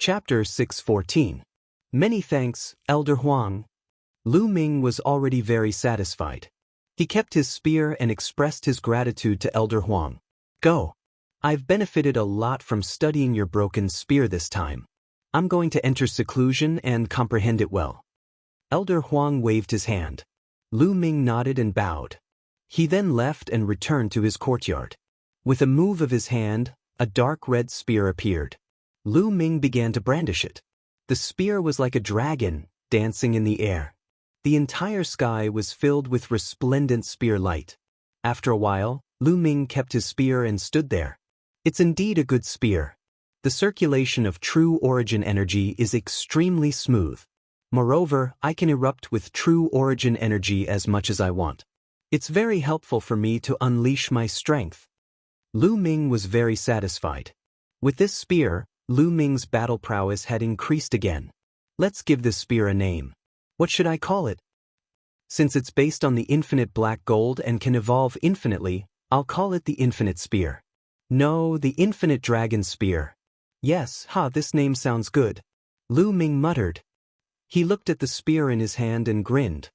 Chapter 614. Many thanks, Elder Huang. Lu Ming was already very satisfied. He kept his spear and expressed his gratitude to Elder Huang. Go. I've benefited a lot from studying your broken spear this time. I'm going to enter seclusion and comprehend it well. Elder Huang waved his hand. Lu Ming nodded and bowed. He then left and returned to his courtyard. With a move of his hand, a dark red spear appeared. Lu Ming began to brandish it. The spear was like a dragon, dancing in the air. The entire sky was filled with resplendent spear light. After a while, Lu Ming kept his spear and stood there. It's indeed a good spear. The circulation of true origin energy is extremely smooth. Moreover, I can erupt with true origin energy as much as I want. It's very helpful for me to unleash my strength. Lu Ming was very satisfied. With this spear, Lu Ming's battle prowess had increased again. Let's give this spear a name. What should I call it? Since it's based on the infinite black gold and can evolve infinitely, I'll call it the Infinite Spear. No, the Infinite Dragon Spear. Yes, this name sounds good. Lu Ming muttered. He looked at the spear in his hand and grinned.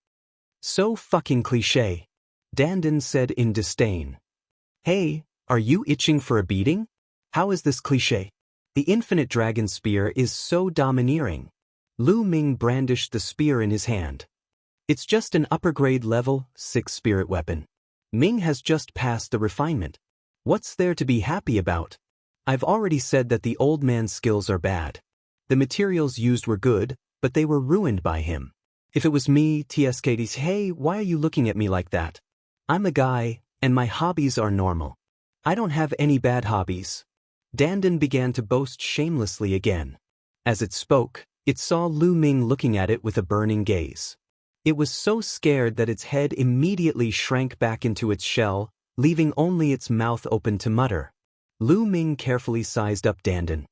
So fucking cliché. Dandan said in disdain. Hey, are you itching for a beating? How is this cliché? The Infinite Dragon Spear is so domineering. Lu Ming brandished the spear in his hand. It's just an upper-grade level 6 spirit weapon. Ming has just passed the refinement. What's there to be happy about? I've already said that the old man's skills are bad. The materials used were good, but they were ruined by him. If it was me, TSKD's, hey, why are you looking at me like that? I'm a guy, and my hobbies are normal. I don't have any bad hobbies. Dandan began to boast shamelessly again. As it spoke, it saw Lu Ming looking at it with a burning gaze. It was so scared that its head immediately shrank back into its shell, leaving only its mouth open to mutter. Lu Ming carefully sized up Dandan.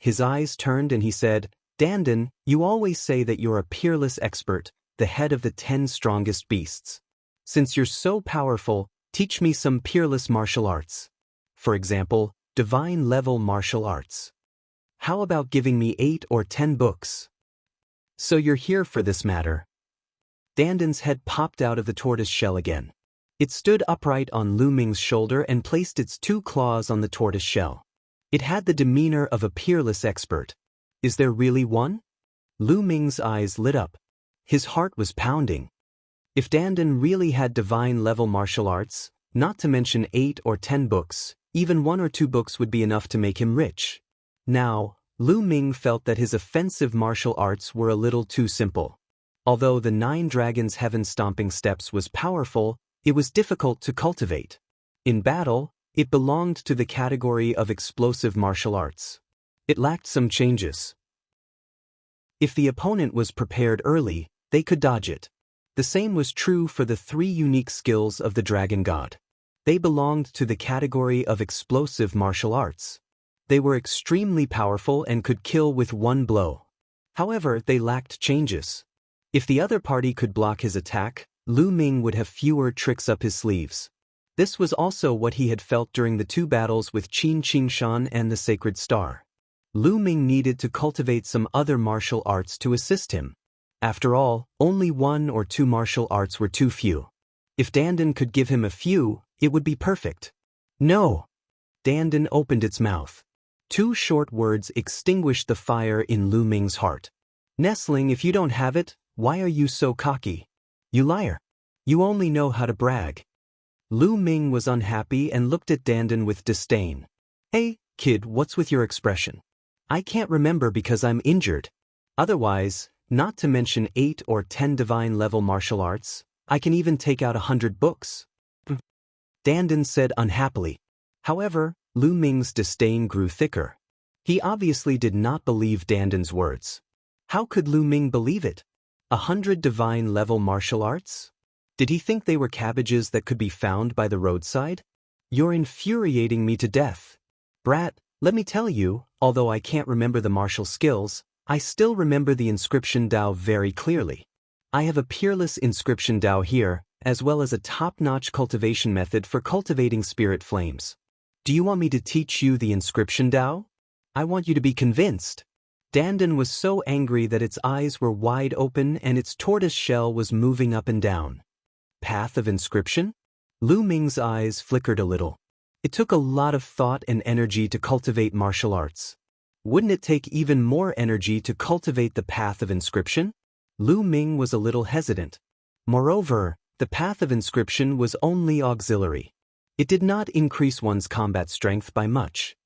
His eyes turned and he said, Dandan, you always say that you're a peerless expert, the head of the 10 strongest beasts. Since you're so powerful, teach me some peerless martial arts. For example, divine-level martial arts. How about giving me 8 or 10 books? So you're here for this matter. Dandan's head popped out of the tortoise shell again. It stood upright on Lu Ming's shoulder and placed its 2 claws on the tortoise shell. It had the demeanor of a peerless expert. Is there really one? Lu Ming's eyes lit up. His heart was pounding. If Dandan really had divine-level martial arts, not to mention 8 or 10 books, even 1 or 2 books would be enough to make him rich. Now, Lu Ming felt that his offensive martial arts were a little too simple. Although the 9 Dragons' Heaven-Stomping Steps was powerful, it was difficult to cultivate. In battle, it belonged to the category of explosive martial arts. It lacked some changes. If the opponent was prepared early, they could dodge it. The same was true for the 3 unique skills of the Dragon God. They belonged to the category of explosive martial arts. They were extremely powerful and could kill with 1 blow. However, they lacked changes. If the other party could block his attack, Lu Ming would have fewer tricks up his sleeves. This was also what he had felt during the 2 battles with Qin Qingshan and the Sacred Star. Lu Ming needed to cultivate some other martial arts to assist him. After all, only 1 or 2 martial arts were too few. If Dandan could give him a few, it would be perfect. No! Dandan opened its mouth. 2 short words extinguished the fire in Lu Ming's heart. Nestling, if you don't have it, why are you so cocky? You liar. You only know how to brag. Lu Ming was unhappy and looked at Dandan with disdain. Hey, kid, what's with your expression? I can't remember because I'm injured. Otherwise, not to mention 8 or 10 divine-level martial arts, I can even take out 100 books. Dandan said unhappily. However, Lu Ming's disdain grew thicker. He obviously did not believe Dandan's words. How could Lu Ming believe it? 100 divine-level martial arts? Did he think they were cabbages that could be found by the roadside? You're infuriating me to death. Brat, let me tell you, although I can't remember the martial skills, I still remember the inscription Dao very clearly. I have a peerless inscription Dao here, as well as a top-notch cultivation method for cultivating spirit flames. Do you want me to teach you the inscription Dao? I want you to be convinced. Dandan was so angry that its eyes were wide open and its tortoise shell was moving up and down. Path of inscription? Lu Ming's eyes flickered a little. It took a lot of thought and energy to cultivate martial arts. Wouldn't it take even more energy to cultivate the path of inscription? Lu Ming was a little hesitant. Moreover, the path of inscription was only auxiliary. It did not increase one's combat strength by much.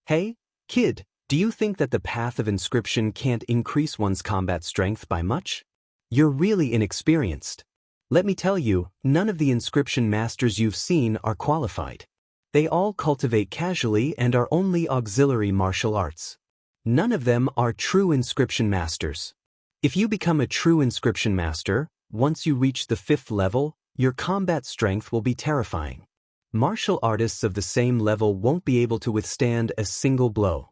Hey, kid, do you think that the path of inscription can't increase one's combat strength by much? You're really inexperienced. Let me tell you, none of the inscription masters you've seen are qualified. They all cultivate casually and are only auxiliary martial arts. None of them are true inscription masters. If you become a true inscription master, once you reach the 5th level, your combat strength will be terrifying. Martial artists of the same level won't be able to withstand a single blow.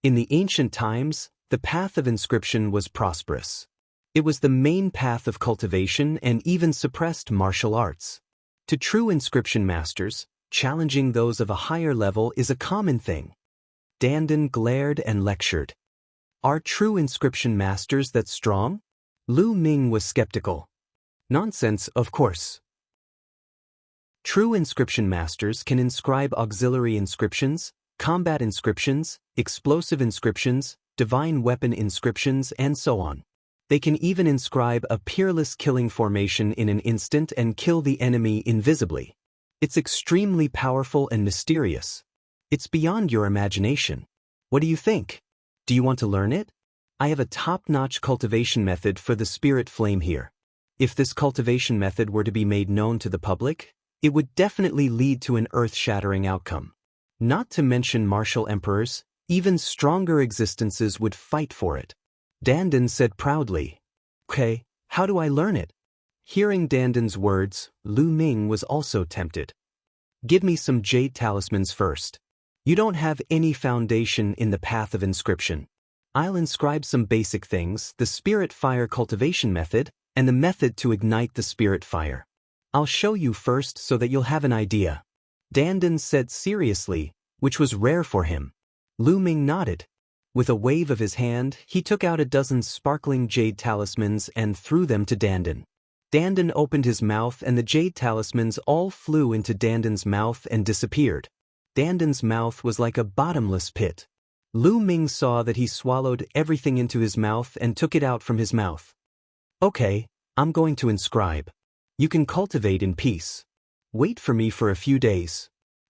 In the ancient times, the path of inscription was prosperous. It was the main path of cultivation and even suppressed martial arts. To true inscription masters, challenging those of a higher level is a common thing. Dandan glared and lectured. Are true inscription masters that strong? Lu Ming was skeptical. Nonsense, of course. True inscription masters can inscribe auxiliary inscriptions, combat inscriptions, explosive inscriptions, divine weapon inscriptions, and so on. They can even inscribe a peerless killing formation in an instant and kill the enemy invisibly. It's extremely powerful and mysterious. It's beyond your imagination. What do you think? Do you want to learn it? I have a top-notch cultivation method for the spirit flame here. If this cultivation method were to be made known to the public, it would definitely lead to an earth-shattering outcome. Not to mention martial emperors, even stronger existences would fight for it. Dandan said proudly. Okay, how do I learn it? Hearing Dandan's words, Lu Ming was also tempted. Give me some jade talismans first. You don't have any foundation in the path of inscription. I'll inscribe some basic things, the spirit fire cultivation method, and the method to ignite the spirit fire. I'll show you first so that you'll have an idea. Dandan said seriously, which was rare for him. Lu Ming nodded. With a wave of his hand, he took out a dozen sparkling jade talismans and threw them to Dandan. Dandan opened his mouth and the jade talismans all flew into Dandan's mouth and disappeared. Dandan's mouth was like a bottomless pit. Lu Ming saw that he swallowed everything into his mouth and took it out from his mouth. Okay, I'm going to inscribe. You can cultivate in peace. Wait for me for a few days.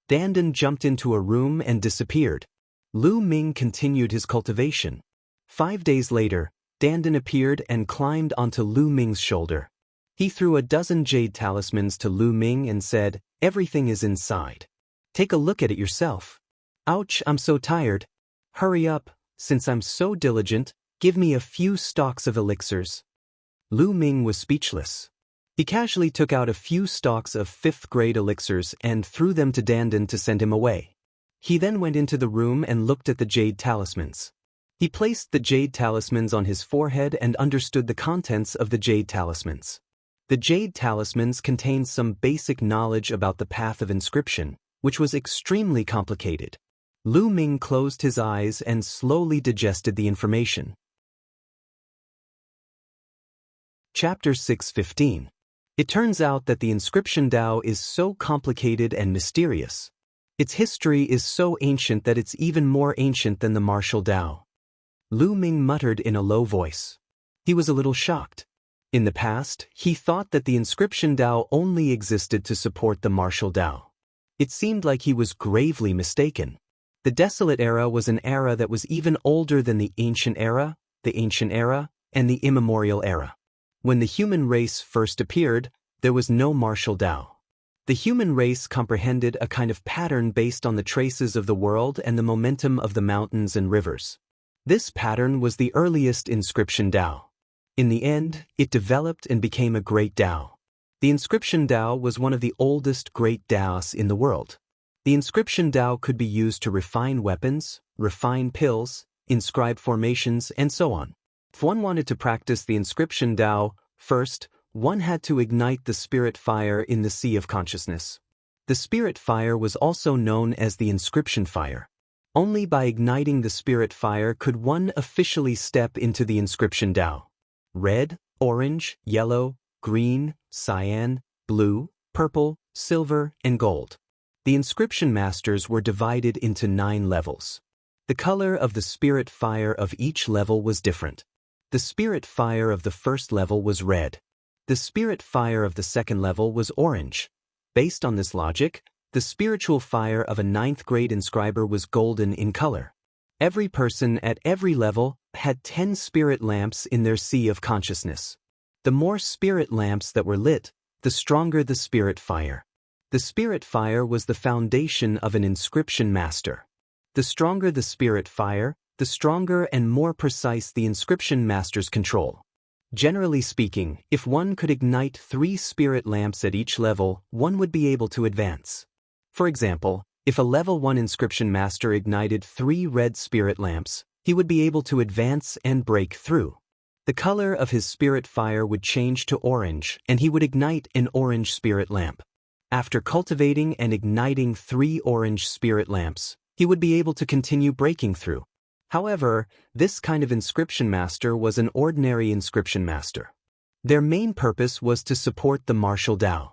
Dandan jumped into a room and disappeared. Lu Ming continued his cultivation. 5 days later, Dandan appeared and climbed onto Lu Ming's shoulder. He threw a dozen jade talismans to Lu Ming and said, "Everything is inside. Take a look at it yourself." Ouch, I'm so tired. Hurry up, since I'm so diligent, give me a few stalks of elixirs. Lu Ming was speechless. He casually took out a few stalks of 5th-grade elixirs and threw them to Dandan to send him away. He then went into the room and looked at the jade talismans. He placed the jade talismans on his forehead and understood the contents of the jade talismans. The jade talismans contained some basic knowledge about the path of inscription, which was extremely complicated. Lu Ming closed his eyes and slowly digested the information. Chapter 6:15. It turns out that the inscription Tao is so complicated and mysterious. Its history is so ancient that it's even more ancient than the martial Tao. Lu Ming muttered in a low voice. He was a little shocked. In the past, he thought that the inscription Tao only existed to support the martial Tao. It seemed like he was gravely mistaken. The Desolate Era was an era that was even older than the Ancient Era, and the Immemorial Era. When the human race first appeared, there was no martial Tao. The human race comprehended a kind of pattern based on the traces of the world and the momentum of the mountains and rivers. This pattern was the earliest inscription Tao. In the end, it developed and became a great Tao. The inscription Tao was one of the oldest great Taos in the world. The inscription Tao could be used to refine weapons, refine pills, inscribe formations, and so on. If one wanted to practice the inscription Tao, first, one had to ignite the spirit fire in the sea of consciousness. The spirit fire was also known as the inscription fire. Only by igniting the spirit fire could one officially step into the inscription Dao. Red, orange, yellow, green, cyan, blue, purple, silver, and gold. The inscription masters were divided into 9 levels. The color of the spirit fire of each level was different. The spirit fire of the first level was red. The spirit fire of the second level was orange. Based on this logic, the spiritual fire of a 9th grade inscriber was golden in color. Every person at every level had 10 spirit lamps in their sea of consciousness. The more spirit lamps that were lit, the stronger the spirit fire. The spirit fire was the foundation of an inscription master. The stronger the spirit fire, the stronger and more precise the inscription master's control. Generally speaking, if one could ignite 3 spirit lamps at each level, one would be able to advance. For example, if a level 1 inscription master ignited 3 red spirit lamps, he would be able to advance and break through. The color of his spirit fire would change to orange, and he would ignite an orange spirit lamp. After cultivating and igniting 3 orange spirit lamps, he would be able to continue breaking through. However, this kind of inscription master was an ordinary inscription master. Their main purpose was to support the martial Dao.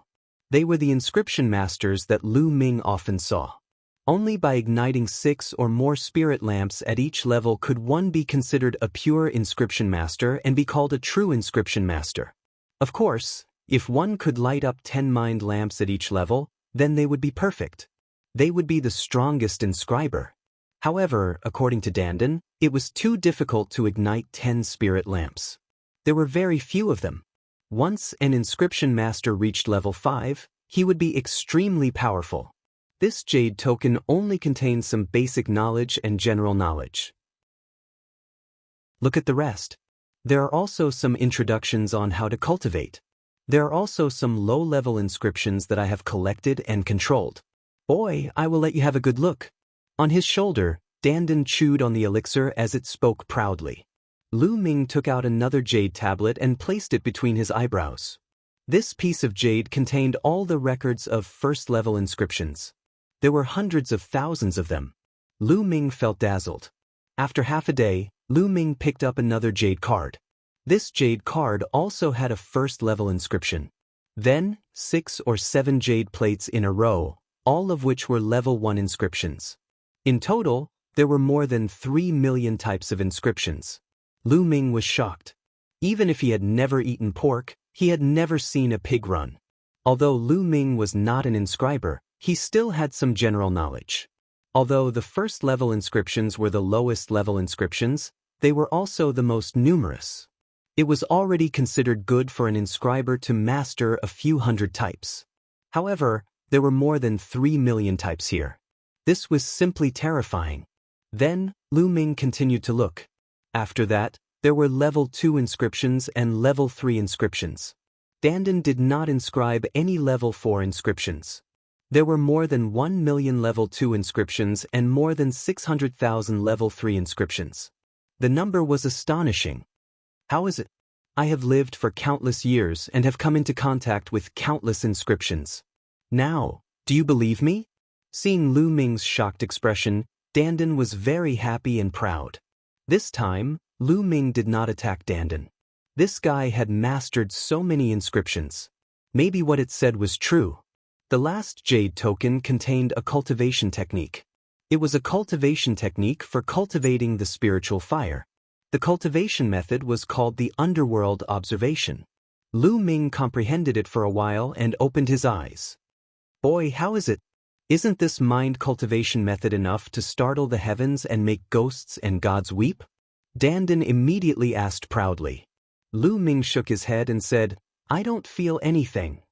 They were the inscription masters that Lu Ming often saw. Only by igniting 6 or more spirit lamps at each level could one be considered a pure inscription master and be called a true inscription master. Of course, if one could light up 10 mind lamps at each level, then they would be perfect. They would be the strongest inscriber. However, according to Dandan, it was too difficult to ignite 10 spirit lamps. There were very few of them. Once an inscription master reached level 5, he would be extremely powerful. This jade token only contains some basic knowledge and general knowledge. Look at the rest. There are also some introductions on how to cultivate. There are also some low-level inscriptions that I have collected and controlled. Boy, I will let you have a good look. On his shoulder, Dandan chewed on the elixir as it spoke proudly. Lu Ming took out another jade tablet and placed it between his eyebrows. This piece of jade contained all the records of first-level inscriptions. There were hundreds of thousands of them. Lu Ming felt dazzled. After half a day, Lu Ming picked up another jade card. This jade card also had a first-level inscription. Then, 6 or 7 jade plates in a row, all of which were level 1 inscriptions. In total, there were more than 3 million types of inscriptions. Lu Ming was shocked. Even if he had never eaten pork, he had never seen a pig run. Although Lu Ming was not an inscriber, he still had some general knowledge. Although the first-level inscriptions were the lowest-level inscriptions, they were also the most numerous. It was already considered good for an inscriber to master a few hundred types. However, there were more than 3 million types here. This was simply terrifying. Then, Lu Ming continued to look. After that, there were level 2 inscriptions and level 3 inscriptions. Dandan did not inscribe any level 4 inscriptions. There were more than 1 million level 2 inscriptions and more than 600,000 level 3 inscriptions. The number was astonishing. How is it? I have lived for countless years and have come into contact with countless inscriptions. Now, do you believe me? Seeing Lu Ming's shocked expression, Dandan was very happy and proud. This time, Lu Ming did not attack Dandan. This guy had mastered so many inscriptions. Maybe what it said was true. The last jade token contained a cultivation technique. It was a cultivation technique for cultivating the spiritual fire. The cultivation method was called the underworld observation. Lu Ming comprehended it for a while and opened his eyes. Boy, how is it? Isn't this mind cultivation method enough to startle the heavens and make ghosts and gods weep? Dandan immediately asked proudly. Lu Ming shook his head and said, I don't feel anything.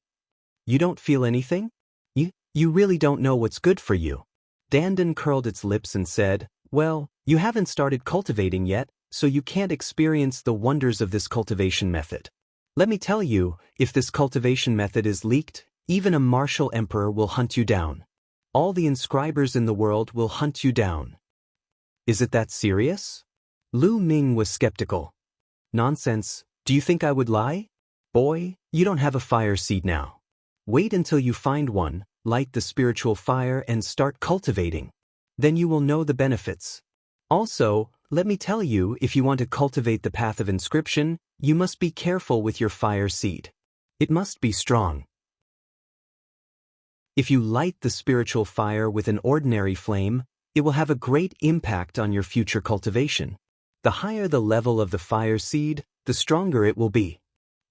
You don't feel anything? You really don't know what's good for you. Dandan curled its lips and said, well, you haven't started cultivating yet, so you can't experience the wonders of this cultivation method. Let me tell you, if this cultivation method is leaked, even a martial emperor will hunt you down. All the inscribers in the world will hunt you down. Is it that serious? Lu Ming was skeptical. Nonsense, do you think I would lie? Boy, you don't have a fire seed now. Wait until you find one, light the spiritual fire and start cultivating. Then you will know the benefits. Also, let me tell you, if you want to cultivate the path of inscription, you must be careful with your fire seed. It must be strong. If you light the spiritual fire with an ordinary flame, it will have a great impact on your future cultivation. The higher the level of the fire seed, the stronger it will be.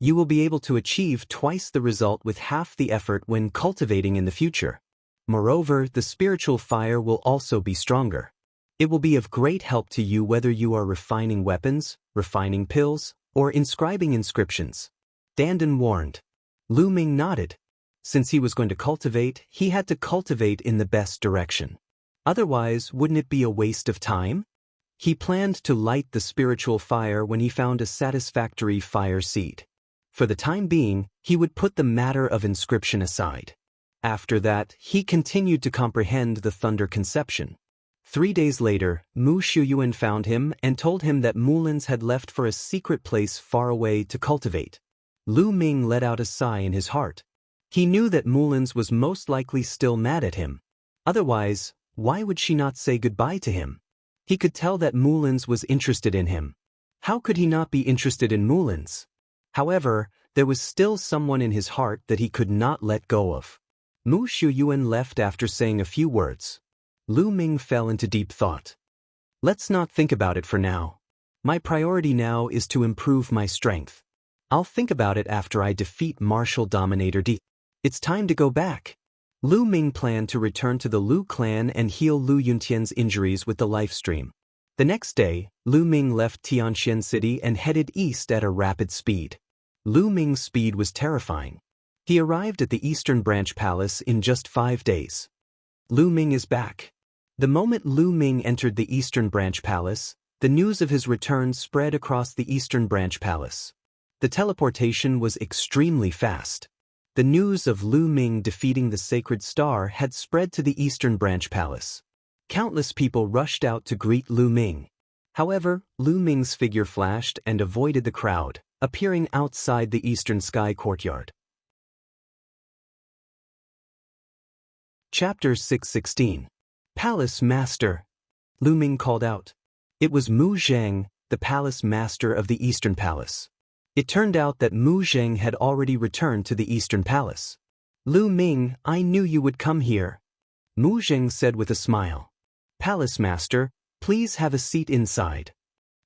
You will be able to achieve twice the result with half the effort when cultivating in the future. Moreover, the spiritual fire will also be stronger. It will be of great help to you whether you are refining weapons, refining pills, or inscribing inscriptions. Dandan warned. Lu Ming nodded. Since he was going to cultivate, he had to cultivate in the best direction. Otherwise, wouldn't it be a waste of time? He planned to light the spiritual fire when he found a satisfactory fire seed. For the time being, he would put the matter of inscription aside. After that, he continued to comprehend the thunder conception. 3 days later, Mu Shuyuan found him and told him that Mulins had left for a secret place far away to cultivate. Lu Ming let out a sigh in his heart. He knew that Mulins was most likely still mad at him. Otherwise, why would she not say goodbye to him? He could tell that Mulins was interested in him. How could he not be interested in Mulins? However, there was still someone in his heart that he could not let go of. Mu Shuyuan left after saying a few words. Lu Ming fell into deep thought. Let's not think about it for now. My priority now is to improve my strength. I'll think about it after I defeat Martial Dominator D. It's time to go back. Lu Ming planned to return to the Lu clan and heal Lu Yuntian's injuries with the life stream. The next day, Lu Ming left Tianxian City and headed east at a rapid speed. Lu Ming's speed was terrifying. He arrived at the Eastern Branch Palace in just 5 days. Lu Ming is back. The moment Lu Ming entered the Eastern Branch Palace, the news of his return spread across the Eastern Branch Palace. The teleportation was extremely fast. The news of Lu Ming defeating the Sacred Star had spread to the Eastern Branch Palace. Countless people rushed out to greet Lu Ming. However, Lu Ming's figure flashed and avoided the crowd, appearing outside the Eastern Sky Courtyard. Chapter 616. Palace Master. Lu Ming called out. It was Mu Zheng, the Palace Master of the Eastern Palace. It turned out that Mu Zheng had already returned to the Eastern Palace. Lu Ming, I knew you would come here. Mu Zheng said with a smile. Palace Master, please have a seat inside.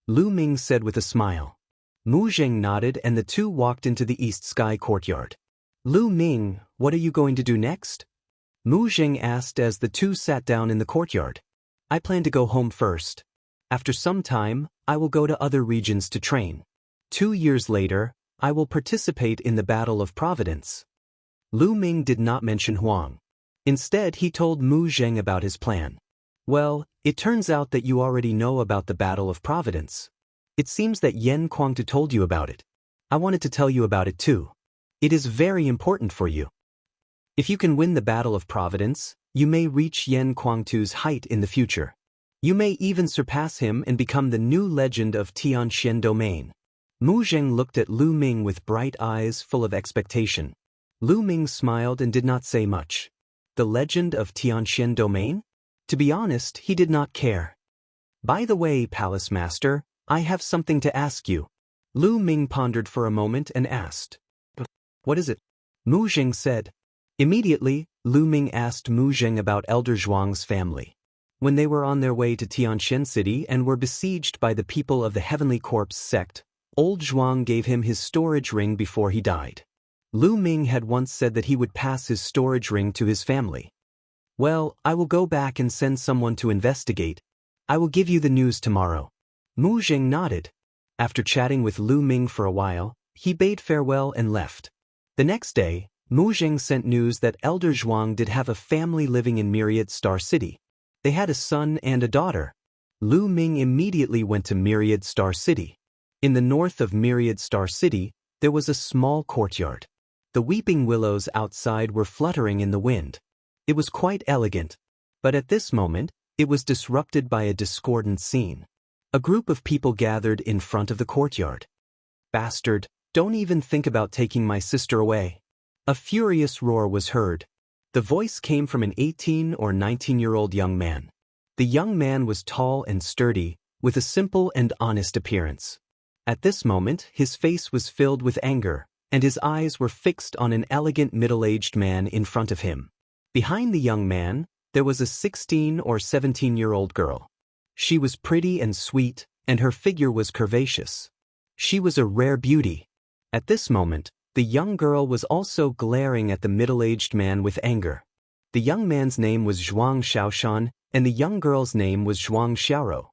Lu Ming said with a smile. Mu Zheng nodded and the two walked into the East Sky Courtyard. Lu Ming, what are you going to do next? Mu Zheng asked as the two sat down in the courtyard. I plan to go home first. After some time, I will go to other regions to train. 2 years later, I will participate in the Battle of Providence. Lu Ming did not mention Huang. Instead, he told Mu Zheng about his plan. Well, it turns out that you already know about the Battle of Providence. It seems that Yan Kuangtu told you about it. I wanted to tell you about it too. It is very important for you. If you can win the Battle of Providence, you may reach Yan Kuangtu's height in the future. You may even surpass him and become the new legend of Tianxian Domain. Mu Zheng looked at Lu Ming with bright eyes full of expectation. Lu Ming smiled and did not say much. The legend of Tianxian Domain? To be honest, he did not care. By the way, Palace Master, I have something to ask you. Lu Ming pondered for a moment and asked. What is it? Mu Zheng said. Immediately, Lu Ming asked Mu Zheng about Elder Zhuang's family. When they were on their way to Tianxian City and were besieged by the people of the Heavenly Corpse sect, old Zhuang gave him his storage ring before he died. Lu Ming had once said that he would pass his storage ring to his family. Well, I will go back and send someone to investigate. I will give you the news tomorrow. Mu Zheng nodded. After chatting with Lu Ming for a while, he bade farewell and left. The next day, Mu Zheng sent news that Elder Zhuang did have a family living in Myriad Star City. They had a son and a daughter. Lu Ming immediately went to Myriad Star City. In the north of Myriad Star City, there was a small courtyard. The weeping willows outside were fluttering in the wind. It was quite elegant. But at this moment, it was disrupted by a discordant scene. A group of people gathered in front of the courtyard. Bastard, don't even think about taking my sister away. A furious roar was heard. The voice came from an 18 or 19-year-old young man. The young man was tall and sturdy, with a simple and honest appearance. At this moment, his face was filled with anger, and his eyes were fixed on an elegant middle-aged man in front of him. Behind the young man, there was a 16 or 17-year-old girl. She was pretty and sweet, and her figure was curvaceous. She was a rare beauty. At this moment, the young girl was also glaring at the middle-aged man with anger. The young man's name was Zhuang Xiaoshan, and the young girl's name was Zhuang Xiaoro.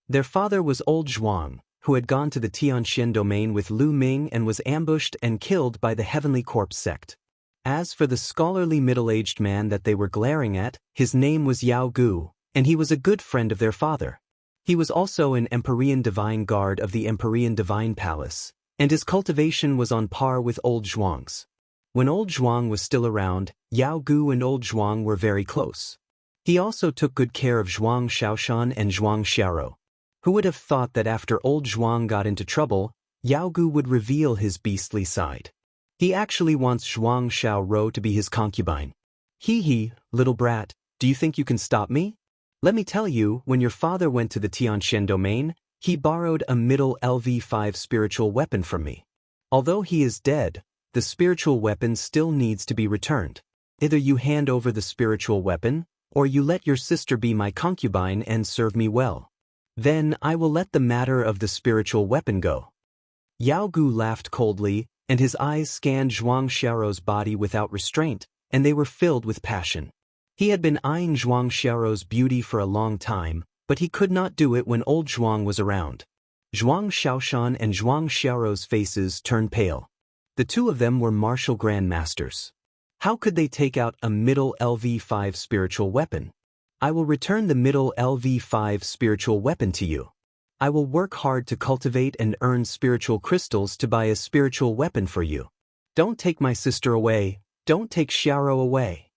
Their father was old Zhuang, who had gone to the Tianxian domain with Lu Ming and was ambushed and killed by the Heavenly Corpse sect. As for the scholarly middle-aged man that they were glaring at, his name was Yao Gu, and he was a good friend of their father. He was also an Empyrean Divine Guard of the Empyrean Divine Palace, and his cultivation was on par with old Zhuang's. When old Zhuang was still around, Yao Gu and old Zhuang were very close. He also took good care of Zhuang Xiaoshan and Zhuang Xiaoro. Who would have thought that after old Zhuang got into trouble, Yao Gu would reveal his beastly side? He actually wants Zhuang Xiaoro to be his concubine. Hee, little brat, do you think you can stop me? Let me tell you, when your father went to the Tianxian domain, he borrowed a middle LV5 spiritual weapon from me. Although he is dead, the spiritual weapon still needs to be returned. Either you hand over the spiritual weapon, or you let your sister be my concubine and serve me well. Then I will let the matter of the spiritual weapon go. Yao Gu laughed coldly, and his eyes scanned Zhuang Xiaoro's body without restraint, and they were filled with passion. He had been eyeing Zhuang Xiaoro's beauty for a long time, but he could not do it when old Zhuang was around. Zhuang Xiaoshan and Zhuang Xiaoro's faces turned pale. The two of them were martial grandmasters. How could they take out a middle LV5 spiritual weapon? I will return the middle LV5 spiritual weapon to you. I will work hard to cultivate and earn spiritual crystals to buy a spiritual weapon for you. Don't take my sister away, don't take Xiaoro away.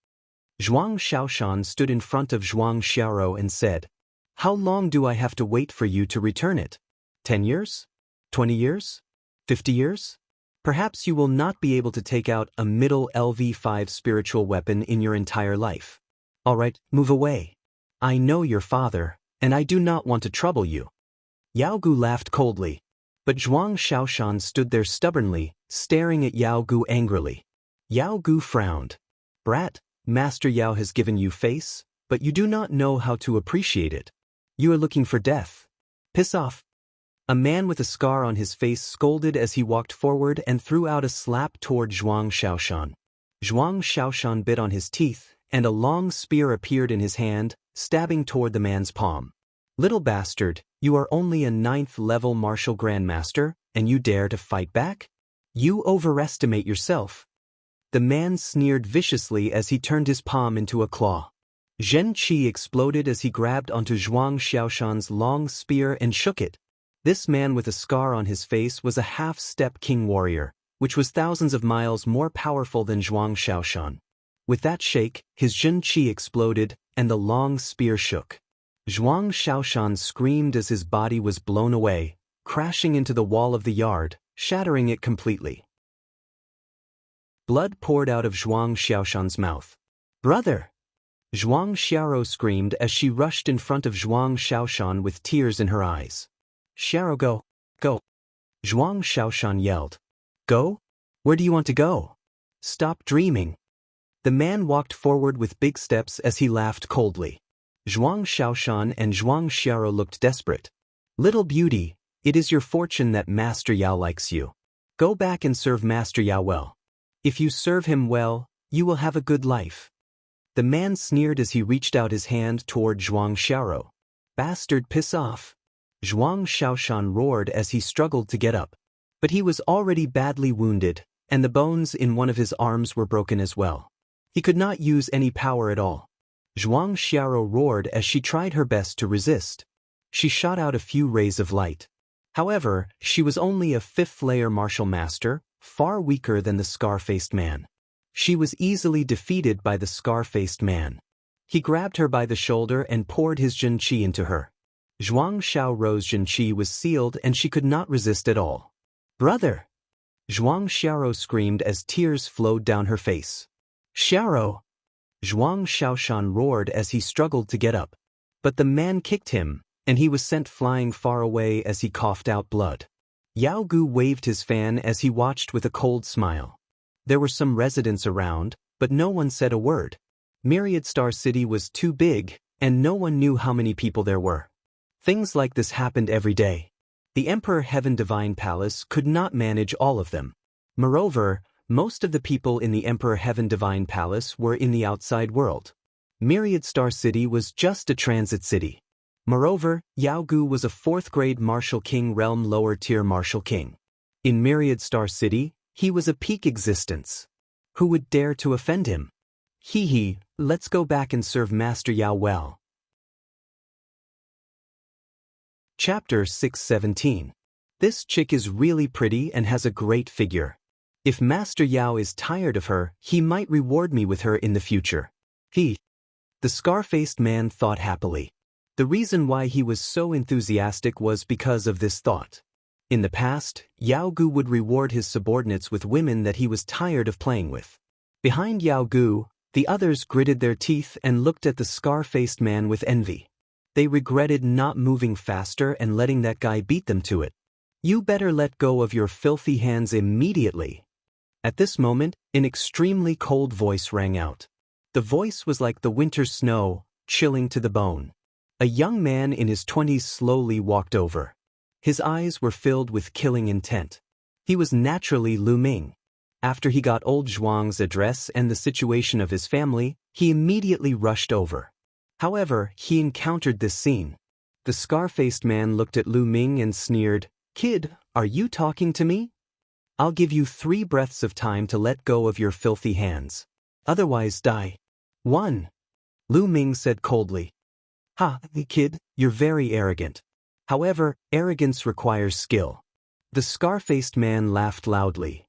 Zhuang Xiaoshan stood in front of Zhuang Xiaoro and said, How long do I have to wait for you to return it? 10 years? 20 years? 50 years? Perhaps you will not be able to take out a middle LV5 spiritual weapon in your entire life. All right, move away. I know your father, and I do not want to trouble you. Yao Gu laughed coldly, but Zhuang Xiaoshan stood there stubbornly, staring at Yao Gu angrily. Yao Gu frowned. Brat, Master Yao has given you face, but you do not know how to appreciate it. You are looking for death. Piss off. A man with a scar on his face scolded as he walked forward and threw out a slap toward Zhuang Xiaoshan. Zhuang Xiaoshan bit on his teeth, and a long spear appeared in his hand, stabbing toward the man's palm. Little bastard, you are only a 9th-level martial grandmaster, and you dare to fight back? You overestimate yourself. The man sneered viciously as he turned his palm into a claw. Zhen Qi exploded as he grabbed onto Zhuang Xiaoshan's long spear and shook it. This man with a scar on his face was a half-step king warrior, which was thousands of miles more powerful than Zhuang Xiaoshan. With that shake, his Zhen Qi exploded, and the long spear shook. Zhuang Xiaoshan screamed as his body was blown away, crashing into the wall of the yard, shattering it completely. Blood poured out of Zhuang Xiaoshan's mouth. Brother! Zhuang Xiaoro screamed as she rushed in front of Zhuang Xiaoshan with tears in her eyes. Xiaoro, go! Go! Zhuang Xiaoshan yelled. Go? Where do you want to go? Stop dreaming. The man walked forward with big steps as he laughed coldly. Zhuang Xiaoshan and Zhuang Xiaoro looked desperate. Little beauty, it is your fortune that Master Yao likes you. Go back and serve Master Yao well. If you serve him well, you will have a good life. The man sneered as he reached out his hand toward Zhuang Xiaoro. Bastard, piss off. Zhuang Xiaoshan roared as he struggled to get up. But he was already badly wounded, and the bones in one of his arms were broken as well. He could not use any power at all. Zhuang Xiaoro roared as she tried her best to resist. She shot out a few rays of light. However, she was only a 5th-layer martial master, far weaker than the scar-faced man. She was easily defeated by the scar-faced man. He grabbed her by the shoulder and poured his Zhen Qi into her. Zhuang Xiaoro's Zhen Qi was sealed and she could not resist at all. Brother! Zhuang Xiaoro screamed as tears flowed down her face. Xiaoro! Zhuang Xiaoshan roared as he struggled to get up. But the man kicked him, and he was sent flying far away as he coughed out blood. Jianghu waved his fan as he watched with a cold smile. There were some residents around, but no one said a word. Myriad Star City was too big, and no one knew how many people there were. Things like this happened every day. The Emperor Heaven Divine Palace could not manage all of them. Moreover, most of the people in the Emperor Heaven Divine Palace were in the outside world. Myriad Star City was just a transit city. Moreover, Jianghu was a 4th-grade Martial King realm lower-tier Martial King. In Myriad Star City, he was a peak existence. Who would dare to offend him? Hee, let's go back and serve Master Yao well. Chapter 617. This chick is really pretty and has a great figure. If Master Yao is tired of her, he might reward me with her in the future. The scar-faced man thought happily. The reason why he was so enthusiastic was because of this thought. In the past, Jianghu would reward his subordinates with women that he was tired of playing with. Behind Jianghu, the others gritted their teeth and looked at the scar-faced man with envy. They regretted not moving faster and letting that guy beat them to it. You better let go of your filthy hands immediately. At this moment, an extremely cold voice rang out. The voice was like the winter snow, chilling to the bone. A young man in his 20s slowly walked over. His eyes were filled with killing intent. He was naturally Lu Ming. After he got old Zhuang's address and the situation of his family, he immediately rushed over. However, he encountered this scene. The scar-faced man looked at Lu Ming and sneered, "Kid, are you talking to me? I'll give you 3 breaths of time to let go of your filthy hands. Otherwise die." 1. Lu Ming said coldly. "Ha, kid, you're very arrogant. However, arrogance requires skill." The scar-faced man laughed loudly.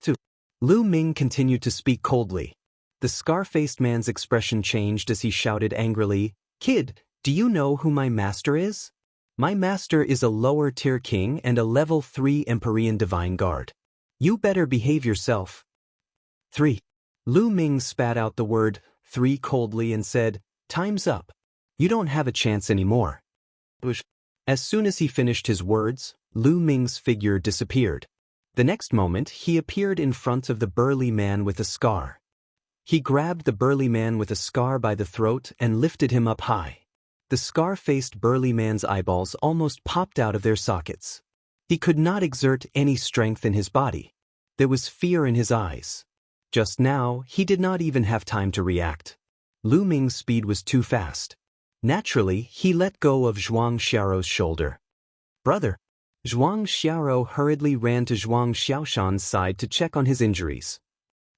2. Lu Ming continued to speak coldly. The scar-faced man's expression changed as he shouted angrily, "Kid, do you know who my master is? My master is a lower-tier king and a level 3 Empyrean Divine Guard. You better behave yourself." 3. Lu Ming spat out the word 3 coldly and said, "Time's up. You don't have a chance anymore." As soon as he finished his words, Lu Ming's figure disappeared. The next moment, he appeared in front of the burly man with a scar. He grabbed the burly man with a scar by the throat and lifted him up high. The scar-faced burly man's eyeballs almost popped out of their sockets. He could not exert any strength in his body. There was fear in his eyes. Just now, he did not even have time to react. Lu Ming's speed was too fast. Naturally, he let go of Zhuang Xiaorou's shoulder. "Brother." Zhuang Xiaorou hurriedly ran to Zhuang Xiaoshan's side to check on his injuries.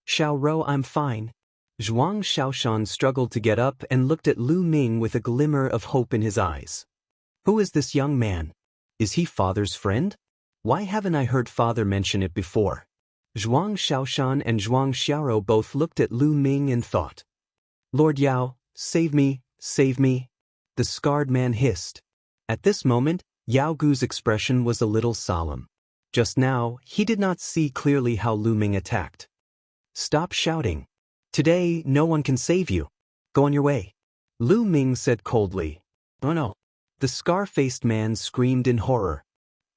"Xiaorou, I'm fine." Zhuang Xiaoshan struggled to get up and looked at Lu Ming with a glimmer of hope in his eyes. "Who is this young man? Is he father's friend? Why haven't I heard father mention it before?" Zhuang Xiaoshan and Zhuang Xiaorou both looked at Lu Ming and thought. "Lord Yao, save me, save me," the scarred man hissed. At this moment, Jianghu's expression was a little solemn. Just now, he did not see clearly how Lu Ming attacked. "Stop shouting. Today, no one can save you. Go on your way," Lu Ming said coldly. "Oh no." The scar-faced man screamed in horror.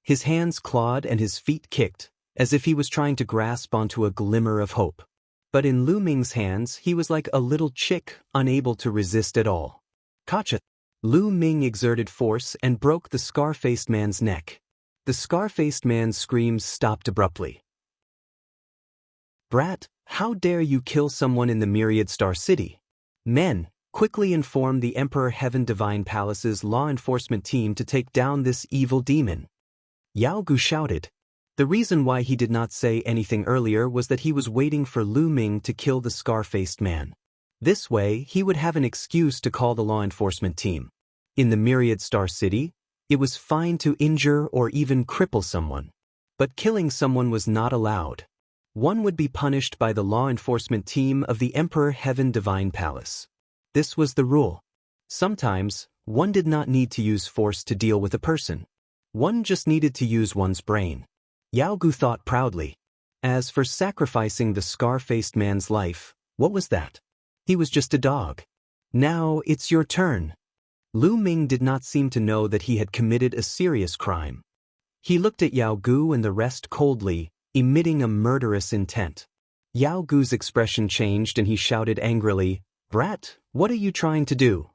His hands clawed and his feet kicked, as if he was trying to grasp onto a glimmer of hope. But in Lu Ming's hands, he was like a little chick, unable to resist at all. "Gotcha!" Lu Ming exerted force and broke the scar-faced man's neck. The scar-faced man's screams stopped abruptly. "Brat, how dare you kill someone in the Myriad Star City? Men, quickly inform the Emperor Heaven Divine Palace's law enforcement team to take down this evil demon." Jianghu shouted. The reason why he did not say anything earlier was that he was waiting for Lu Ming to kill the scar-faced man. This way, he would have an excuse to call the law enforcement team. In the Myriad Star City, it was fine to injure or even cripple someone. But killing someone was not allowed. One would be punished by the law enforcement team of the Emperor Heaven Divine Palace. This was the rule. Sometimes, one did not need to use force to deal with a person. One just needed to use one's brain. Jianghu thought proudly. As for sacrificing the scar-faced man's life, what was that? He was just a dog. Now it's your turn. Lu Ming did not seem to know that he had committed a serious crime. He looked at Yao Gu and the rest coldly, emitting a murderous intent. Yao Gu's expression changed and he shouted angrily, "Brat, what are you trying to do?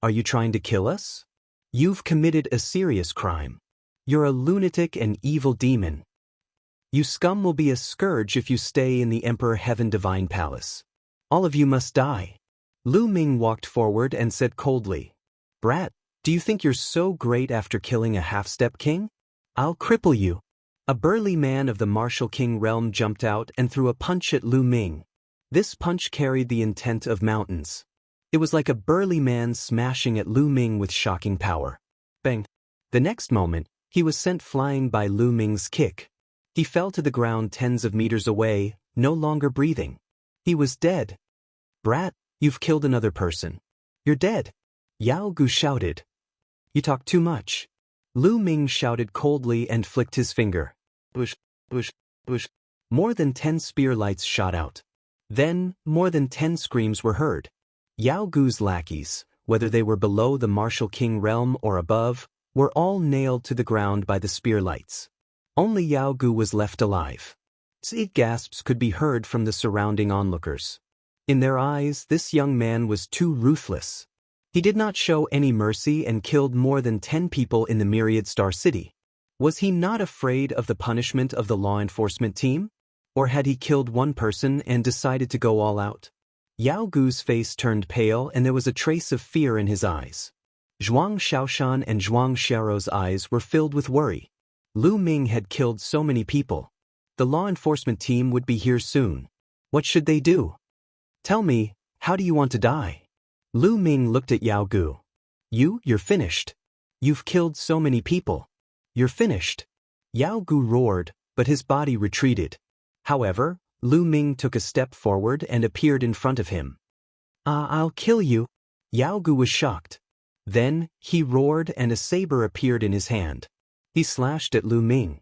Are you trying to kill us? You've committed a serious crime. You're a lunatic and evil demon. You scum will be a scourge if you stay in the Emperor Heaven Divine Palace. All of you must die." Lu Ming walked forward and said coldly, "Brat, do you think you're so great after killing a half-step king? I'll cripple you." A burly man of the martial king realm jumped out and threw a punch at Lu Ming. This punch carried the intent of mountains. It was like a burly man smashing at Lu Ming with shocking power. Bang! The next moment, he was sent flying by Lu Ming's kick. He fell to the ground tens of meters away, no longer breathing. He was dead. "Brat, you've killed another person. You're dead." Yao Gu shouted. "You talk too much." Lu Ming shouted coldly and flicked his finger. Bush, bush, bush. More than 10 spear lights shot out. Then, more than 10 screams were heard. Yao Gu's lackeys, whether they were below the martial king realm or above, were all nailed to the ground by the spear lights. Only Yao Gu was left alive. Seed gasps could be heard from the surrounding onlookers. In their eyes, this young man was too ruthless. He did not show any mercy and killed more than 10 people in the Myriad Star City. Was he not afraid of the punishment of the law enforcement team? Or had he killed one person and decided to go all out? Yao Gu's face turned pale and there was a trace of fear in his eyes. Zhuang Xiaoshan and Zhuang Xiaorou's eyes were filled with worry. Lu Ming had killed so many people. The law enforcement team would be here soon. What should they do? "Tell me, how do you want to die?" Lu Ming looked at Yao Gu. You're finished. You've killed so many people. You're finished." Yao Gu roared, but his body retreated. However, Lu Ming took a step forward and appeared in front of him. I'll kill you." Yao Gu was shocked. Then, he roared and a saber appeared in his hand. He slashed at Lu Ming.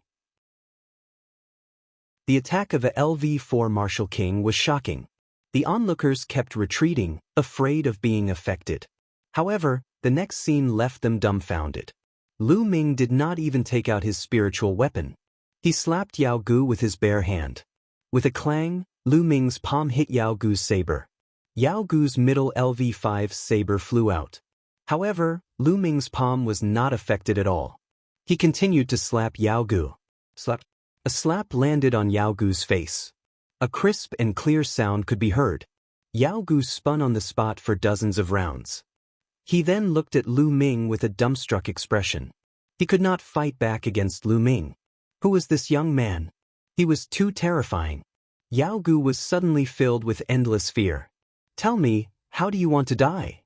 The attack of a LV-4 Martial King was shocking. The onlookers kept retreating, afraid of being affected. However, the next scene left them dumbfounded. Lu Ming did not even take out his spiritual weapon. He slapped Yao Gu with his bare hand. With a clang, Lu Ming's palm hit Yao Gu's saber. Yao Gu's middle LV-5 saber flew out. However, Lu Ming's palm was not affected at all. He continued to slap Yao Gu. Slap. A slap landed on Yao Gu's face. A crisp and clear sound could be heard. Yao Gu spun on the spot for dozens of rounds. He then looked at Lu Ming with a dumbstruck expression. He could not fight back against Lu Ming. Who was this young man? He was too terrifying. Yao Gu was suddenly filled with endless fear. "Tell me, how do you want to die?"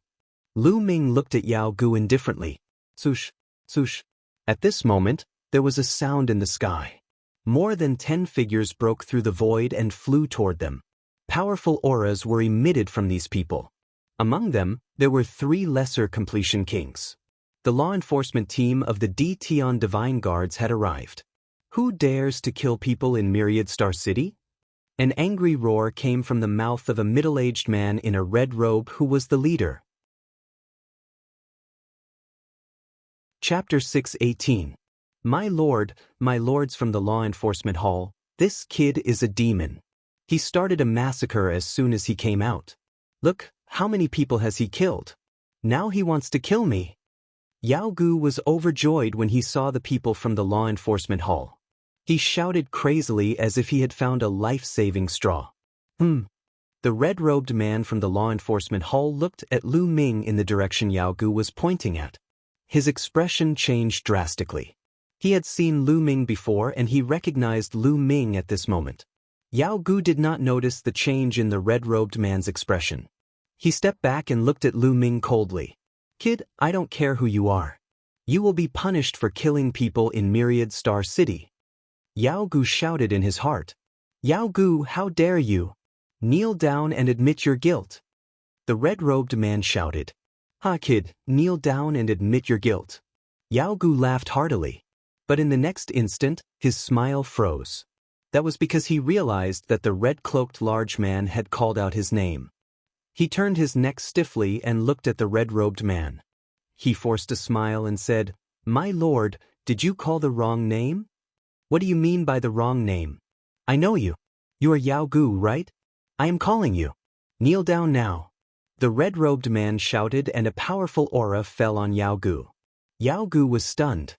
Lu Ming looked at Yao Gu indifferently. Swoosh, swoosh. At this moment, there was a sound in the sky. More than 10 figures broke through the void and flew toward them. Powerful auras were emitted from these people. Among them, there were 3 lesser completion kings. The law enforcement team of the D. Tian Divine Guards had arrived. Who dares to kill people in Myriad Star City? An angry roar came from the mouth of a middle-aged man in a red robe who was the leader. Chapter 6:18. My lords from the law enforcement hall, this kid is a demon. He started a massacre as soon as he came out. Look, how many people has he killed? Now he wants to kill me. Yao Gu was overjoyed when he saw the people from the law enforcement hall. He shouted crazily as if he had found a life-saving straw. The red-robed man from the law enforcement hall looked at Lu Ming in the direction Yao Gu was pointing at. His expression changed drastically. He had seen Lu Ming before and he recognized Lu Ming at this moment. Yao Gu did not notice the change in the red-robed man's expression. He stepped back and looked at Lu Ming coldly. Kid, I don't care who you are. You will be punished for killing people in Myriad Star City. Yao Gu shouted in his heart. Yao Gu, how dare you? Kneel down and admit your guilt. The red-robed man shouted. Ha kid, kneel down and admit your guilt. Yao Gu laughed heartily. But in the next instant, his smile froze. That was because he realized that the red-cloaked large man had called out his name. He turned his neck stiffly and looked at the red-robed man. He forced a smile and said, "My lord, did you call the wrong name?" "What do you mean by the wrong name?" "I know you. You are Jianghu, right? I am calling you. Kneel down now." The red-robed man shouted and a powerful aura fell on Jianghu. Jianghu was stunned.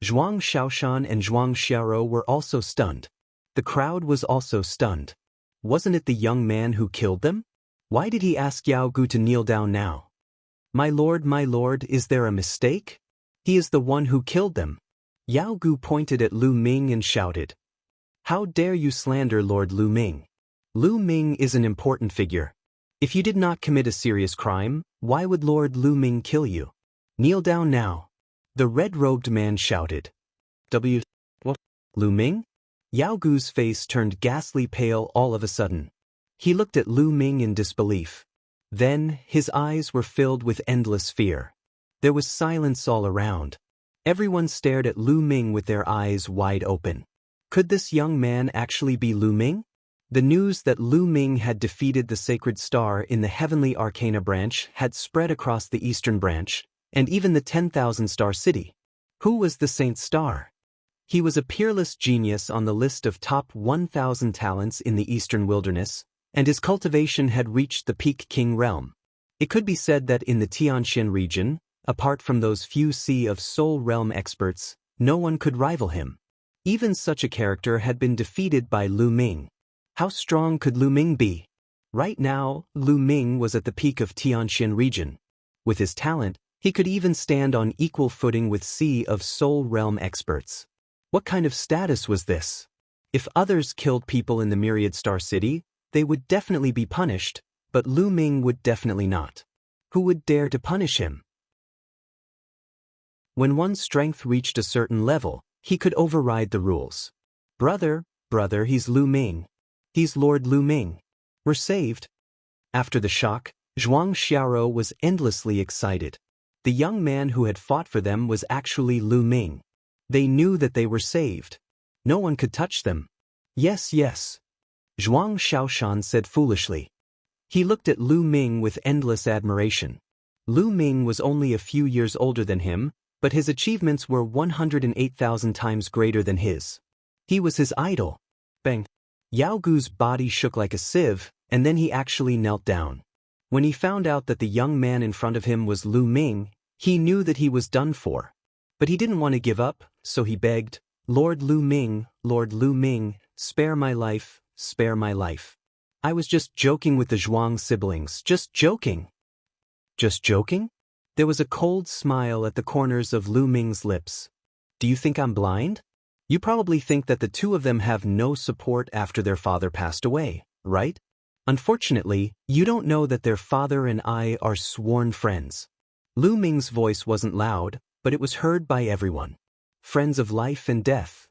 Zhuang Xiaoshan and Zhuang Xiaoro were also stunned. The crowd was also stunned. Wasn't it the young man who killed them? Why did he ask Jianghu to kneel down now? My lord, is there a mistake? He is the one who killed them." Jianghu pointed at Lu Ming and shouted, "How dare you slander Lord Lu Ming? Lu Ming is an important figure. If you did not commit a serious crime, why would Lord Lu Ming kill you? Kneel down now." The red-robed man shouted. What? Lu Ming?" Jianghu's face turned ghastly pale all of a sudden. He looked at Lu Ming in disbelief. Then, his eyes were filled with endless fear. There was silence all around. Everyone stared at Lu Ming with their eyes wide open. Could this young man actually be Lu Ming? The news that Lu Ming had defeated the Sacred Star in the Heavenly Arcana branch had spread across the Eastern branch, and even the 10,000-star city. Who was the Saint Star? He was a peerless genius on the list of top 1,000 talents in the Eastern Wilderness, and his cultivation had reached the peak king realm. It could be said that in the Tianxian region, apart from those few Sea of Soul realm experts, no one could rival him. Even such a character had been defeated by Lu Ming. How strong could Lu Ming be? Right now, Lu Ming was at the peak of Tianxian region. With his talent, he could even stand on equal footing with Sea of Soul realm experts. What kind of status was this? If others killed people in the Myriad Star City, they would definitely be punished, but Lu Ming would definitely not. Who would dare to punish him? When one's strength reached a certain level, he could override the rules. Brother, he's Lu Ming. He's Lord Lu Ming. We're saved." After the shock, Zhuang Xiaoro was endlessly excited. The young man who had fought for them was actually Lu Ming. They knew that they were saved. No one could touch them. Yes. Zhuang Xiaoshan said foolishly. He looked at Lu Ming with endless admiration. Lu Ming was only a few years older than him, but his achievements were 108,000 times greater than his. He was his idol. Bang! Jianghu's body shook like a sieve, and then he actually knelt down. When he found out that the young man in front of him was Lu Ming, he knew that he was done for. But he didn't want to give up, so he begged, Lord Lu Ming, spare my life, spare my life. I was just joking with the Zhuang siblings, just joking." "Just joking?" There was a cold smile at the corners of Lu Ming's lips. "Do you think I'm blind? You probably think that the two of them have no support after their father passed away, right? Unfortunately, you don't know that their father and I are sworn friends." Lu Ming's voice wasn't loud, but it was heard by everyone. Friends of life and death.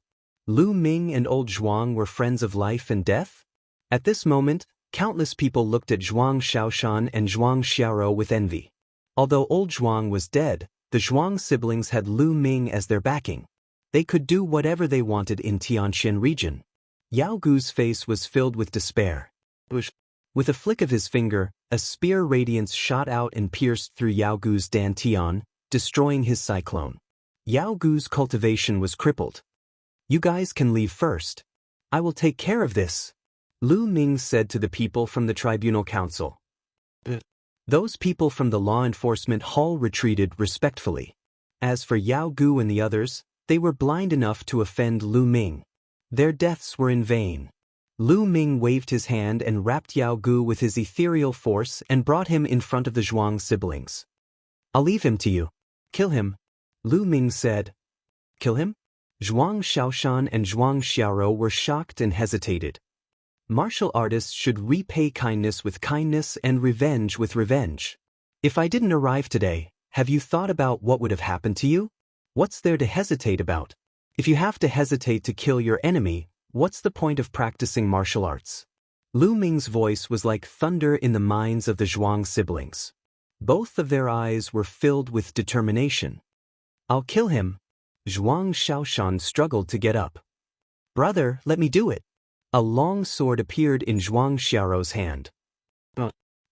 Lu Ming and old Zhuang were friends of life and death? At this moment, countless people looked at Zhuang Xiaoshan and Zhuang Xiaoro with envy. Although old Zhuang was dead, the Zhuang siblings had Lu Ming as their backing. They could do whatever they wanted in Tianxian region. Jianghu's face was filled with despair. With a flick of his finger, a spear radiance shot out and pierced through Jianghu's dantian, destroying his cyclone. Jianghu's cultivation was crippled. "You guys can leave first. I will take care of this," Lu Ming said to the people from the tribunal council. Those people from the law enforcement hall retreated respectfully. As for Jianghu and the others, they were blind enough to offend Lu Ming. Their deaths were in vain. Lu Ming waved his hand and wrapped Jianghu with his ethereal force and brought him in front of the Zhuang siblings. "I'll leave him to you. Kill him," Lu Ming said. "Kill him?" Zhuang Xiaoshan and Zhuang Xiaoro were shocked and hesitated. Martial artists should repay kindness with kindness and revenge with revenge. If I didn't arrive today, have you thought about what would have happened to you? What's there to hesitate about? If you have to hesitate to kill your enemy, what's the point of practicing martial arts? Lu Ming's voice was like thunder in the minds of the Zhuang siblings. Both of their eyes were filled with determination. "I'll kill him." Zhuang Xiaoshan struggled to get up. "Brother, let me do it." A long sword appeared in Zhuang Xiaoro's hand.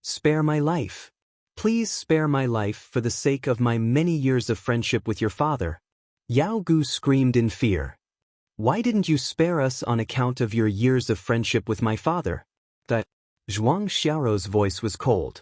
Spare my life. Please spare my life for the sake of my many years of friendship with your father. Yao Gu screamed in fear. Why didn't you spare us on account of your years of friendship with my father? Zhuang Xiaorou's voice was cold.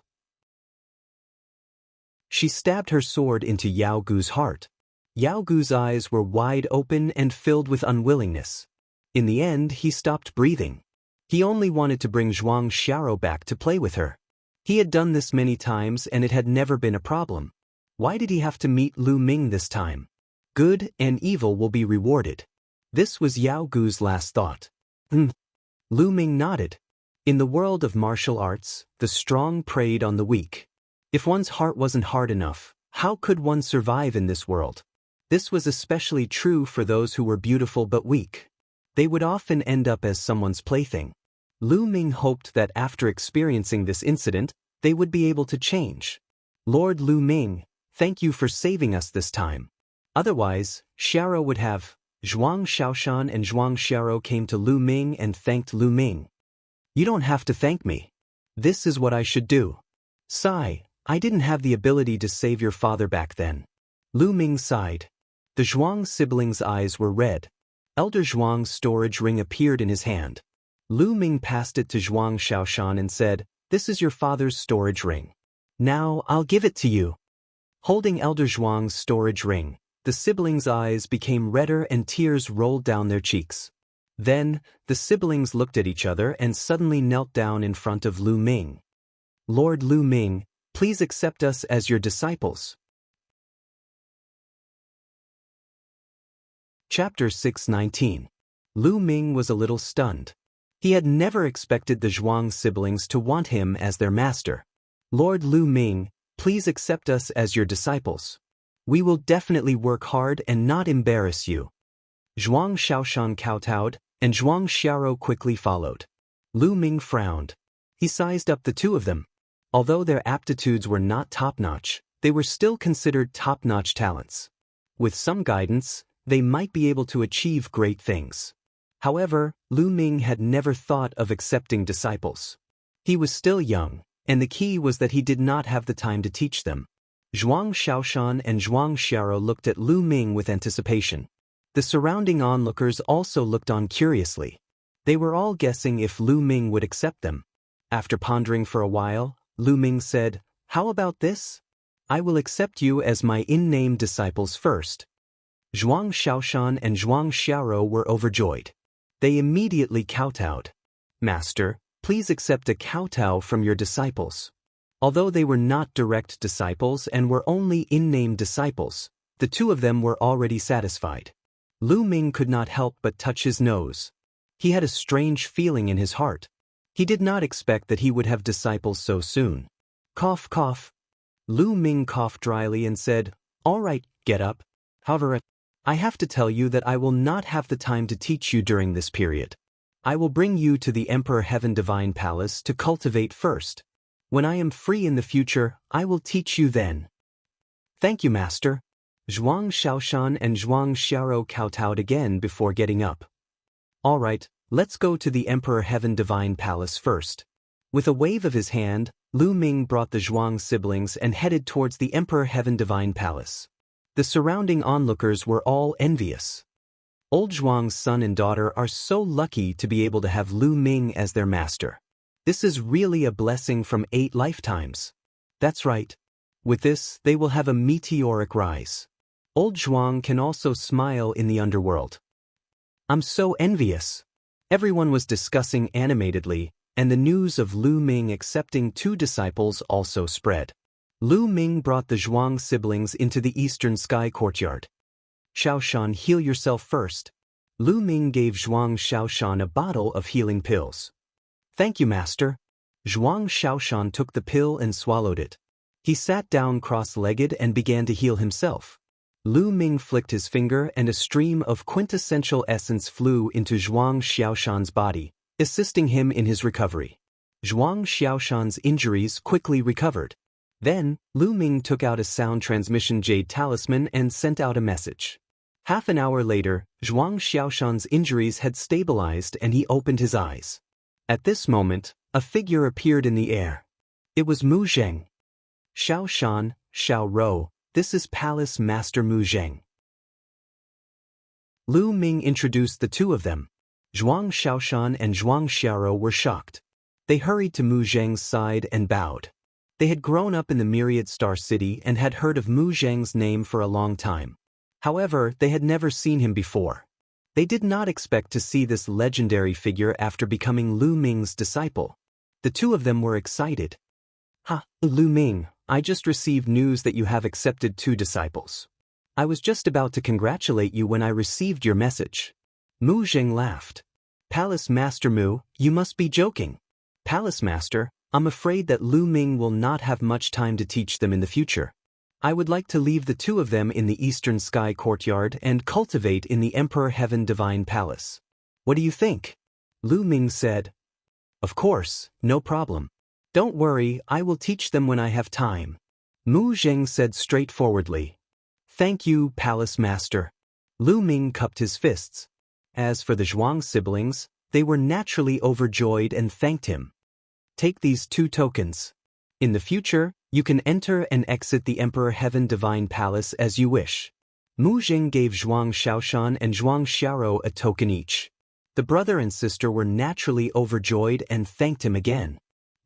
She stabbed her sword into Yao Gu's heart. Yao Gu's eyes were wide open and filled with unwillingness. In the end, he stopped breathing. He only wanted to bring Zhuang Xiaorou back to play with her. He had done this many times and it had never been a problem. Why did he have to meet Lu Ming this time? Good and evil will be rewarded. This was Yao Gu's last thought. Lu Ming nodded. In the world of martial arts, the strong preyed on the weak. If one's heart wasn't hard enough, how could one survive in this world? This was especially true for those who were beautiful but weak. They would often end up as someone's plaything. Lu Ming hoped that after experiencing this incident, they would be able to change. Lord Lu Ming, thank you for saving us this time. Otherwise, Xiaorou would have. Zhuang Xiaoshan and Zhuang Xiaorou came to Lu Ming and thanked Lu Ming. You don't have to thank me. This is what I should do. Sigh, I didn't have the ability to save your father back then. Lu Ming sighed. The Zhuang siblings' eyes were red. Elder Zhuang's storage ring appeared in his hand. Lu Ming passed it to Zhuang Xiaoshan and said, "This is your father's storage ring. Now I'll give it to you." Holding Elder Zhuang's storage ring, the siblings' eyes became redder and tears rolled down their cheeks. Then, the siblings looked at each other and suddenly knelt down in front of Lu Ming. Lord Lu Ming, please accept us as your disciples. Chapter 619. Lu Ming was a little stunned. He had never expected the Zhuang siblings to want him as their master. Lord Lu Ming, please accept us as your disciples. We will definitely work hard and not embarrass you. Zhuang Xiaoshan kowtowed, and Zhuang Xiaorou quickly followed. Lu Ming frowned. He sized up the two of them. Although their aptitudes were not top-notch, they were still considered top-notch talents. With some guidance, they might be able to achieve great things. However, Lu Ming had never thought of accepting disciples. He was still young, and the key was that he did not have the time to teach them. Zhuang Xiaoshan and Zhuang Xiaorou looked at Lu Ming with anticipation. The surrounding onlookers also looked on curiously. They were all guessing if Lu Ming would accept them. After pondering for a while, Lu Ming said, "How about this? I will accept you as my in-name disciples first." Zhuang Xiaoshan and Zhuang Xiaorou were overjoyed. They immediately kowtowed. "Master, please accept a kowtow from your disciples." Although they were not direct disciples and were only in-name disciples, the two of them were already satisfied. Lu Ming could not help but touch his nose. He had a strange feeling in his heart. He did not expect that he would have disciples so soon. Cough, cough. Lu Ming coughed dryly and said, "All right, get up. However, I have to tell you that I will not have the time to teach you during this period. I will bring you to the Emperor Heaven Divine Palace to cultivate first. When I am free in the future, I will teach you then." "Thank you, Master." Zhuang Xiaoshan and Zhuang Xiaorou kowtowed again before getting up. "All right, let's go to the Emperor Heaven Divine Palace first." With a wave of his hand, Lu Ming brought the Zhuang siblings and headed towards the Emperor Heaven Divine Palace. The surrounding onlookers were all envious. Old Zhuang's son and daughter are so lucky to be able to have Lu Ming as their master. This is really a blessing from 8 lifetimes. That's right. With this, they will have a meteoric rise. Old Zhuang can also smile in the underworld. "I'm so envious." Everyone was discussing animatedly, and the news of Lu Ming accepting 2 disciples also spread. Lu Ming brought the Zhuang siblings into the eastern sky courtyard. "Xiaoshan, heal yourself first." Lu Ming gave Zhuang Xiaoshan a bottle of healing pills. "Thank you, Master." Zhuang Xiaoshan took the pill and swallowed it. He sat down cross-legged and began to heal himself. Lu Ming flicked his finger and a stream of quintessential essence flew into Zhuang Xiaoshan's body, assisting him in his recovery. Zhuang Xiaoshan's injuries quickly recovered. Then, Lu Ming took out a sound transmission jade talisman and sent out a message. Half an hour later, Zhuang Xiaoshan's injuries had stabilized and he opened his eyes. At this moment, a figure appeared in the air. It was Mu Zheng. Xiao Shan, Xiao Rou, this is Palace Master Mu Zheng. Lu Ming introduced the two of them. Zhuang Xiaoshan and Zhuang Xiaorou were shocked. They hurried to Mu Zheng's side and bowed. They had grown up in the Myriad Star City and had heard of Mu Zheng's name for a long time. However, they had never seen him before. They did not expect to see this legendary figure after becoming Lu Ming's disciple. The two of them were excited. Lu Ming, I just received news that you have accepted 2 disciples. I was just about to congratulate you when I received your message. Mu Zheng laughed. Palace Master Mu, you must be joking. Palace Master, I'm afraid that Lu Ming will not have much time to teach them in the future. I would like to leave the 2 of them in the Eastern Sky Courtyard and cultivate in the Emperor Heaven Divine Palace. What do you think? Lu Ming said. Of course, no problem. Don't worry, I will teach them when I have time. Mu Zheng said straightforwardly. Thank you, Palace Master. Lu Ming cupped his fists. As for the Zhuang siblings, they were naturally overjoyed and thanked him. Take these 2 tokens. In the future, you can enter and exit the Emperor Heaven Divine Palace as you wish. Mu Zheng gave Zhuang Xiaoshan and Zhuang Xiaorou a token each. The brother and sister were naturally overjoyed and thanked him again.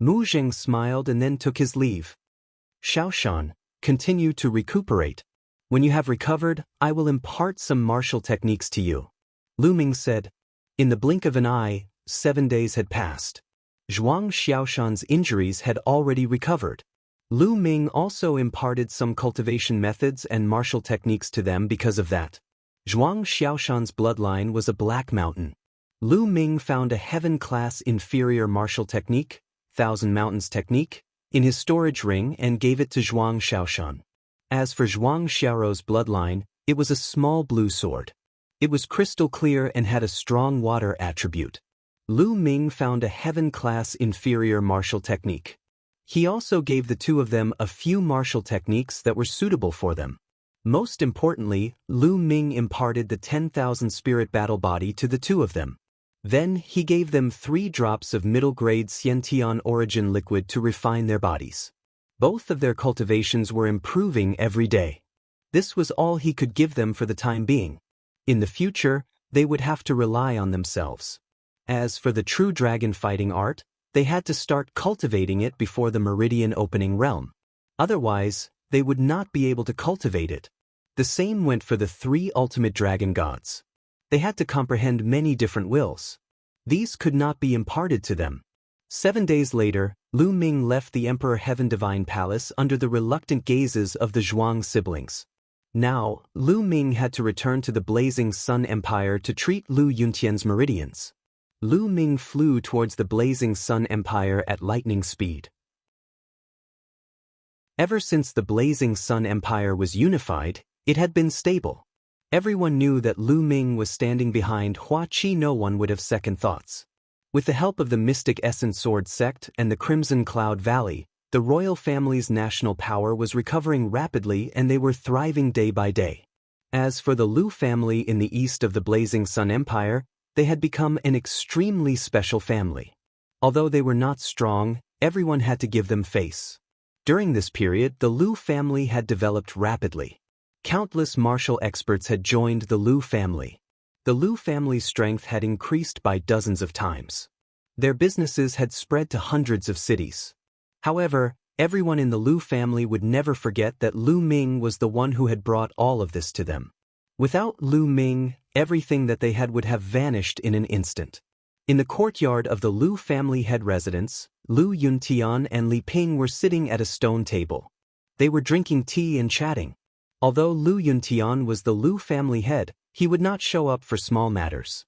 Mu Zheng smiled and then took his leave. Xiaoshan, continue to recuperate. When you have recovered, I will impart some martial techniques to you. Lu Ming said. In the blink of an eye, 7 days had passed. Zhuang Xiaoshan's injuries had already recovered. Lu Ming also imparted some cultivation methods and martial techniques to them because of that. Zhuang Xiaoshan's bloodline was a black mountain. Lu Ming found a heaven-class inferior martial technique, Thousand Mountains technique, in his storage ring and gave it to Zhuang Xiaoshan. As for Zhuang Xiaorou's bloodline, it was a small blue sword. It was crystal clear and had a strong water attribute. Lu Ming found a heaven-class inferior martial technique. He also gave the 2 of them a few martial techniques that were suitable for them. Most importantly, Lu Ming imparted the 10,000 spirit battle body to the 2 of them. Then he gave them 3 drops of middle-grade Xiantian origin liquid to refine their bodies. Both of their cultivations were improving every day. This was all he could give them for the time being. In the future, they would have to rely on themselves. As for the true dragon fighting art, they had to start cultivating it before the Meridian opening realm. Otherwise, they would not be able to cultivate it. The same went for the 3 ultimate dragon gods. They had to comprehend many different wills. These could not be imparted to them. 7 days later, Lu Ming left the Emperor Heaven Divine Palace under the reluctant gazes of the Zhuang siblings. Now, Lu Ming had to return to the Blazing Sun Empire to treat Lu Yuntian's meridians. Lu Ming flew towards the Blazing Sun Empire at lightning speed. Ever since the Blazing Sun Empire was unified, it had been stable. Everyone knew that Lu Ming was standing behind Hua Qi. No one would have second thoughts. With the help of the Mystic Essence Sword sect and the Crimson Cloud Valley, the royal family's national power was recovering rapidly and they were thriving day by day. As for the Lu family in the east of the Blazing Sun Empire, they had become an extremely special family. Although they were not strong, everyone had to give them face. During this period, the Lu family had developed rapidly. Countless martial experts had joined the Lu family. The Lu family's strength had increased by dozens of times. Their businesses had spread to hundreds of cities. However, everyone in the Lu family would never forget that Lu Ming was the one who had brought all of this to them. Without Lu Ming, everything that they had would have vanished in an instant. In the courtyard of the Lu family head residence, Lu Yuntian and Li Ping were sitting at a stone table. They were drinking tea and chatting. Although Lu Yuntian was the Lu family head, he would not show up for small matters.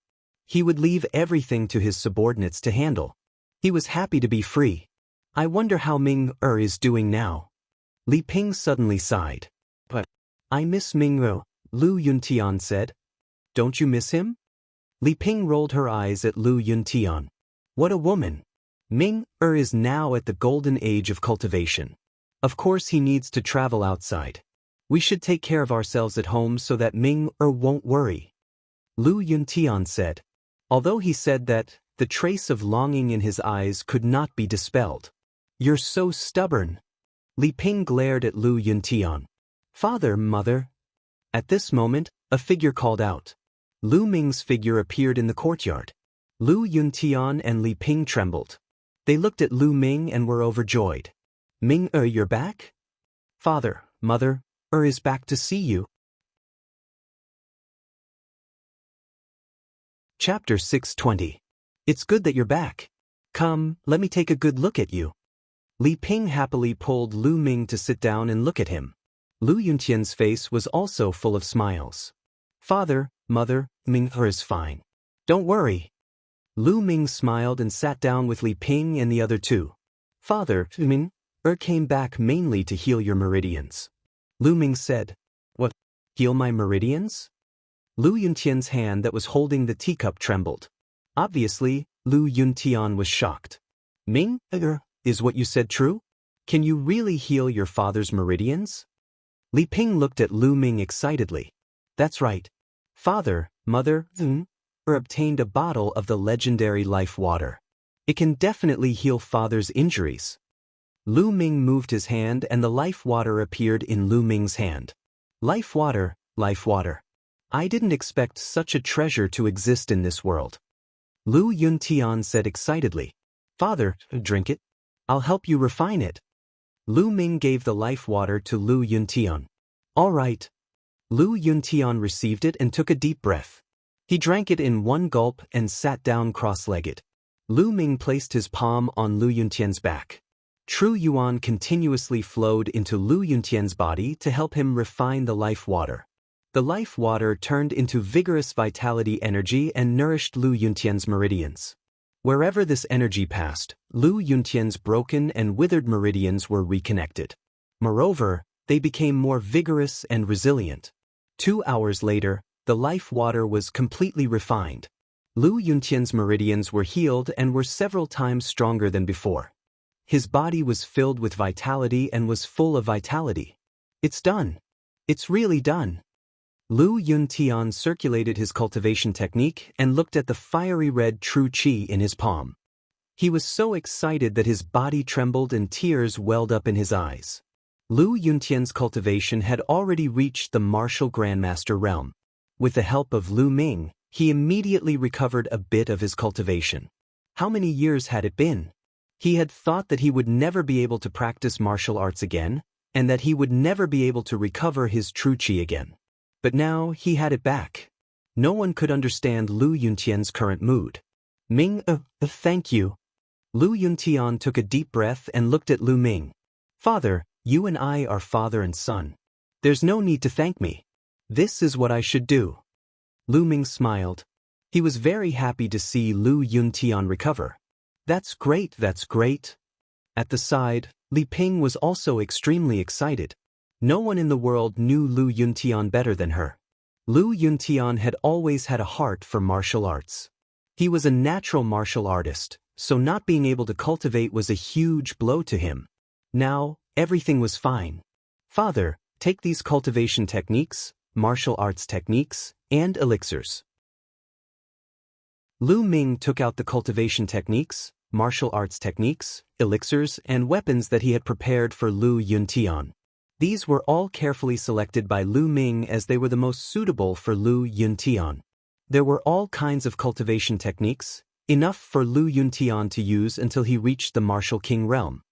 He would leave everything to his subordinates to handle. He was happy to be free. I wonder how Ming-er is doing now. Li Ping suddenly sighed. But I miss Ming-er, Lu Yuntian said. Don't you miss him? Li Ping rolled her eyes at Lu Yuntian. What a woman! Ming-er is now at the golden age of cultivation. Of course he needs to travel outside. We should take care of ourselves at home so that Ming-er won't worry. Lu Yuntian said. Although he said that, the trace of longing in his eyes could not be dispelled. You're so stubborn. Li Ping glared at Lu Yuntian. Father, mother. At this moment, a figure called out. Lu Ming's figure appeared in the courtyard. Lu Yuntian and Li Ping trembled. They looked at Lu Ming and were overjoyed. Ming, you're back? Father, mother, is back to see you. Chapter 620. It's good that you're back. Come, let me take a good look at you. Li Ping happily pulled Lu Ming to sit down and look at him. Lu Yuntian's face was also full of smiles. Father, mother, Ming is fine. Don't worry. Lu Ming smiled and sat down with Li Ping and the other two. Father, Ming, came back mainly to heal your meridians. Lu Ming said. What? Heal my meridians? Lu Yuntian's hand that was holding the teacup trembled. Obviously, Lu Yuntian was shocked. Ming, is what you said true? Can you really heal your father's meridians? Li Ping looked at Lu Ming excitedly. That's right. Father, mother, obtained a bottle of the legendary life water. It can definitely heal father's injuries. Lu Ming moved his hand and the life water appeared in Lu Ming's hand. Life water, life water. I didn't expect such a treasure to exist in this world. Lu Yuntian said excitedly. Father, drink it. I'll help you refine it. Lu Ming gave the life water to Lu Yuntian. All right. Lu Yuntian received it and took a deep breath. He drank it in one gulp and sat down cross-legged. Lu Ming placed his palm on Lu Yuntian's back. True yuan continuously flowed into Lu Yuntian's body to help him refine the life water. The life water turned into vigorous vitality energy and nourished Lu Yuntian's meridians. Wherever this energy passed, Lu Yuntian's broken and withered meridians were reconnected. Moreover, they became more vigorous and resilient. 2 hours later, the life water was completely refined. Lu Yuntian's meridians were healed and were several times stronger than before. His body was filled with vitality and was full of vitality. It's done. It's really done. Lu Yuntian circulated his cultivation technique and looked at the fiery red true qi in his palm. He was so excited that his body trembled and tears welled up in his eyes. Lu Yuntian's cultivation had already reached the martial grandmaster realm. With the help of Lu Ming, he immediately recovered a bit of his cultivation. How many years had it been? He had thought that he would never be able to practice martial arts again, and that he would never be able to recover his true qi again. But now he had it back. No one could understand Lu Yuntian's current mood. Ming, thank you. Lu Yuntian took a deep breath and looked at Lu Ming. Father, you and I are father and son. There's no need to thank me. This is what I should do. Lu Ming smiled. He was very happy to see Lu Yuntian recover. That's great, that's great. At the side, Li Ping was also extremely excited. No one in the world knew Lu Yuntian better than her. Lu Yuntian had always had a heart for martial arts. He was a natural martial artist, so not being able to cultivate was a huge blow to him. Now, everything was fine. Father, take these cultivation techniques, martial arts techniques, and elixirs. Lu Ming took out the cultivation techniques, martial arts techniques, elixirs, and weapons that he had prepared for Lu Yuntian. These were all carefully selected by Lu Ming as they were the most suitable for Lu Yuntian. There were all kinds of cultivation techniques, enough for Lu Yuntian to use until he reached the martial king realm.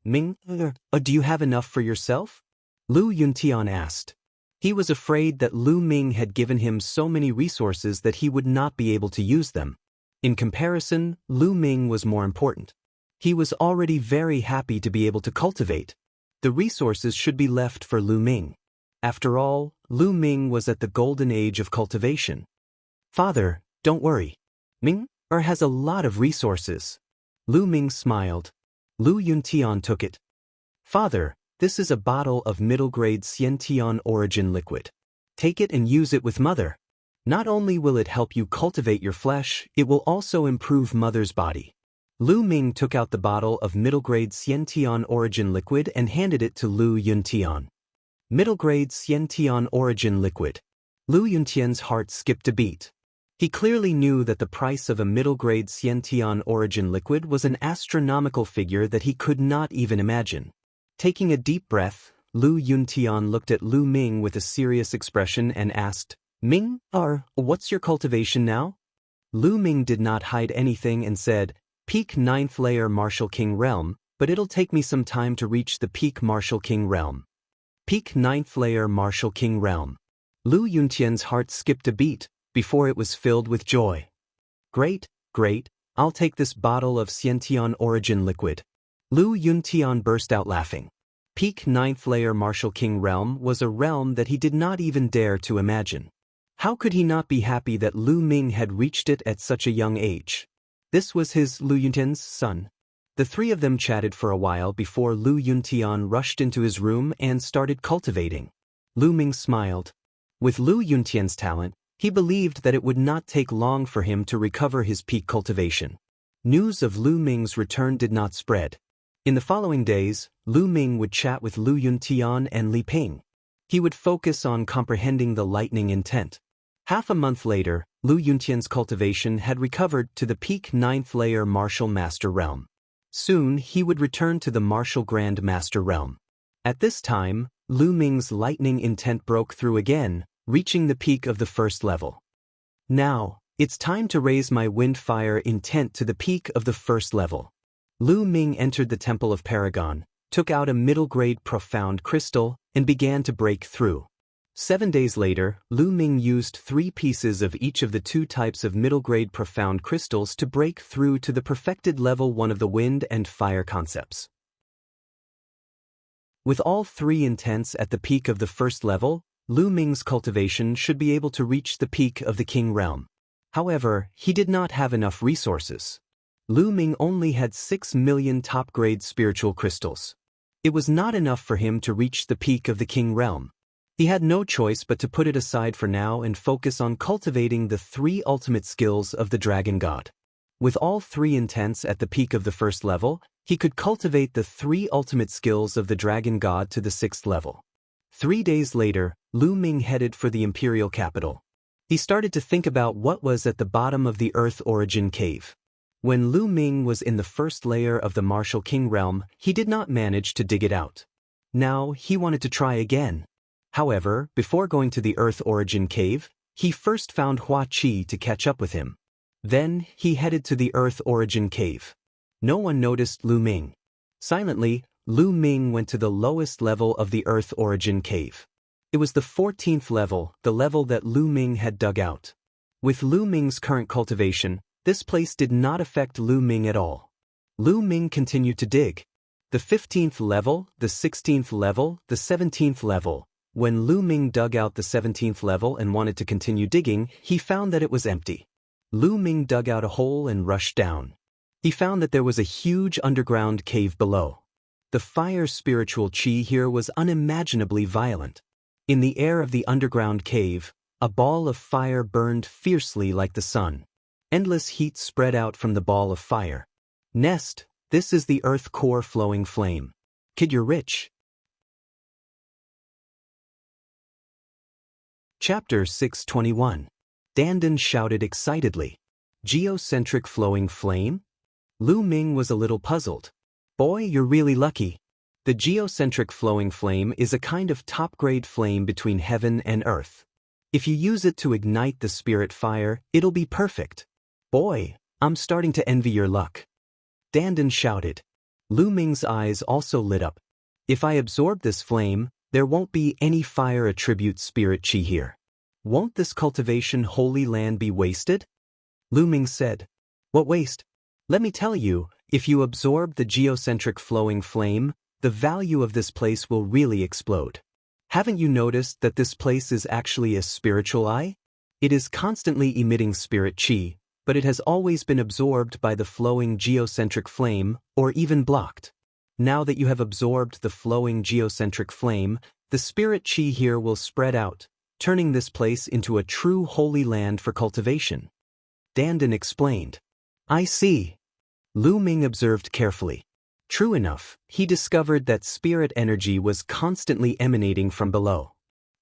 Ming, do you have enough for yourself? Lu Yuntian asked. He was afraid that Lu Ming had given him so many resources that he would not be able to use them. In comparison, Lu Ming was more important. He was already very happy to be able to cultivate. The resources should be left for Lu Ming. After all, Lu Ming was at the golden age of cultivation. Father, don't worry. Ming has a lot of resources. Lu Ming smiled. Lu Yuntian took it. Father, this is a bottle of middle-grade Xiantian origin liquid. Take it and use it with Mother. Not only will it help you cultivate your flesh, it will also improve Mother's body. Lu Ming took out the bottle of middle-grade Xiantian origin liquid and handed it to Lu Yuntian. Middle-grade Xiantian origin liquid. Lu Yuntian's heart skipped a beat. He clearly knew that the price of a middle-grade Xiantian origin liquid was an astronomical figure that he could not even imagine. Taking a deep breath, Lu Yuntian looked at Lu Ming with a serious expression and asked, "Ming, what's your cultivation now?" Lu Ming did not hide anything and said, "Peak 9th layer Martial King Realm, but it'll take me some time to reach the peak Martial King Realm." Peak 9th layer Martial King Realm. Lu Yuntian's heart skipped a beat before it was filled with joy. Great, I'll take this bottle of Xiantian origin liquid. Lu Yuntian burst out laughing. Peak 9th layer Martial King Realm was a realm that he did not even dare to imagine. How could he not be happy that Lu Ming had reached it at such a young age? This was Lu Yuntian's son. The three of them chatted for a while before Lu Yuntian rushed into his room and started cultivating. Lu Ming smiled. With Lu Yuntian's talent, he believed that it would not take long for him to recover his peak cultivation. News of Lu Ming's return did not spread. In the following days, Lu Ming would chat with Lu Yuntian and Li Ping. He would focus on comprehending the lightning intent. Half a month later, Lu Yuntian's cultivation had recovered to the peak 9th layer Martial Master Realm. Soon he would return to the Martial Grand Master Realm. At this time, Lu Ming's lightning intent broke through again, reaching the peak of the first level. Now, it's time to raise my wind-fire intent to the peak of the first level. Lu Ming entered the Temple of Paragon, took out a middle-grade profound crystal, and began to break through. 7 days later, Lu Ming used 3 pieces of each of the 2 types of middle-grade profound crystals to break through to the perfected level 1 of the wind and fire concepts. With all 3 intents at the peak of the first level, Lu Ming's cultivation should be able to reach the peak of the King Realm. However, he did not have enough resources. Lu Ming only had 6 million top-grade spiritual crystals. It was not enough for him to reach the peak of the King Realm. He had no choice but to put it aside for now and focus on cultivating the 3 ultimate skills of the Dragon God. With all 3 intents at the peak of the first level, he could cultivate the 3 ultimate skills of the Dragon God to the 6th level. 3 days later, Lu Ming headed for the imperial capital. He started to think about what was at the bottom of the Earth Origin Cave. When Lu Ming was in the first layer of the Martial King Realm, he did not manage to dig it out. Now, he wanted to try again. However, before going to the Earth Origin Cave, he first found Hua Qi to catch up with him. Then, he headed to the Earth Origin Cave. No one noticed Lu Ming. Silently, Lu Ming went to the lowest level of the Earth Origin Cave. It was the 14th level, the level that Lu Ming had dug out. With Lu Ming's current cultivation, this place did not affect Lu Ming at all. Lu Ming continued to dig. The 15th level, the 16th level, the 17th level. When Lu Ming dug out the 17th level and wanted to continue digging, he found that it was empty. Lu Ming dug out a hole and rushed down. He found that there was a huge underground cave below. The fire spiritual chi here was unimaginably violent. In the air of the underground cave, a ball of fire burned fiercely like the sun. Endless heat spread out from the ball of fire. Nest, this is the earth core flowing flame. Kid, you're rich. Chapter 621. Dandan shouted excitedly. Geocentric flowing flame? Lu Ming was a little puzzled. Boy, you're really lucky. The geocentric flowing flame is a kind of top-grade flame between heaven and earth. If you use it to ignite the spirit fire, it'll be perfect. Boy, I'm starting to envy your luck. Dandan shouted. Lu Ming's eyes also lit up. If I absorb this flame, there won't be any fire attribute spirit chi here. Won't this cultivation holy land be wasted? Lu Ming said. What waste? Let me tell you, if you absorb the geocentric flowing flame, the value of this place will really explode. Haven't you noticed that this place is actually a spiritual eye? It is constantly emitting spirit chi, but it has always been absorbed by the flowing geocentric flame, or even blocked. Now that you have absorbed the flowing geocentric flame, the spirit chi here will spread out, turning this place into a true holy land for cultivation. Dandan explained. I see. Lu Ming observed carefully. True enough, he discovered that spirit energy was constantly emanating from below.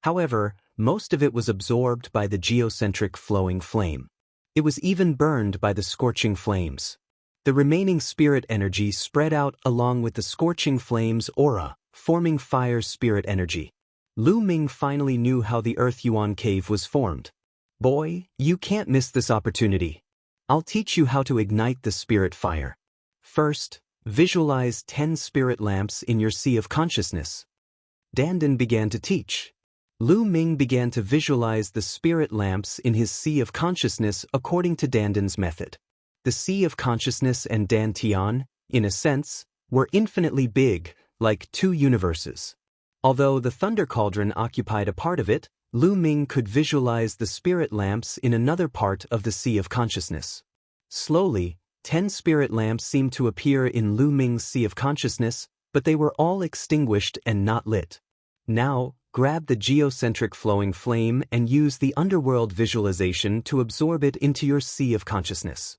However, most of it was absorbed by the geocentric flowing flame. It was even burned by the scorching flames. The remaining spirit energy spread out along with the scorching flames' aura, forming fire spirit energy. Lu Ming finally knew how the Earth Yuan cave was formed. Boy, you can't miss this opportunity. I'll teach you how to ignite the spirit fire. First, visualize 10 spirit lamps in your sea of consciousness. Dandan began to teach. Lu Ming began to visualize the spirit lamps in his sea of consciousness according to Dandan's method. The sea of consciousness and Dan Tian, in a sense, were infinitely big, like two universes. Although the Thunder Cauldron occupied a part of it, Lu Ming could visualize the spirit lamps in another part of the sea of consciousness. Slowly, 10 spirit lamps seemed to appear in Lu Ming's sea of consciousness, but they were all extinguished and not lit. Now, grab the geocentric flowing flame and use the underworld visualization to absorb it into your sea of consciousness.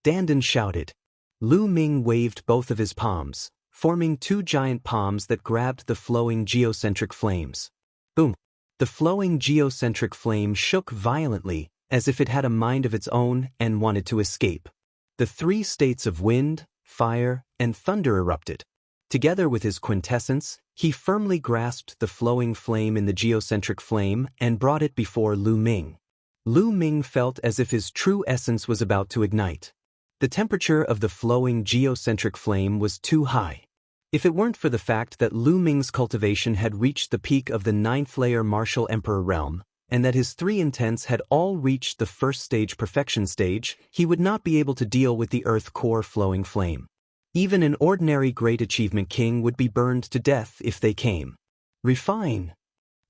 Dandan shouted. Lu Ming waved both of his palms, forming two giant palms that grabbed the flowing geocentric flames. Boom! The flowing geocentric flame shook violently, as if it had a mind of its own and wanted to escape. The three states of wind, fire, and thunder erupted. Together with his quintessence, he firmly grasped the flowing flame in the geocentric flame and brought it before Lu Ming. Lu Ming felt as if his true essence was about to ignite. The temperature of the flowing geocentric flame was too high. If it weren't for the fact that Lu Ming's cultivation had reached the peak of the 9th-layer martial emperor realm, and that his 3 intents had all reached the first stage perfection stage, he would not be able to deal with the earth core flowing flame. Even an ordinary great achievement king would be burned to death if they came. Refine,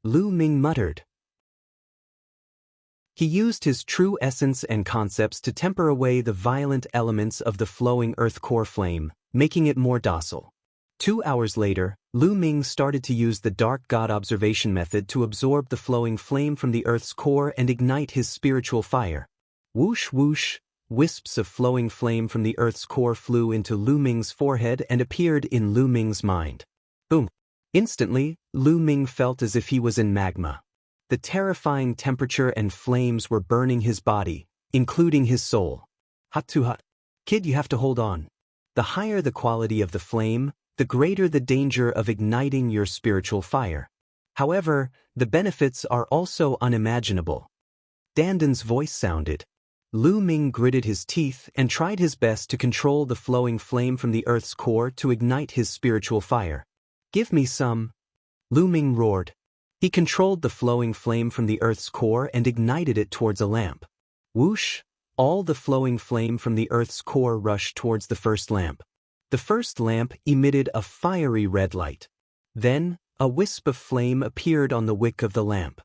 Lu Ming muttered. He used his true essence and concepts to temper away the violent elements of the flowing earth core flame, making it more docile. 2 hours later, Lu Ming started to use the dark god observation method to absorb the flowing flame from the earth's core and ignite his spiritual fire. Whoosh whoosh, wisps of flowing flame from the earth's core flew into Lu Ming's forehead and appeared in Lu Ming's mind. Boom! Instantly, Lu Ming felt as if he was in magma. The terrifying temperature and flames were burning his body, including his soul. Hot too hot. Kid, you have to hold on. The higher the quality of the flame, the greater the danger of igniting your spiritual fire. However, the benefits are also unimaginable. Dandan's voice sounded. Lu Ming gritted his teeth and tried his best to control the flowing flame from the earth's core to ignite his spiritual fire. Give me some. Lu Ming roared. He controlled the flowing flame from the earth's core and ignited it towards a lamp. Whoosh! All the flowing flame from the earth's core rushed towards the first lamp. The first lamp emitted a fiery red light. Then, a wisp of flame appeared on the wick of the lamp.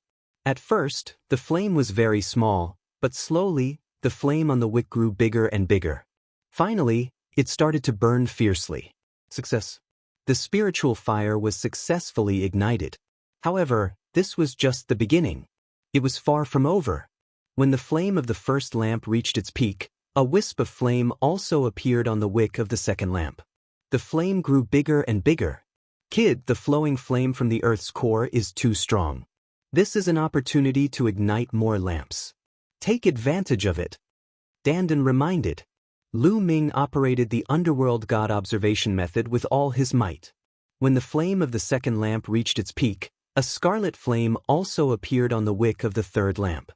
At first, the flame was very small, but slowly, the flame on the wick grew bigger and bigger. Finally, it started to burn fiercely. Success! The spiritual fire was successfully ignited. However, this was just the beginning. It was far from over. When the flame of the first lamp reached its peak, a wisp of flame also appeared on the wick of the second lamp. The flame grew bigger and bigger. Kid, the flowing flame from the earth's core is too strong. This is an opportunity to ignite more lamps. Take advantage of it. Dandan reminded. Lu Ming operated the underworld god observation method with all his might. When the flame of the second lamp reached its peak, a scarlet flame also appeared on the wick of the third lamp.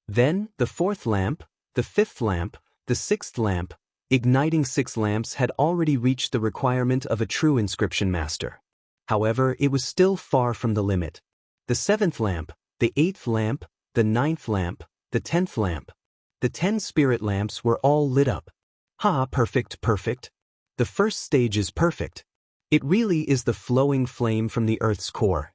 Then, the fourth lamp, the fifth lamp, the sixth lamp, igniting 6 lamps had already reached the requirement of a true inscription master. However, it was still far from the limit. The 7th lamp, the 8th lamp, the 9th lamp, the 10th lamp. The 10 spirit lamps were all lit up. Ha, perfect, perfect. The first stage is perfect. It really is the flowing flame from the earth's core.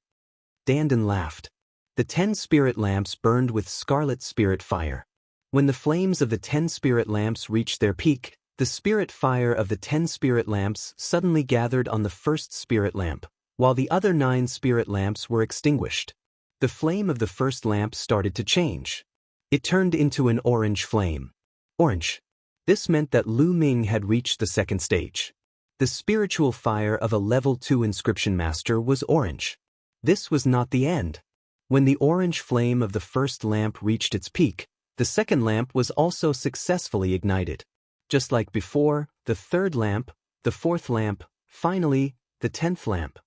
Dandan laughed. The 10 spirit lamps burned with scarlet spirit fire. When the flames of the 10 spirit lamps reached their peak, the spirit fire of the 10 spirit lamps suddenly gathered on the first spirit lamp, while the other 9 spirit lamps were extinguished. The flame of the first lamp started to change. It turned into an orange flame. Orange. This meant that Lu Ming had reached the second stage. The spiritual fire of a level 2 inscription master was orange. This was not the end. When the orange flame of the first lamp reached its peak, The second lamp was also successfully ignited. Just like before, the third lamp, the fourth lamp, finally, the 10th lamp.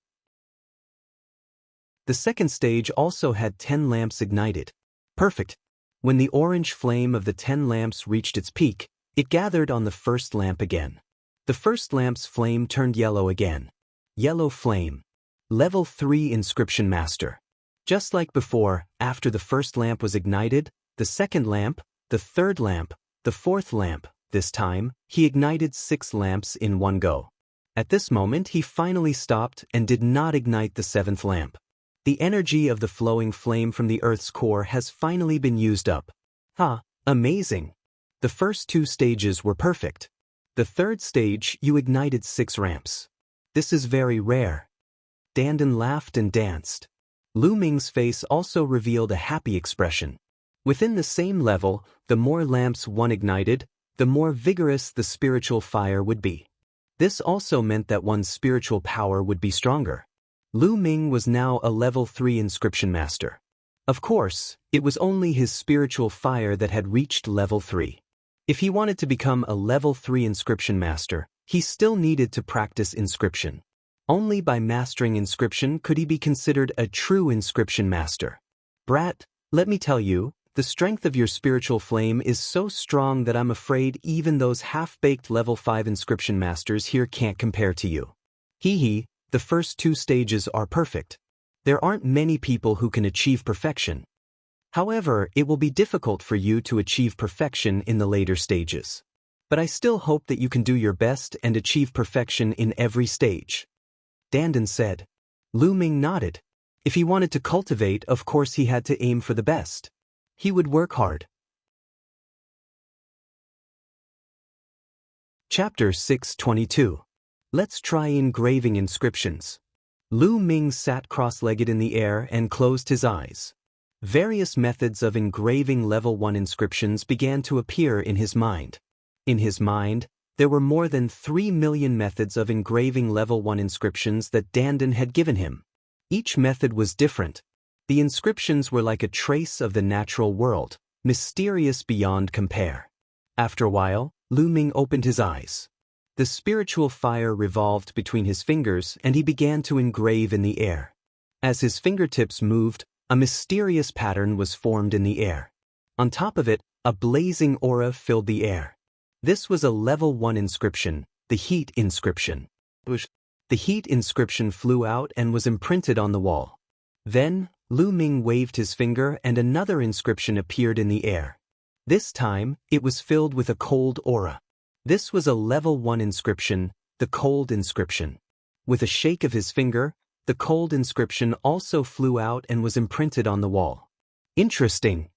The second stage also had 10 lamps ignited. Perfect. When the orange flame of the 10 lamps reached its peak, it gathered on the first lamp again. The first lamp's flame turned yellow again. Yellow flame. Level 3 Inscription Master. Just like before, after the first lamp was ignited, the second lamp, the third lamp, the fourth lamp, this time, he ignited 6 lamps in one go. At this moment he finally stopped and did not ignite the 7th lamp. The energy of the flowing flame from the Earth's core has finally been used up. Amazing! The first 2 stages were perfect. The third stage you ignited 6 ramps. This is very rare. Dandan laughed and danced. Lu Ming's face also revealed a happy expression. Within the same level, the more lamps one ignited, the more vigorous the spiritual fire would be. This also meant that one's spiritual power would be stronger. Lu Ming was now a level 3 inscription master. Of course, it was only his spiritual fire that had reached level 3. If he wanted to become a level 3 inscription master, he still needed to practice inscription. Only by mastering inscription could he be considered a true inscription master. Brat, let me tell you, the strength of your spiritual flame is so strong that I'm afraid even those half-baked level 5 inscription masters here can't compare to you. The first 2 stages are perfect. There aren't many people who can achieve perfection. However, it will be difficult for you to achieve perfection in the later stages. But I still hope that you can do your best and achieve perfection in every stage. Dandan said. Lu Ming nodded. If he wanted to cultivate, of course he had to aim for the best. He would work hard. Chapter 622. Let's try engraving inscriptions. Lu Ming sat cross-legged in the air and closed his eyes. Various methods of engraving level 1 inscriptions began to appear in his mind. In his mind, there were more than 3 million methods of engraving level 1 inscriptions that Dandan had given him. Each method was different. The inscriptions were like a trace of the natural world, mysterious beyond compare. After a while, Lu Ming opened his eyes. The spiritual fire revolved between his fingers and he began to engrave in the air. As his fingertips moved, a mysterious pattern was formed in the air. On top of it, a blazing aura filled the air. This was a level 1 inscription, the heat inscription. The heat inscription flew out and was imprinted on the wall. Then, Lu Ming waved his finger and another inscription appeared in the air. This time, it was filled with a cold aura. This was a level 1 inscription, the cold inscription. With a shake of his finger, the cold inscription also flew out and was imprinted on the wall. Interesting.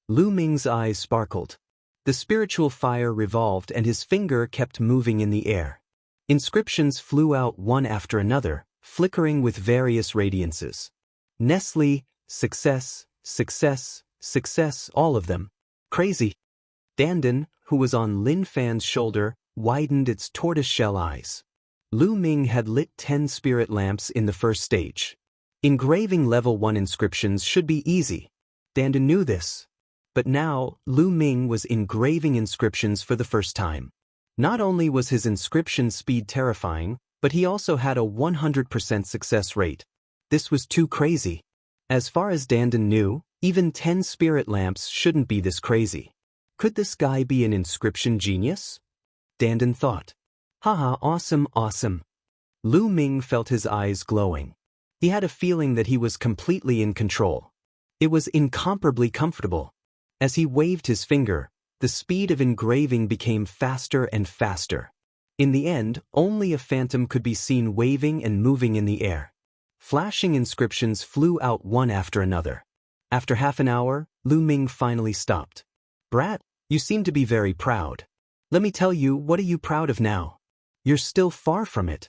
Lu Ming's eyes sparkled. The spiritual fire revolved and his finger kept moving in the air. Inscriptions flew out one after another, flickering with various radiances. Nestle, success, success, success, all of them. Crazy. Dandan, who was on Lin Fan's shoulder, widened its tortoise-shell eyes. Lu Ming had lit 10 spirit lamps in the first stage. Engraving level 1 inscriptions should be easy. Dandan knew this. But now, Lu Ming was engraving inscriptions for the first time. Not only was his inscription speed terrifying, but he also had a 100% success rate. This was too crazy. As far as Dandan knew, even 10 spirit lamps shouldn't be this crazy. Could this guy be an inscription genius? Dandan thought. Awesome, awesome. Lu Ming felt his eyes glowing. He had a feeling that he was completely in control. It was incomparably comfortable. As he waved his finger, the speed of engraving became faster and faster. In the end, only a phantom could be seen waving and moving in the air. Flashing inscriptions flew out one after another. After half an hour, Lu Ming finally stopped. Brat, you seem to be very proud. Let me tell you, what are you proud of now? You're still far from it.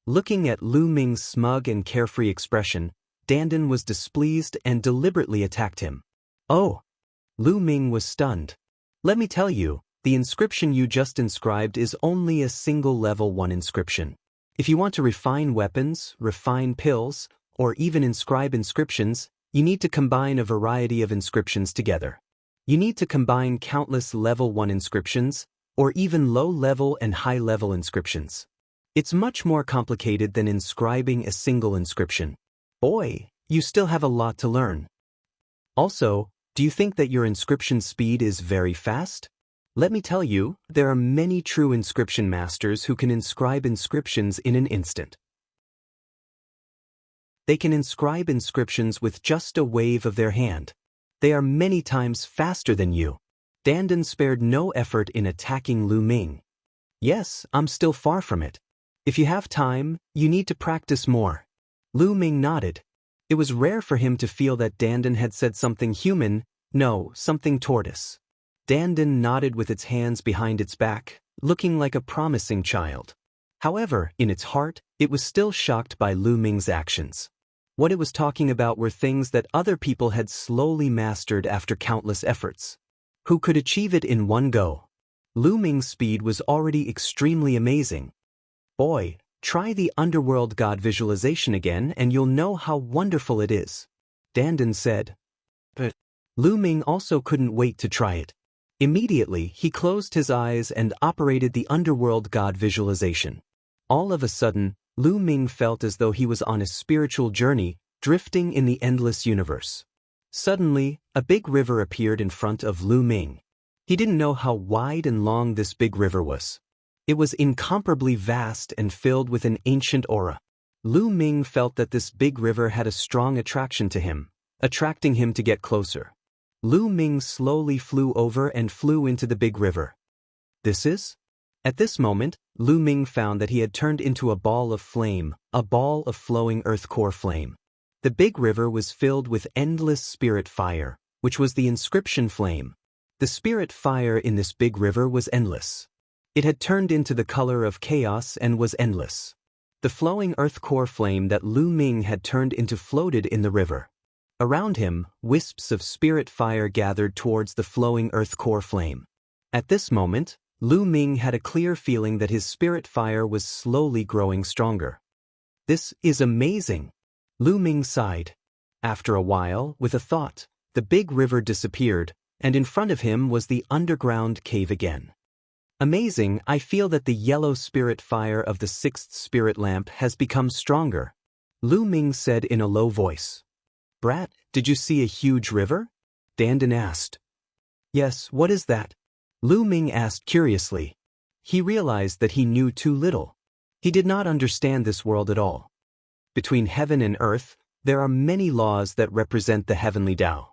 Looking at Lu Ming's smug and carefree expression, Dandan was displeased and deliberately attacked him. Oh! Lu Ming was stunned. Let me tell you, the inscription you just inscribed is only a single level 1 inscription. If you want to refine weapons, refine pills, or even inscribe inscriptions, you need to combine a variety of inscriptions together. You need to combine countless level 1 inscriptions, or even low-level and high-level inscriptions. It's much more complicated than inscribing a single inscription. Boy, you still have a lot to learn. Also, do you think that your inscription speed is very fast? Let me tell you, there are many true inscription masters who can inscribe inscriptions in an instant. They can inscribe inscriptions with just a wave of their hand. They are many times faster than you. Dandan spared no effort in attacking Lu Ming. Yes, I'm still far from it. If you have time, you need to practice more. Lu Ming nodded. It was rare for him to feel that Dandan had said something human, no, something tortoise. Dandan nodded with its hands behind its back, looking like a promising child. However, in its heart, it was still shocked by Lu Ming's actions. What it was talking about were things that other people had slowly mastered after countless efforts. Who could achieve it in one go? Lu Ming's speed was already extremely amazing. Boy, try the underworld god visualization again and you'll know how wonderful it is. Dandan said. But Lu Ming also couldn't wait to try it. Immediately, he closed his eyes and operated the underworld god visualization. All of a sudden, Lu Ming felt as though he was on a spiritual journey, drifting in the endless universe. Suddenly, a big river appeared in front of Lu Ming. He didn't know how wide and long this big river was. It was incomparably vast and filled with an ancient aura. Lu Ming felt that this big river had a strong attraction to him, attracting him to get closer. Lu Ming slowly flew over and flew into the big river. This is? At this moment, Lu Ming found that he had turned into a ball of flame, a ball of flowing earth core flame. The big river was filled with endless spirit fire, which was the inscription flame. The spirit fire in this big river was endless. It had turned into the color of chaos and was endless. The flowing earth core flame that Lu Ming had turned into floated in the river. Around him, wisps of spirit fire gathered towards the flowing earth core flame. At this moment, Lu Ming had a clear feeling that his spirit fire was slowly growing stronger. This is amazing. Lu Ming sighed. After a while, with a thought, the big river disappeared, and in front of him was the underground cave again. Amazing, I feel that the yellow spirit fire of the sixth spirit lamp has become stronger. Lu Ming said in a low voice. Brat, did you see a huge river? Dandan asked. Yes, what is that? Lu Ming asked curiously. He realized that he knew too little. He did not understand this world at all. Between heaven and earth, there are many laws that represent the heavenly Tao.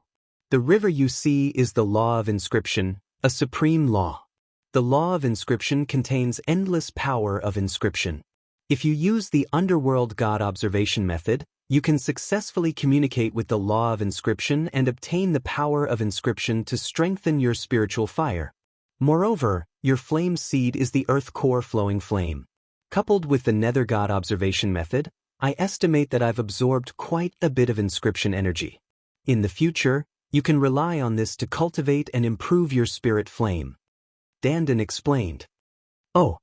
The river you see is the law of inscription, a supreme law. The law of inscription contains endless power of inscription. If you use the underworld god observation method, you can successfully communicate with the law of inscription and obtain the power of inscription to strengthen your spiritual fire. Moreover, your flame seed is the earth core flowing flame. Coupled with the nether god observation method, I estimate that I've absorbed quite a bit of inscription energy. In the future, you can rely on this to cultivate and improve your spirit flame. Dandan explained. Oh.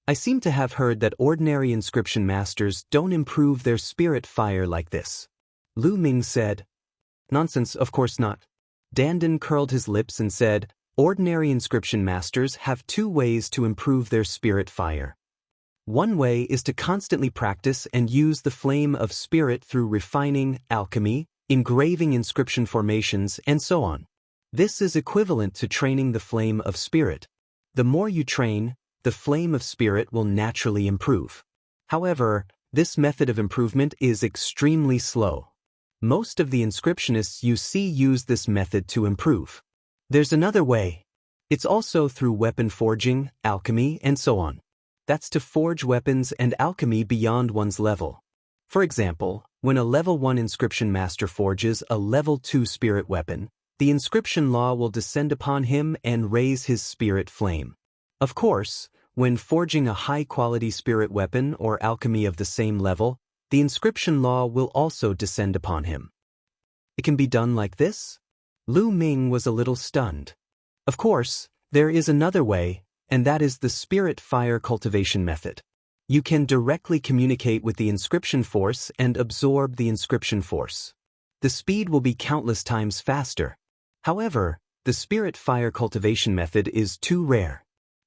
I seem to have heard that ordinary inscription masters don't improve their spirit fire like this. Lu Ming said. Nonsense, of course not. Dandan curled his lips and said, ordinary inscription masters have two ways to improve their spirit fire. One way is to constantly practice and use the flame of spirit through refining, alchemy, engraving inscription formations, and so on. This is equivalent to training the flame of spirit. The more you train, the flame of spirit will naturally improve. However, this method of improvement is extremely slow. Most of the inscriptionists you see use this method to improve. There's another way. It's also through weapon forging, alchemy, and so on. That's to forge weapons and alchemy beyond one's level. For example, when a level 1 inscription master forges a level 2 spirit weapon, the inscription law will descend upon him and raise his spirit flame. Of course, when forging a high-quality spirit weapon or alchemy of the same level, the inscription law will also descend upon him. It can be done like this? Lu Ming was a little stunned. Of course, there is another way, and that is the spirit fire cultivation method. You can directly communicate with the inscription force and absorb the inscription force. The speed will be countless times faster. However, the spirit fire cultivation method is too rare.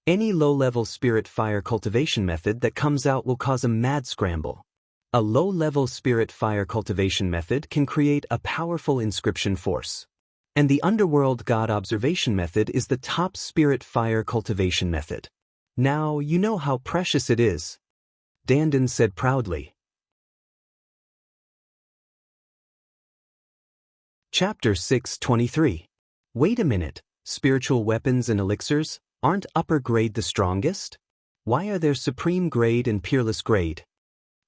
Any low-level spirit fire cultivation method that comes out will cause a mad scramble. A low-level spirit fire cultivation method can create a powerful inscription force. And the underworld god observation method is the top spirit fire cultivation method. Now you know how precious it is, Dandan said proudly. Chapter 623. Wait a minute, spiritual weapons and elixirs, aren't upper grade the strongest? Why are there supreme grade and peerless grade?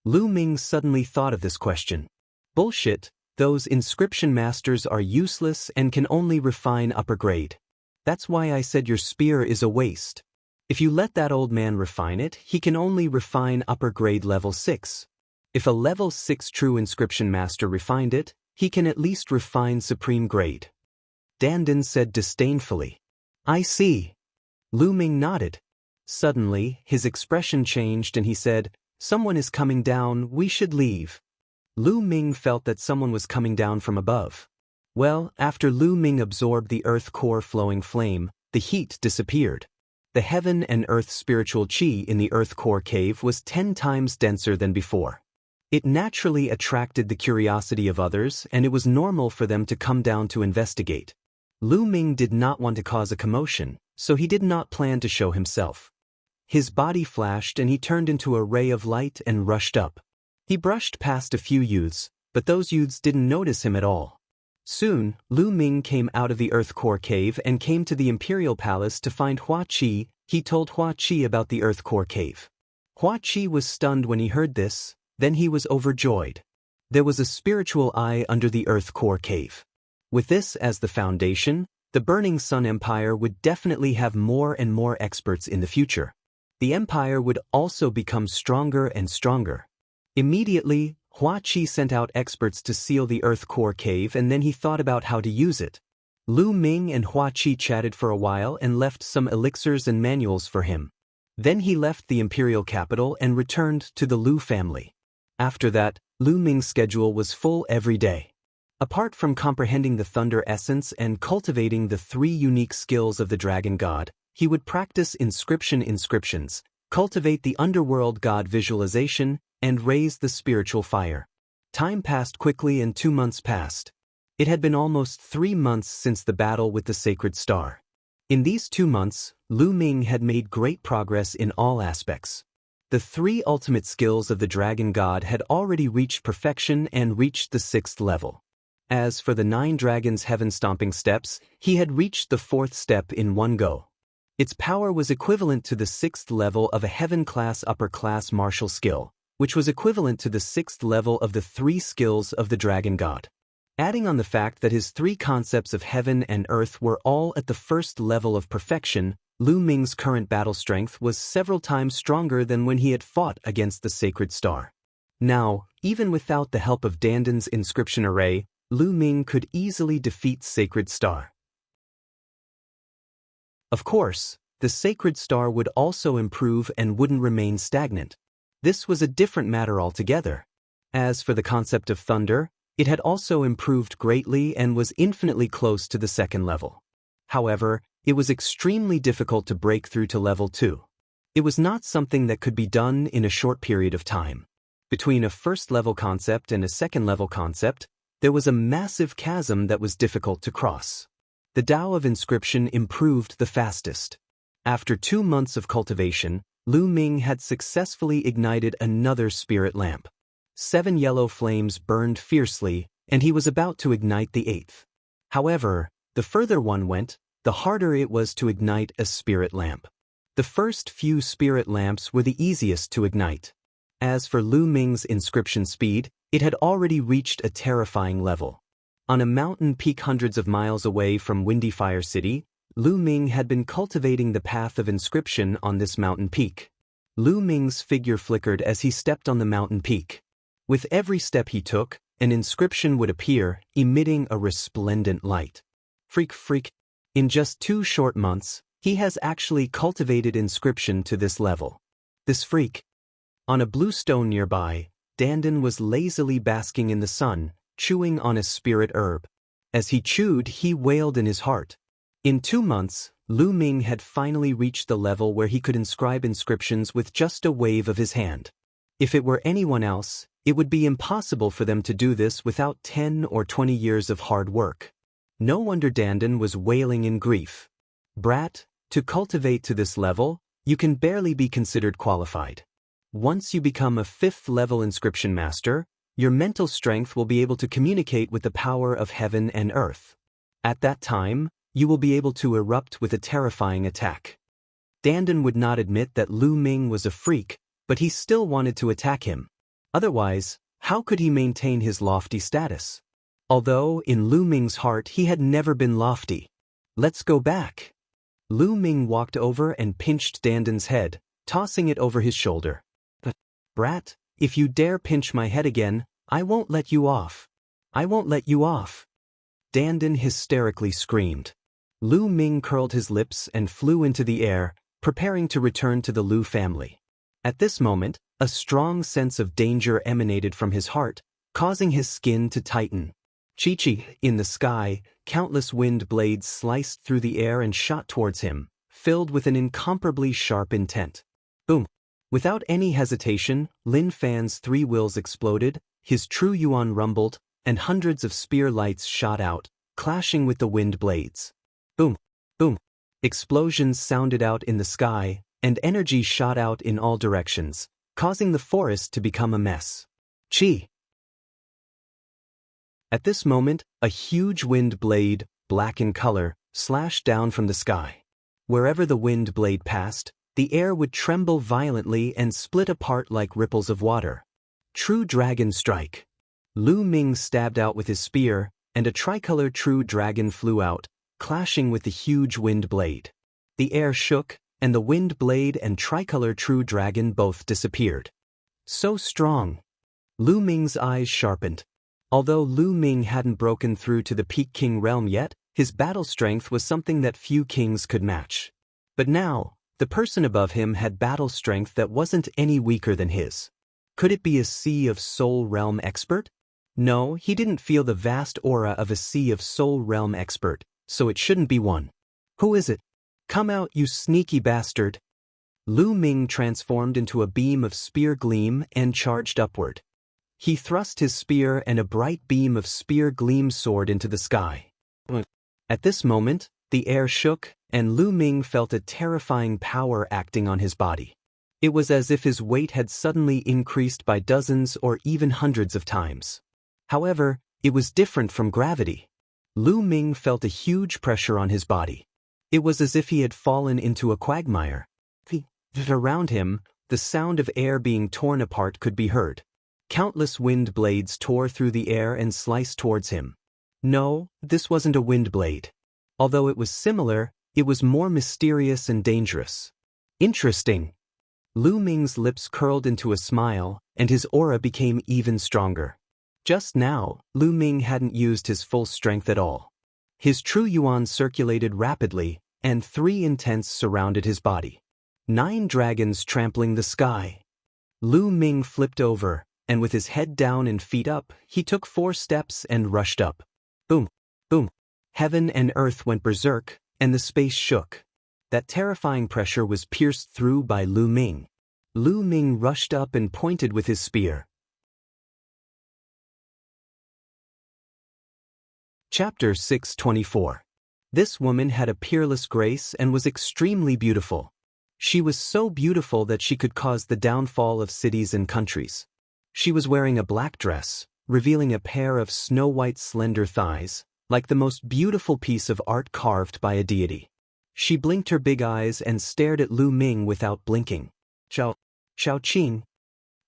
Lu Ming suddenly thought of this question. Bullshit, those inscription masters are useless and can only refine upper grade. That's why I said your spear is a waste. If you let that old man refine it, he can only refine upper grade level 6. If a level 6 true inscription master refined it, he can at least refine supreme grade. Dandan said disdainfully. I see. Lu Ming nodded. Suddenly, his expression changed and he said, Someone is coming down, we should leave. Lu Ming felt that someone was coming down from above. Well, after Lu Ming absorbed the earth core flowing flame, the heat disappeared. The heaven and earth spiritual chi in the earth core cave was 10 times denser than before. It naturally attracted the curiosity of others, and it was normal for them to come down to investigate. Lu Ming did not want to cause a commotion, so he did not plan to show himself. His body flashed and he turned into a ray of light and rushed up. He brushed past a few youths, but those youths didn't notice him at all. Soon, Lu Ming came out of the earth core cave and came to the imperial palace to find Hua Qi. He told Hua Qi about the earth core cave. Hua Qi was stunned when he heard this. Then he was overjoyed. There was a spiritual eye under the earth core cave. With this as the foundation, the Burning Sun Empire would definitely have more and more experts in the future. The empire would also become stronger and stronger. Immediately, Hua Qi sent out experts to seal the earth core cave, and then he thought about how to use it. Lu Ming and Hua Qi chatted for a while and left some elixirs and manuals for him. Then he left the imperial capital and returned to the Lu family. After that, Lu Ming's schedule was full every day. Apart from comprehending the thunder essence and cultivating the 3 unique skills of the dragon god, he would practice inscriptions, cultivate the underworld god visualization, and raise the spiritual fire. Time passed quickly and 2 months passed. It had been almost 3 months since the battle with the sacred star. In these 2 months, Lu Ming had made great progress in all aspects. The 3 ultimate skills of the dragon god had already reached perfection and reached the 6th level. As for the 9 dragons' heaven-stomping steps, he had reached the 4th step in one go. Its power was equivalent to the 6th level of a heaven-class upper-class martial skill, which was equivalent to the 6th level of the 3 skills of the dragon god. Adding on the fact that his 3 concepts of heaven and earth were all at the 1st level of perfection, Lu Ming's current battle strength was several times stronger than when he had fought against the sacred star. Now, even without the help of Dandan's inscription array, Lu Ming could easily defeat Sacred Star. Of course, the Sacred Star would also improve and wouldn't remain stagnant. This was a different matter altogether. As for the concept of thunder, it had also improved greatly and was infinitely close to the 2nd level. However, it was extremely difficult to break through to level 2. It was not something that could be done in a short period of time. Between a 1st level concept and a 2nd level concept, there was a massive chasm that was difficult to cross. The Tao of inscription improved the fastest. After 2 months of cultivation, Lu Ming had successfully ignited another spirit lamp. 7 yellow flames burned fiercely, and he was about to ignite the 8th. However, the further one went, the harder it was to ignite a spirit lamp. The first few spirit lamps were the easiest to ignite. As for Lu Ming's inscription speed, it had already reached a terrifying level. On a mountain peak hundreds of miles away from Windy Fire City, Lu Ming had been cultivating the path of inscription on this mountain peak. Lu Ming's figure flickered as he stepped on the mountain peak. With every step he took, an inscription would appear, emitting a resplendent light. Freak. In just 2 short months, he has actually cultivated inscription to this level. This freak. On a blue stone nearby, Dandan was lazily basking in the sun, chewing on a spirit herb. As he chewed, he wailed in his heart. In 2 months, Lu Ming had finally reached the level where he could inscribe inscriptions with just a wave of his hand. If it were anyone else, it would be impossible for them to do this without 10 or 20 years of hard work. No wonder Dandan was wailing in grief. Brat, to cultivate to this level, you can barely be considered qualified. Once you become a 5th-level inscription master, your mental strength will be able to communicate with the power of heaven and earth. At that time, you will be able to erupt with a terrifying attack. Dandan would not admit that Lu Ming was a freak, but he still wanted to attack him. Otherwise, how could he maintain his lofty status? Although, in Lu Ming's heart he had never been lofty. Let's go back. Lu Ming walked over and pinched Dandan's head, tossing it over his shoulder. Brat, if you dare pinch my head again, I won't let you off. I won't let you off. Dandan hysterically screamed. Lu Ming curled his lips and flew into the air, preparing to return to the Lu family. At this moment, a strong sense of danger emanated from his heart, causing his skin to tighten. Chi-chi, in the sky, countless wind blades sliced through the air and shot towards him, filled with an incomparably sharp intent. Boom! Without any hesitation, Lin Fan's 3 wheels exploded, his true yuan rumbled, and hundreds of spear lights shot out, clashing with the wind blades. Boom! Boom! Explosions sounded out in the sky, and energy shot out in all directions, causing the forest to become a mess. Chi! At this moment, a huge wind blade, black in color, slashed down from the sky. Wherever the wind blade passed, the air would tremble violently and split apart like ripples of water. True Dragon Strike. Lu Ming stabbed out with his spear, and a tricolor True Dragon flew out, clashing with the huge wind blade. The air shook, and the wind blade and tricolor True Dragon both disappeared. So strong. Lu Ming's eyes sharpened. Although Lu Ming hadn't broken through to the Peak King realm yet, his battle strength was something that few kings could match. But now, the person above him had battle strength that wasn't any weaker than his. Could it be a Sea of Soul Realm expert? No, he didn't feel the vast aura of a Sea of Soul Realm expert, so it shouldn't be one. Who is it? Come out, you sneaky bastard! Lu Ming transformed into a beam of spear gleam and charged upward. He thrust his spear and a bright beam of spear gleam soared into the sky. At this moment, the air shook, and Lu Ming felt a terrifying power acting on his body. It was as if his weight had suddenly increased by dozens or even hundreds of times. However, it was different from gravity. Lu Ming felt a huge pressure on his body. It was as if he had fallen into a quagmire. Around him, the sound of air being torn apart could be heard. Countless wind blades tore through the air and sliced towards him. No, this wasn't a wind blade. Although it was similar, it was more mysterious and dangerous. Interesting. Lu Ming's lips curled into a smile, and his aura became even stronger. Just now, Lu Ming hadn't used his full strength at all. His true yuan circulated rapidly, and 3 intents surrounded his body. 9 dragons trampling the sky. Lu Ming flipped over, and with his head down and feet up, he took 4 steps and rushed up. Boom! Boom! Heaven and earth went berserk, and the space shook. That terrifying pressure was pierced through by Lu Ming. Lu Ming rushed up and pointed with his spear. Chapter 624. This woman had a peerless grace and was extremely beautiful. She was so beautiful that she could cause the downfall of cities and countries. She was wearing a black dress, revealing a pair of snow-white slender thighs, like the most beautiful piece of art carved by a deity. She blinked her big eyes and stared at Lu Ming without blinking. Xiao Qing.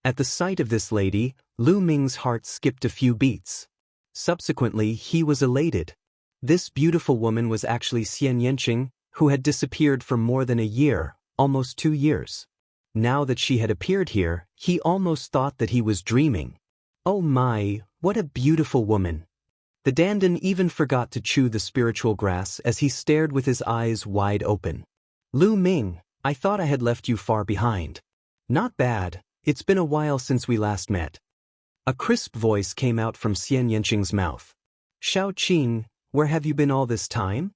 At the sight of this lady, Lu Ming's heart skipped a few beats. Subsequently, he was elated. This beautiful woman was actually Xian Yanqing, who had disappeared for more than a year, almost 2 years. Now that she had appeared here, he almost thought that he was dreaming. Oh my, what a beautiful woman. The Dandan even forgot to chew the spiritual grass as he stared with his eyes wide open. Lu Ming, I thought I had left you far behind. Not bad, it's been a while since we last met. A crisp voice came out from Xian Yanqing's mouth. Shao Qing, where have you been all this time?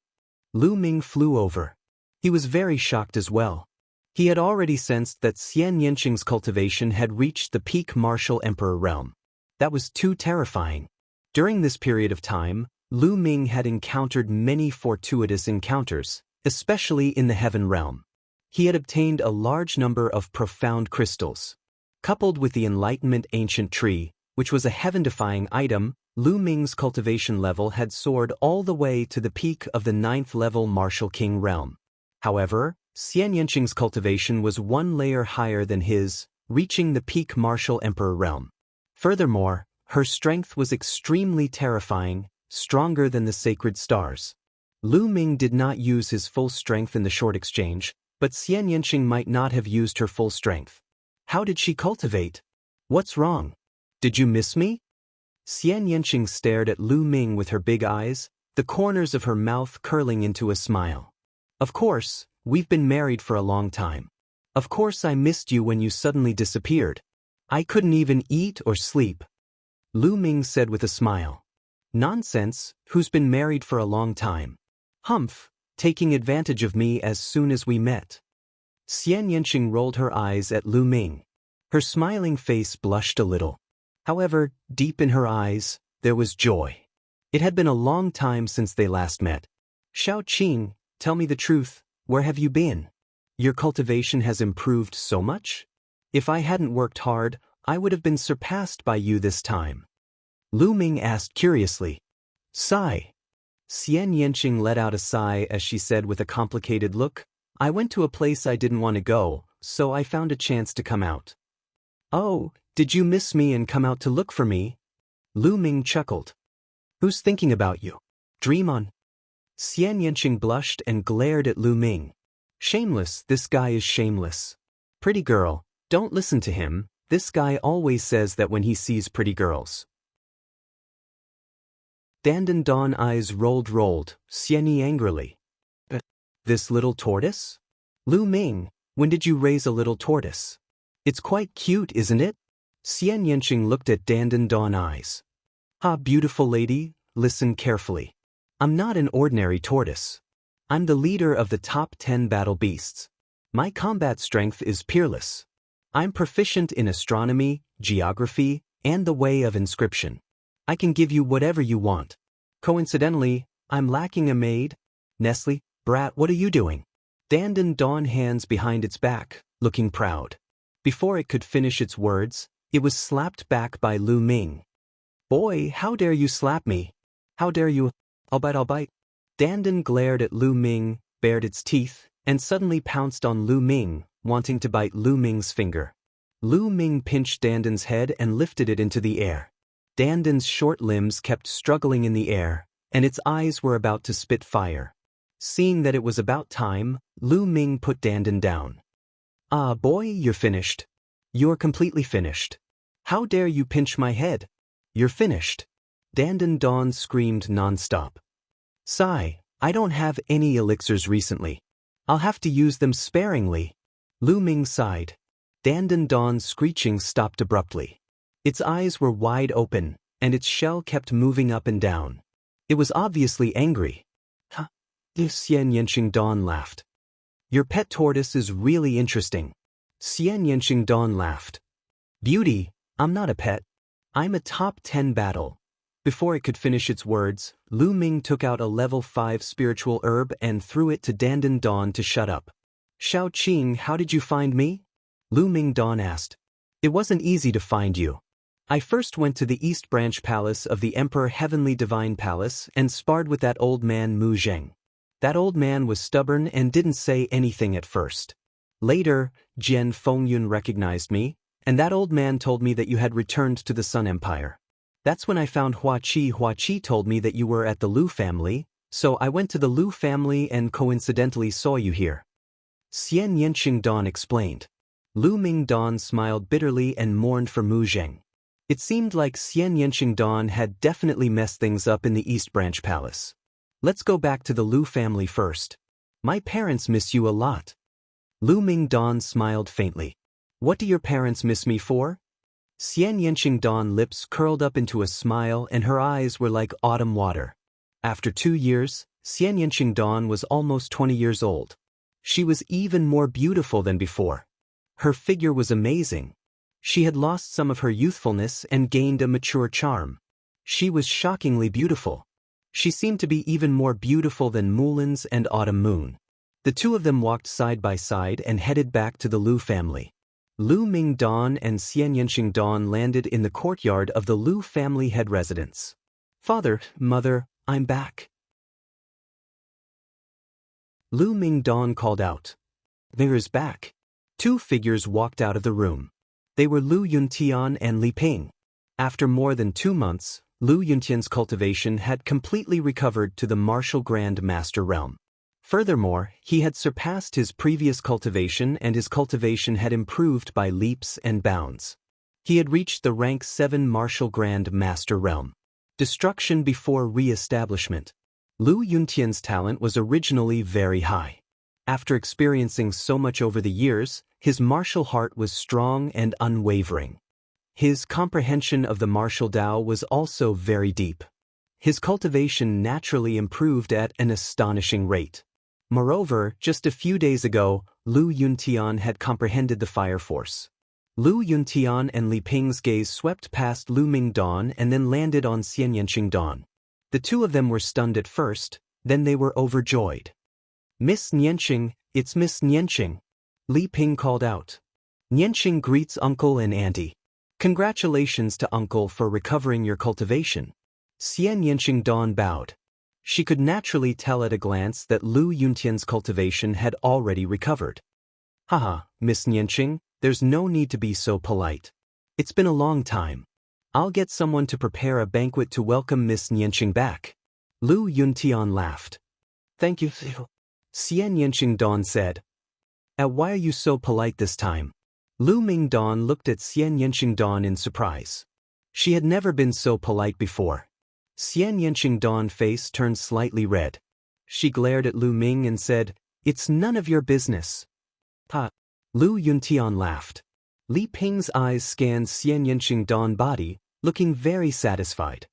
Lu Ming flew over. He was very shocked as well. He had already sensed that Xian Yanqing's cultivation had reached the peak martial emperor realm. That was too terrifying. During this period of time, Lu Ming had encountered many fortuitous encounters, especially in the heaven realm. He had obtained a large number of profound crystals. Coupled with the Enlightenment Ancient Tree, which was a heaven-defying item, Lu Ming's cultivation level had soared all the way to the peak of the 9th level Martial King realm. However, Xian Yanqing's cultivation was one layer higher than his, reaching the peak Martial Emperor realm. Furthermore, her strength was extremely terrifying, stronger than the sacred stars. Lu Ming did not use his full strength in the short exchange, but Xian Yanqing might not have used her full strength. How did she cultivate? What's wrong? Did you miss me? Xian Yanqing stared at Lu Ming with her big eyes, the corners of her mouth curling into a smile. Of course, we've been married for a long time. Of course I missed you when you suddenly disappeared. I couldn't even eat or sleep. Lu Ming said with a smile. Nonsense, who's been married for a long time? Humph, taking advantage of me as soon as we met. Xian Yanqing rolled her eyes at Lu Ming. Her smiling face blushed a little. However, deep in her eyes, there was joy. It had been a long time since they last met. Shao Qing, tell me the truth, where have you been? Your cultivation has improved so much? If I hadn't worked hard, I would have been surpassed by you this time. Lu Ming asked curiously. Sigh. Xian Yanqing let out a sigh as she said with a complicated look, I went to a place I didn't want to go, so I found a chance to come out. Oh, did you miss me and come out to look for me? Lu Ming chuckled. Who's thinking about you? Dream on. Xian Yanqing blushed and glared at Lu Ming. Shameless, this guy is shameless. Pretty girl, don't listen to him, this guy always says that when he sees pretty girls. Dandan Dawn eyes rolled, Xianyi angrily. This little tortoise? Lu Ming, when did you raise a little tortoise? It's quite cute, isn't it? Xian Yanqing looked at Dandan Dawn eyes. Ah, beautiful lady, listen carefully. I'm not an ordinary tortoise. I'm the leader of the top 10 battle beasts. My combat strength is peerless. I'm proficient in astronomy, geography, and the way of inscription. I can give you whatever you want. Coincidentally, I'm lacking a maid. Nestle, brat, what are you doing? Dandan Dawn hands behind its back, looking proud. Before it could finish its words, it was slapped back by Lu Ming. Boy, how dare you slap me? How dare you? I'll bite. Dandan glared at Lu Ming, bared its teeth, and suddenly pounced on Lu Ming, wanting to bite Lu Ming's finger. Lu Ming pinched Dandan's head and lifted it into the air. Dandan's short limbs kept struggling in the air, and its eyes were about to spit fire. Seeing that it was about time, Lu Ming put Dandan down. Ah, boy, you're finished. You're completely finished. How dare you pinch my head? You're finished. Dandan Dawn screamed non-stop. Sigh, I don't have any elixirs recently. I'll have to use them sparingly. Lu Ming sighed. Dandan Dawn's screeching stopped abruptly. Its eyes were wide open, and its shell kept moving up and down. It was obviously angry. Huh? Xian Yanqing Dawn laughed. Your pet tortoise is really interesting. Xian Yanqing Dawn laughed. Beauty, I'm not a pet. I'm a top 10 battle. Before it could finish its words, Lu Ming took out a level 5 spiritual herb and threw it to Dandan Dawn to shut up. Shao Qing, how did you find me? Lu Ming Dawn asked. It wasn't easy to find you. I first went to the East Branch Palace of the Emperor Heavenly Divine Palace and sparred with that old man Mu Zheng. That old man was stubborn and didn't say anything at first. Later, Jian Fengyun recognized me, and that old man told me that you had returned to the Sun Empire. That's when I found Hua Qi. Hua Qi told me that you were at the Lu family, so I went to the Lu family and coincidentally saw you here. Xian Yanqing Dawn explained. Lu Ming Dawn smiled bitterly and mourned for Mu Zheng. It seemed like Xian Yanqing Dawn had definitely messed things up in the East Branch Palace. Let's go back to the Lu family first. My parents miss you a lot. Lu Ming Dawn smiled faintly. What do your parents miss me for? Xian Yanqing Dawn lips curled up into a smile and her eyes were like autumn water. After 2 years, Xian Yanqing Dawn was almost 20 years old. She was even more beautiful than before. Her figure was amazing. She had lost some of her youthfulness and gained a mature charm. She was shockingly beautiful. She seemed to be even more beautiful than Mulan's and Autumn Moon. The two of them walked side by side and headed back to the Lu family. Lu Ming Dawn and Xian Yanqing Dawn landed in the courtyard of the Lu family head residence. "Father, Mother, I'm back." Lu Ming Dawn called out. "There's back." 2 figures walked out of the room. They were Lu Yuntian and Li Ping. After more than 2 months, Lu Yuntian's cultivation had completely recovered to the martial Grand Master realm. Furthermore, he had surpassed his previous cultivation and his cultivation had improved by leaps and bounds. He had reached the rank 7 martial Grand Master realm. Destruction before re-establishment. Lu Yuntian's talent was originally very high. After experiencing so much over the years, his martial heart was strong and unwavering. His comprehension of the martial Tao was also very deep. His cultivation naturally improved at an astonishing rate. Moreover, just a few days ago, Lu Yuntian had comprehended the fire force. Lu Yuntian and Li Ping's gaze swept past Lu Ming Dawn and then landed on Xian Yanqing Dawn. The two of them were stunned at first, then they were overjoyed. "Miss Nianqing, it's Miss Nianqing," Li Ping called out. Nianqing greets uncle and auntie. "Congratulations to uncle for recovering your cultivation." Xian Yanqing Dawn bowed. She could naturally tell at a glance that Lu Yuntian's cultivation had already recovered. "Haha, Miss Nianqing, there's no need to be so polite. It's been a long time. I'll get someone to prepare a banquet to welcome Miss Nianqing back." Lu Yuntian laughed. "Thank you, Xian Yanqing Dawn said. Why are you so polite this time?" Lu Ming Dawn looked at Xian Yanqing Dawn in surprise. She had never been so polite before. Xian Yanqing Dawn's face turned slightly red. She glared at Lu Ming and said, "It's none of your business." "Ha." Lu Yuntian laughed. Li Ping's eyes scanned Xian Yanqing Dawn's body, looking very satisfied.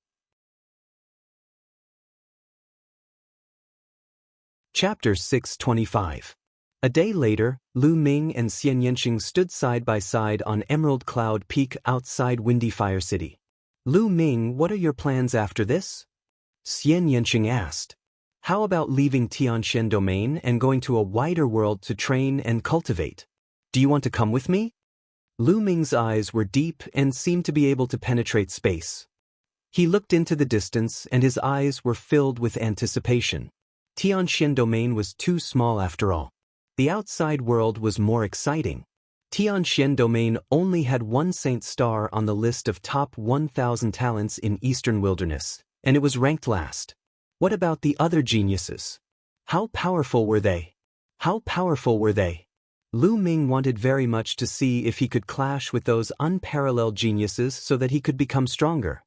Chapter 625. A day later, Lu Ming and Xian Yanqing stood side by side on Emerald Cloud Peak outside Windy Fire City. "Lu Ming, what are your plans after this?" Xian Yanqing asked. "How about leaving Tianxian Domain and going to a wider world to train and cultivate? Do you want to come with me?" Lu Ming's eyes were deep and seemed to be able to penetrate space. He looked into the distance and his eyes were filled with anticipation. Tianxian Domain was too small after all. The outside world was more exciting. Tianxian Domain only had 1 Saint Star on the list of top 1,000 talents in Eastern Wilderness, and it was ranked last. What about the other geniuses? How powerful were they? How powerful were they? Lu Ming wanted very much to see if he could clash with those unparalleled geniuses so that he could become stronger.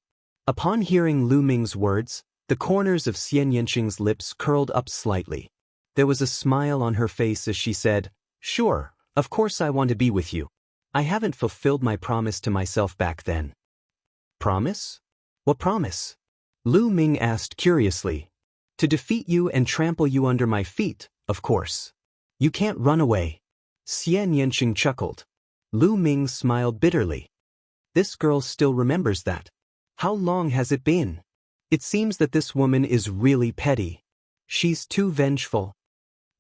Upon hearing Lu Ming's words, the corners of Xian Yanqing's lips curled up slightly. There was a smile on her face as she said, "Sure, of course I want to be with you. I haven't fulfilled my promise to myself back then." "Promise? What promise?" Lu Ming asked curiously. "To defeat you and trample you under my feet, of course. You can't run away." Xian Yanqing chuckled. Lu Ming smiled bitterly. This girl still remembers that. How long has it been? It seems that this woman is really petty. She's too vengeful.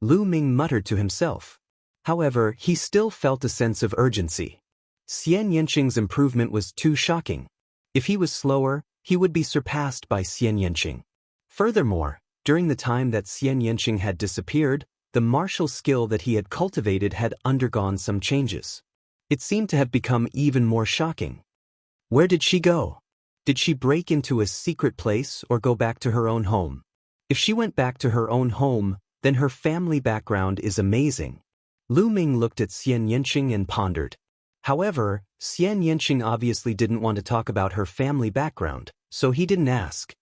Lu Ming muttered to himself. However, he still felt a sense of urgency. Xian Yanqing's improvement was too shocking. If he was slower, he would be surpassed by Xian Yanqing. Furthermore, during the time that Xian Yanqing had disappeared, the martial skill that he had cultivated had undergone some changes. It seemed to have become even more shocking. Where did she go? Did she break into a secret place or go back to her own home? If she went back to her own home, then her family background is amazing. Lu Ming looked at Xian Yanqing and pondered. However, Xian Yanqing obviously didn't want to talk about her family background, so he didn't ask.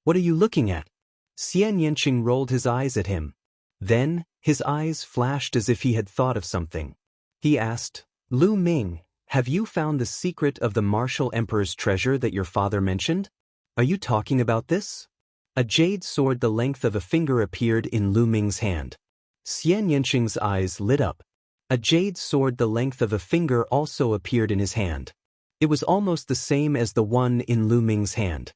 "What are you looking at?" Xian Yanqing rolled his eyes at him. Then, his eyes flashed as if he had thought of something. He asked, "Lu Ming, have you found the secret of the martial emperor's treasure that your father mentioned? Are you talking about this? A jade sword the length of a finger appeared in Lu Ming's hand. Xian Yanqing's eyes lit up. A jade sword the length of a finger also appeared in his hand. It was almost the same as the one in Lu Ming's hand.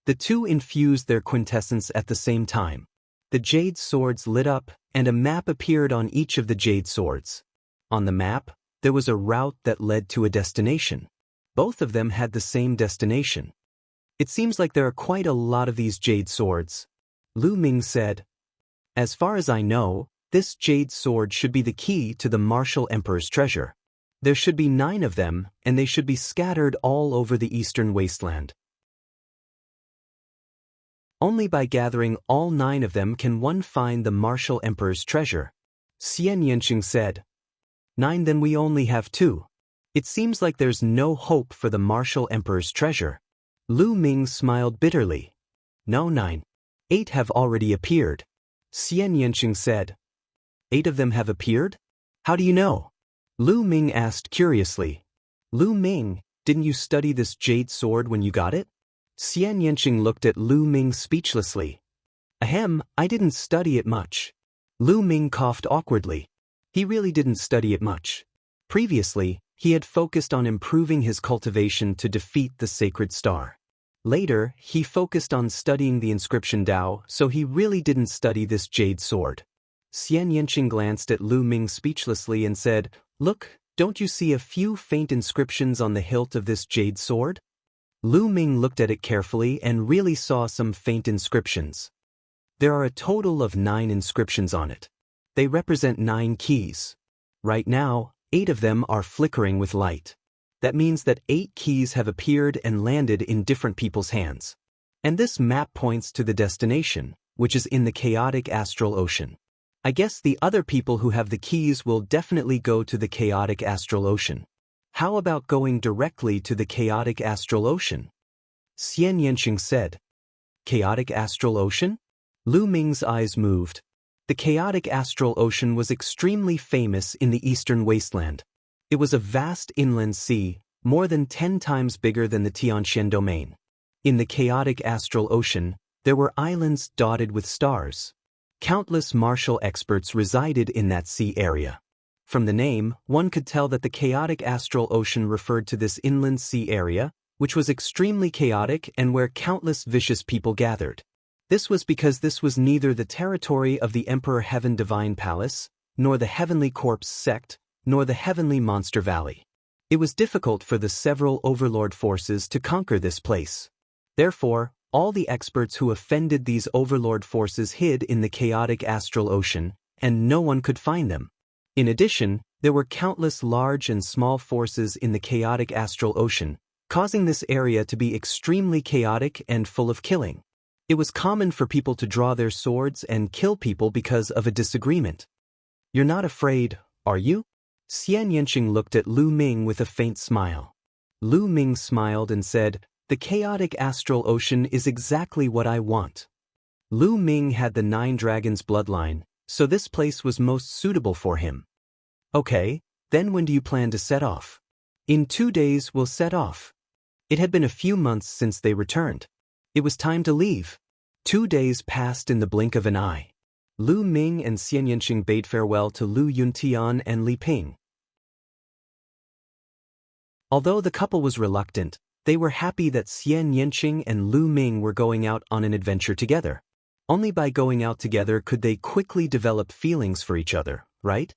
The two infused their quintessence at the same time. The jade swords lit up, and a map appeared on each of the jade swords. On the map, there was a route that led to a destination. Both of them had the same destination. It seems like there are quite a lot of these jade swords. Lu Ming said. As far as I know, this jade sword should be the key to the martial emperor's treasure. There should be 9 of them, and they should be scattered all over the eastern wasteland. Only by gathering all 9 of them can one find the martial emperor's treasure. Xian Yanqing said. 9, then we only have 2. It seems like there's no hope for the martial emperor's treasure. Lu Ming smiled bitterly. No, 9. 8 have already appeared. Xian Yanqing said. 8 of them have appeared? How do you know? Lu Ming asked curiously. Lu Ming, didn't you study this jade sword when you got it? Xian Yanqing looked at Lu Ming speechlessly. Ahem, I didn't study it much. Lu Ming coughed awkwardly. He really didn't study it much. Previously, he had focused on improving his cultivation to defeat the sacred star. Later, he focused on studying the inscription Dao, so he really didn't study this jade sword. Xian Yanqing glanced at Lu Ming speechlessly and said, Look, don't you see a few faint inscriptions on the hilt of this jade sword? Lu Ming looked at it carefully and really saw some faint inscriptions. There are a total of 9 inscriptions on it. They represent 9 keys. Right now, 8 of them are flickering with light. That means that 8 keys have appeared and landed in different people's hands. And this map points to the destination, which is in the chaotic astral ocean. I guess the other people who have the keys will definitely go to the chaotic astral ocean. How about going directly to the chaotic astral ocean? Xian Yanqing said. Chaotic astral ocean? Lu Ming's eyes moved. The chaotic astral ocean was extremely famous in the eastern wasteland. It was a vast inland sea, more than 10 times bigger than the Tianxian domain. In the chaotic astral ocean, there were islands dotted with stars. Countless martial experts resided in that sea area. From the name, one could tell that the chaotic astral ocean referred to this inland sea area, which was extremely chaotic and where countless vicious people gathered. This was because this was neither the territory of the Emperor Heaven Divine Palace, nor the Heavenly Corpse sect, nor the Heavenly Monster Valley. It was difficult for the several overlord forces to conquer this place. Therefore, all the experts who offended these overlord forces hid in the chaotic astral ocean, and no one could find them. In addition, there were countless large and small forces in the chaotic astral ocean, causing this area to be extremely chaotic and full of killing. It was common for people to draw their swords and kill people because of a disagreement. You're not afraid, are you? Xian Yanqing looked at Lu Ming with a faint smile. Lu Ming smiled and said, The chaotic astral ocean is exactly what I want. Lu Ming had the 9 dragons bloodline, so this place was most suitable for him. Okay, then when do you plan to set off? In 2 days we'll set off. It had been a few months since they returned. It was time to leave. 2 days passed in the blink of an eye. Lu Ming and Xian Yanqing bade farewell to Lu Yuntian and Li Ping. Although the couple was reluctant, they were happy that Xian Yanqing and Lu Ming were going out on an adventure together. Only by going out together could they quickly develop feelings for each other, right?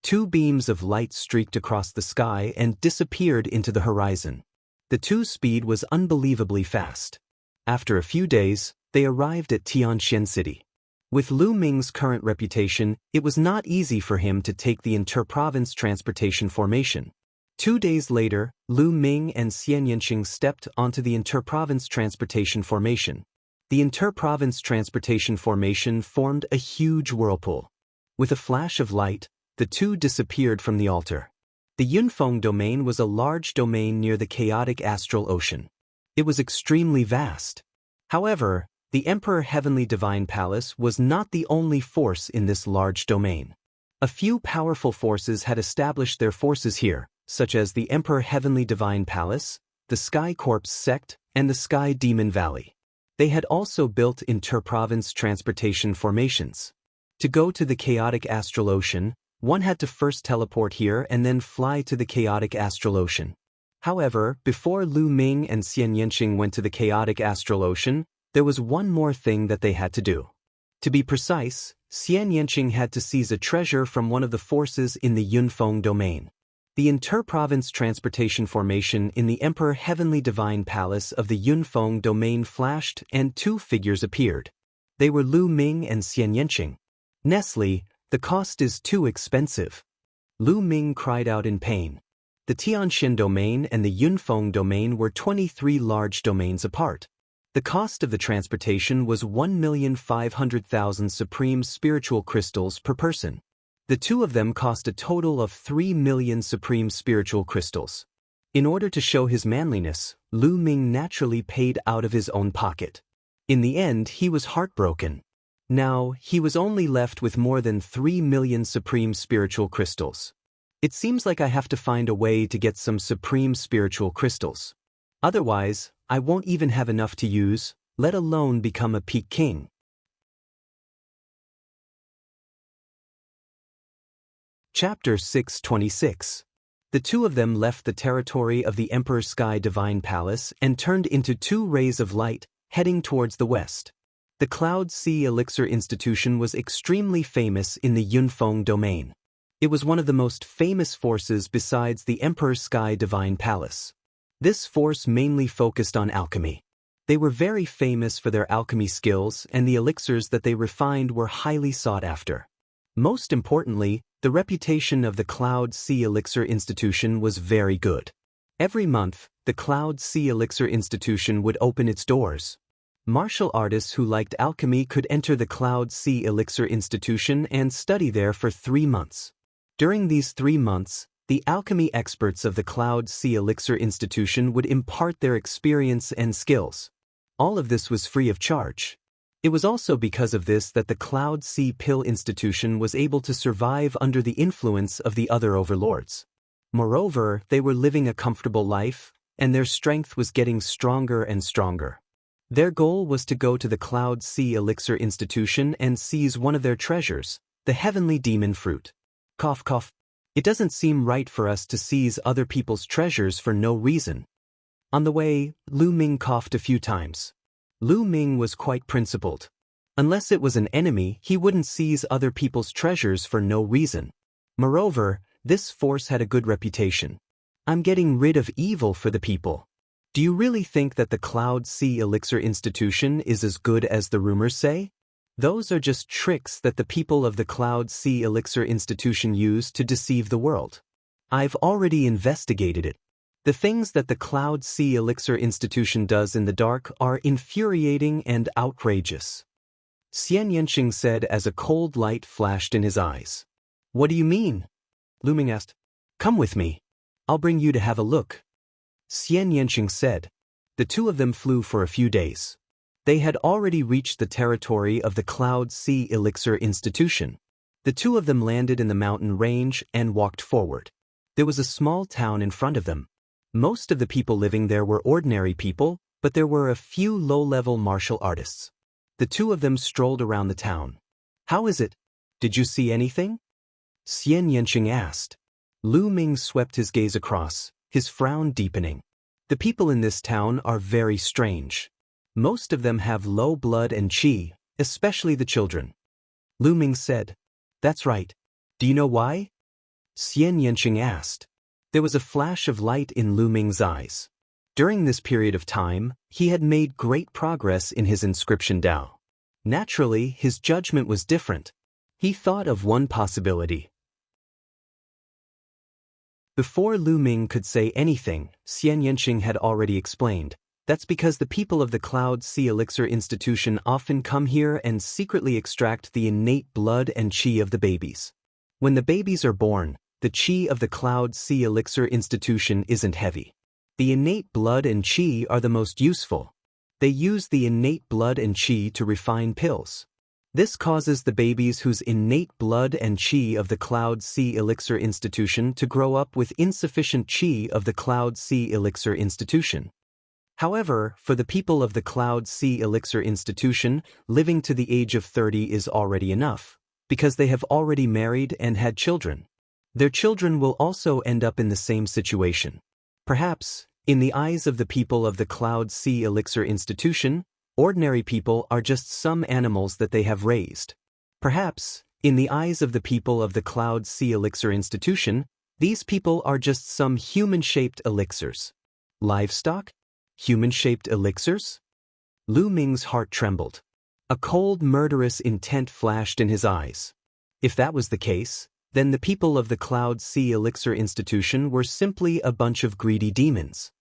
2 beams of light streaked across the sky and disappeared into the horizon. The 2's speed was unbelievably fast. After a few days, they arrived at Tianxian City. With Lu Ming's current reputation, it was not easy for him to take the inter-province transportation formation. 2 days later, Lu Ming and Xian Yanqing stepped onto the inter-province transportation formation. The inter-province transportation formation formed a huge whirlpool. With a flash of light, the 2 disappeared from the altar. The Yunfeng domain was a large domain near the chaotic astral ocean. It was extremely vast. However, the Emperor Heavenly Divine Palace was not the only force in this large domain. A few powerful forces had established their forces here, such as the Emperor Heavenly Divine Palace, the Sky Corps sect, and the Sky Demon Valley. They had also built inter-province transportation formations. To go to the chaotic astral ocean, one had to first teleport here and then fly to the chaotic astral ocean. However, before Lu Ming and Xian Yanqing went to the chaotic astral ocean, there was one more thing that they had to do. To be precise, Xian Yanqing had to seize a treasure from one of the forces in the Yunfeng domain. The inter-province transportation formation in the Emperor Heavenly Divine Palace of the Yunfeng domain flashed and two figures appeared. They were Lu Ming and Xian Yanqing. "Nestle, the cost is too expensive." Lu Ming cried out in pain. The Tianxin domain and the Yunfeng domain were 23 large domains apart. The cost of the transportation was 1,500,000 supreme spiritual crystals per person. The two of them cost a total of 3 million supreme spiritual crystals. In order to show his manliness, Lu Ming naturally paid out of his own pocket. In the end, he was heartbroken. Now, he was only left with more than 3 million supreme spiritual crystals. It seems like I have to find a way to get some supreme spiritual crystals. Otherwise, I won't even have enough to use, let alone become a peak king. Chapter 626. The two of them left the territory of the Emperor Sky Divine Palace and turned into two rays of light, heading towards the west. The Cloud Sea Elixir Institution was extremely famous in the Yunfeng domain. It was one of the most famous forces besides the Emperor Sky Divine Palace. This force mainly focused on alchemy. They were very famous for their alchemy skills, and the elixirs that they refined were highly sought after. Most importantly, the reputation of the Cloud Sea Elixir Institution was very good. Every month, the Cloud Sea Elixir Institution would open its doors. Martial artists who liked alchemy could enter the Cloud Sea Elixir Institution and study there for 3 months. During these 3 months, the alchemy experts of the Cloud Sea Elixir Institution would impart their experience and skills. All of this was free of charge. It was also because of this that the Cloud Sea Pill Institution was able to survive under the influence of the other overlords. Moreover, they were living a comfortable life, and their strength was getting stronger and stronger. Their goal was to go to the Cloud Sea Elixir Institution and seize one of their treasures, the Heavenly Demon Fruit. Cough cough. It doesn't seem right for us to seize other people's treasures for no reason. On the way, Lu Ming coughed a few times. Lu Ming was quite principled. Unless it was an enemy, he wouldn't seize other people's treasures for no reason. Moreover, this force had a good reputation. I'm getting rid of evil for the people. Do you really think that the Cloud Sea Elixir Institution is as good as the rumors say? Those are just tricks that the people of the Cloud Sea Elixir Institution use to deceive the world. I've already investigated it. The things that the Cloud Sea Elixir Institution does in the dark are infuriating and outrageous. Xian Yanqing said as a cold light flashed in his eyes. What do you mean? Lu Ming asked. Come with me. I'll bring you to have a look. Xian Yanqing said. The two of them flew for a few days. They had already reached the territory of the Cloud Sea Elixir Institution. The two of them landed in the mountain range and walked forward. There was a small town in front of them. Most of the people living there were ordinary people, but there were a few low-level martial artists. The two of them strolled around the town. How is it? Did you see anything? Xian Yanqing asked. Lu Ming swept his gaze across, his frown deepening. The people in this town are very strange. Most of them have low blood and qi, especially the children. Lu Ming said. That's right. Do you know why? Xian Yanqing asked. There was a flash of light in Lu Ming's eyes. During this period of time, he had made great progress in his inscription Dao. Naturally, his judgment was different. He thought of one possibility. Before Lu Ming could say anything, Xian Yanqing had already explained. That's because the people of the Cloud Sea Elixir Institution often come here and secretly extract the innate blood and qi of the babies. When the babies are born, the qi of the Cloud Sea Elixir Institution isn't heavy. The innate blood and qi are the most useful. They use the innate blood and qi to refine pills. This causes the babies whose innate blood and qi of the Cloud Sea Elixir Institution to grow up with insufficient qi of the Cloud Sea Elixir Institution. However, for the people of the Cloud Sea Elixir Institution, living to the age of 30 is already enough, because they have already married and had children. Their children will also end up in the same situation. Perhaps, in the eyes of the people of the Cloud Sea Elixir Institution, ordinary people are just some animals that they have raised. Perhaps, in the eyes of the people of the Cloud Sea Elixir Institution, these people are just some human-shaped elixirs. Livestock? Human-shaped elixirs? Lu Ming's heart trembled. A cold, murderous intent flashed in his eyes. If that was the case, then the people of the Cloud Sea Elixir Institution were simply a bunch of greedy demons.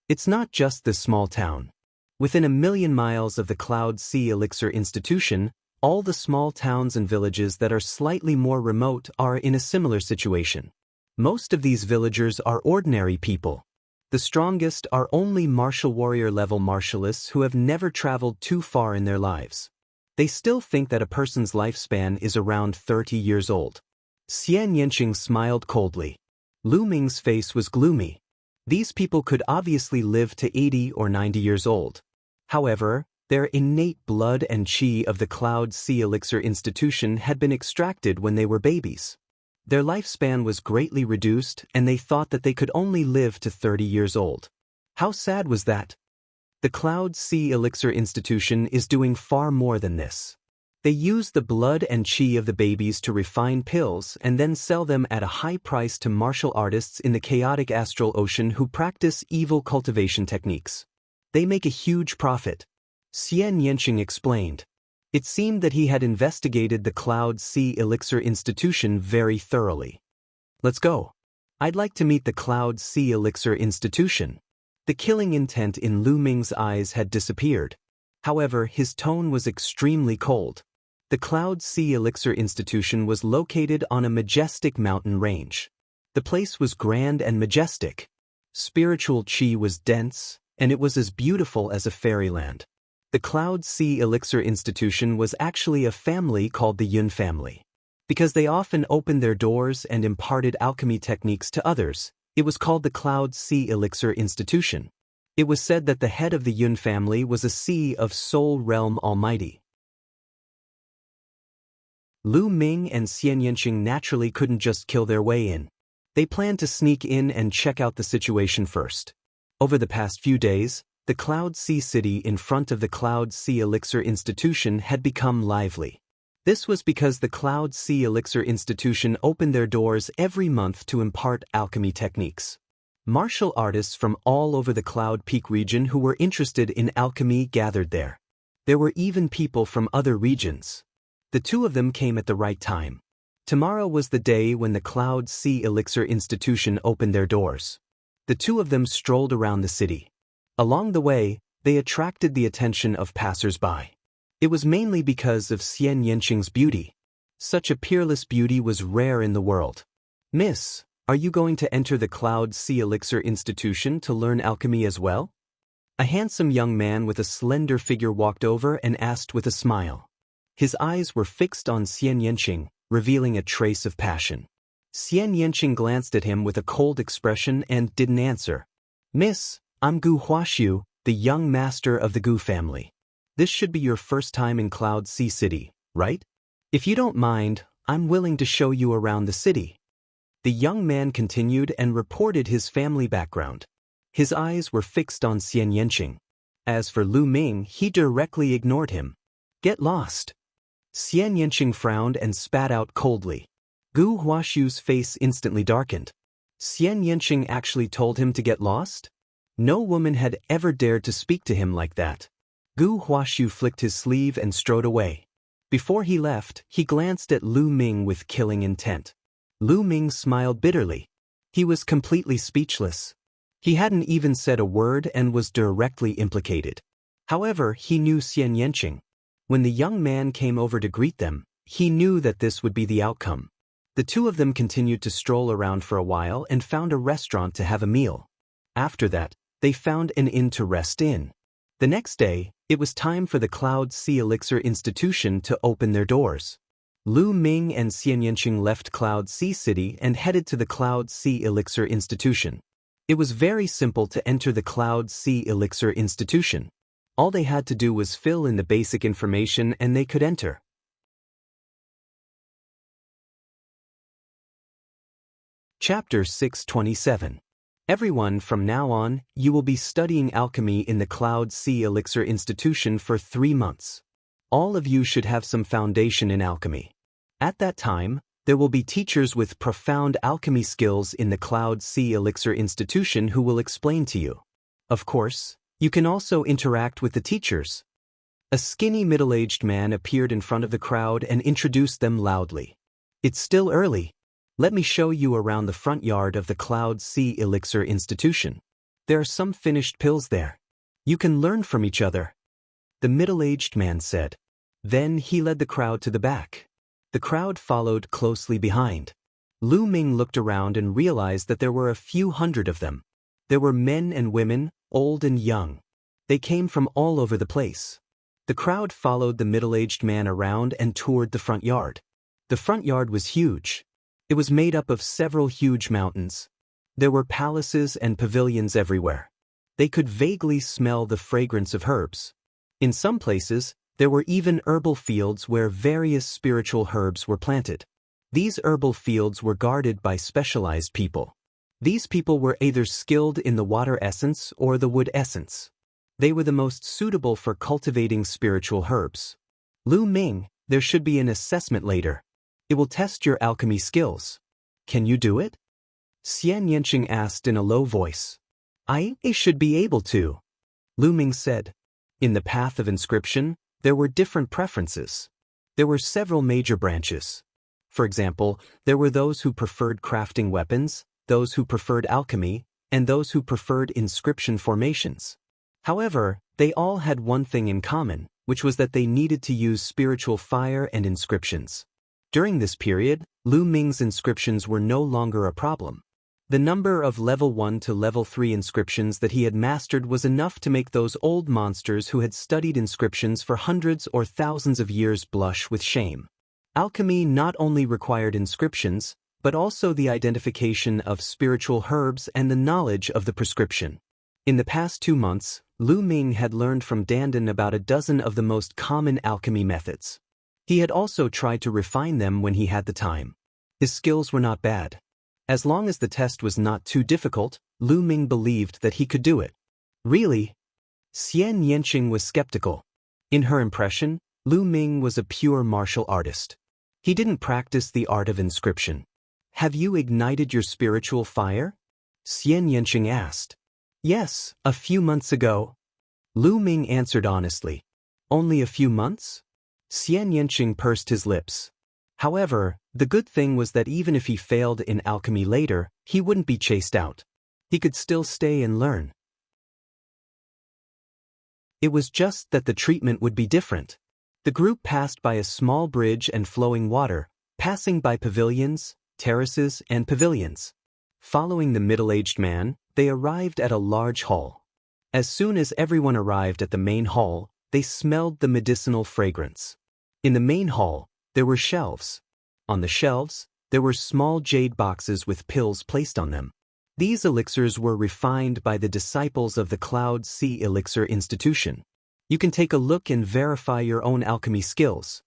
It's not just this small town. Within 1,000,000 miles of the Cloud Sea Elixir Institution, all the small towns and villages that are slightly more remote are in a similar situation. Most of these villagers are ordinary people. The strongest are only martial warrior level martialists who have never traveled too far in their lives. They still think that a person's lifespan is around 30 years old. Xian Yanqing smiled coldly. Lu Ming's face was gloomy. These people could obviously live to 80 or 90 years old. However, their innate blood and qi of the Cloud Sea Elixir Institution had been extracted when they were babies. Their lifespan was greatly reduced and they thought that they could only live to 30 years old. How sad was that? The Cloud Sea Elixir Institution is doing far more than this. They use the blood and qi of the babies to refine pills and then sell them at a high price to martial artists in the chaotic astral ocean who practice evil cultivation techniques. They make a huge profit. Xian Yanqing explained. It seemed that he had investigated the Cloud Sea Elixir Institution very thoroughly. Let's go. I'd like to meet the Cloud Sea Elixir Institution. The killing intent in Lu Ming's eyes had disappeared. However, his tone was extremely cold. The Cloud Sea Elixir Institution was located on a majestic mountain range. The place was grand and majestic. Spiritual qi was dense, and it was as beautiful as a fairyland. The Cloud Sea Elixir Institution was actually a family called the Yun family. Because they often opened their doors and imparted alchemy techniques to others, it was called the Cloud Sea Elixir Institution. It was said that the head of the Yun family was a sea of Soul Realm Almighty. Lu Ming and Xian Yanqing naturally couldn't just kill their way in. They planned to sneak in and check out the situation first. Over the past few days, the Cloud Sea City in front of the Cloud Sea Elixir Institution had become lively. This was because the Cloud Sea Elixir Institution opened their doors every month to impart alchemy techniques. Martial artists from all over the Cloud Peak region who were interested in alchemy gathered there. There were even people from other regions. The two of them came at the right time. Tomorrow was the day when the Cloud Sea Elixir Institution opened their doors. The two of them strolled around the city. Along the way, they attracted the attention of passers-by. It was mainly because of Xian Yanqing's beauty. Such a peerless beauty was rare in the world. "Miss, are you going to enter the Cloud Sea Elixir Institution to learn alchemy as well?" A handsome young man with a slender figure walked over and asked with a smile. His eyes were fixed on Xian Yanqing, revealing a trace of passion. Xian Yanqing glanced at him with a cold expression and didn't answer. "Miss, I'm Gu Huaxiu, the young master of the Gu family. This should be your first time in Cloud Sea City, right? If you don't mind, I'm willing to show you around the city." The young man continued and reported his family background. His eyes were fixed on Xian Yanqing. As for Lu Ming, he directly ignored him. "Get lost." Xian Yanqing frowned and spat out coldly. Gu Huaxiu's face instantly darkened. Xian Yanqing actually told him to get lost? No woman had ever dared to speak to him like that. Gu Huaxiu flicked his sleeve and strode away. Before he left, he glanced at Lu Ming with killing intent. Lu Ming smiled bitterly. He was completely speechless. He hadn't even said a word and was directly implicated. However, he knew Xian Yanqing. When the young man came over to greet them, he knew that this would be the outcome. The two of them continued to stroll around for a while and found a restaurant to have a meal. After that, they found an inn to rest in. The next day, It was time for the Cloud Sea Elixir Institution to open their doors. Lu Ming and Xian Yanqing left Cloud Sea City and headed to the Cloud Sea Elixir Institution. It was very simple to enter the Cloud Sea Elixir Institution. All they had to do was fill in the basic information and they could enter. Chapter 627. Everyone, from now on, you will be studying alchemy in the Cloud Sea Elixir Institution for 3 months. All of you should have some foundation in alchemy. At that time, there will be teachers with profound alchemy skills in the Cloud Sea Elixir Institution who will explain to you. Of course, you can also interact with the teachers. A skinny middle-aged man appeared in front of the crowd and introduced them loudly. It's still early. Let me show you around the front yard of the Cloud Sea Elixir Institution. There are some finished pills there. You can learn from each other. The middle-aged man said. Then he led the crowd to the back. The crowd followed closely behind. Lu Ming looked around and realized that there were a few hundred of them. There were men and women, old and young. They came from all over the place. The crowd followed the middle-aged man around and toured the front yard. The front yard was huge. It was made up of several huge mountains. There were palaces and pavilions everywhere. They could vaguely smell the fragrance of herbs. In some places, there were even herbal fields where various spiritual herbs were planted. These herbal fields were guarded by specialized people. These people were either skilled in the water essence or the wood essence. They were the most suitable for cultivating spiritual herbs. Lu Ming, there should be an assessment later. It will test your alchemy skills. Can you do it? Xian Yanqing asked in a low voice. I should be able to. Lu Ming said. In the path of inscription, there were different preferences. There were several major branches. For example, there were those who preferred crafting weapons, those who preferred alchemy, and those who preferred inscription formations. However, they all had one thing in common, which was that they needed to use spiritual fire and inscriptions. During this period, Lu Ming's inscriptions were no longer a problem. The number of level 1 to level 3 inscriptions that he had mastered was enough to make those old monsters who had studied inscriptions for hundreds or thousands of years blush with shame. Alchemy not only required inscriptions, but also the identification of spiritual herbs and the knowledge of the prescription. In the past 2 months, Lu Ming had learned from Dandan about a dozen of the most common alchemy methods. He had also tried to refine them when he had the time. His skills were not bad. As long as the test was not too difficult, Lu Ming believed that he could do it. Really? Xian Yanqing was skeptical. In her impression, Lu Ming was a pure martial artist. He didn't practice the art of inscription. Have you ignited your spiritual fire? Xian Yanqing asked. Yes, a few months ago. Lu Ming answered honestly. Only a few months? Xian Yanqing pursed his lips. However, the good thing was that even if he failed in alchemy later, he wouldn't be chased out. He could still stay and learn. It was just that the treatment would be different. The group passed by a small bridge and flowing water, passing by pavilions, terraces, and pavilions. Following the middle-aged man, they arrived at a large hall. As soon as everyone arrived at the main hall, they smelled the medicinal fragrance. In the main hall, there were shelves. On the shelves, there were small jade boxes with pills placed on them. These elixirs were refined by the disciples of the Cloud Sea Elixir Institution. You can take a look and verify your own alchemy skills.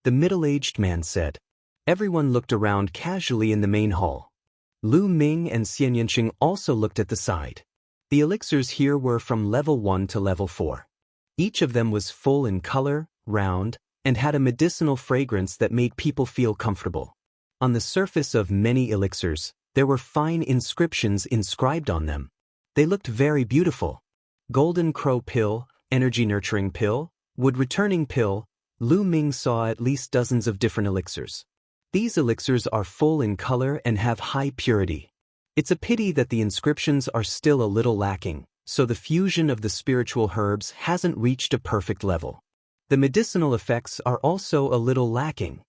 The middle-aged man said. Everyone looked around casually in the main hall. Lu Ming and Xian Yanqing also looked at the side. The elixirs here were from level 1 to level 4. Each of them was full in color, round, and had a medicinal fragrance that made people feel comfortable. On the surface of many elixirs, there were fine inscriptions inscribed on them. They looked very beautiful. Golden Crow Pill, Energy Nurturing Pill, Wood Returning Pill. Lu Ming saw at least dozens of different elixirs. These elixirs are full in color and have high purity. It's a pity that the inscriptions are still a little lacking, so the fusion of the spiritual herbs hasn't reached a perfect level. The medicinal effects are also a little lacking.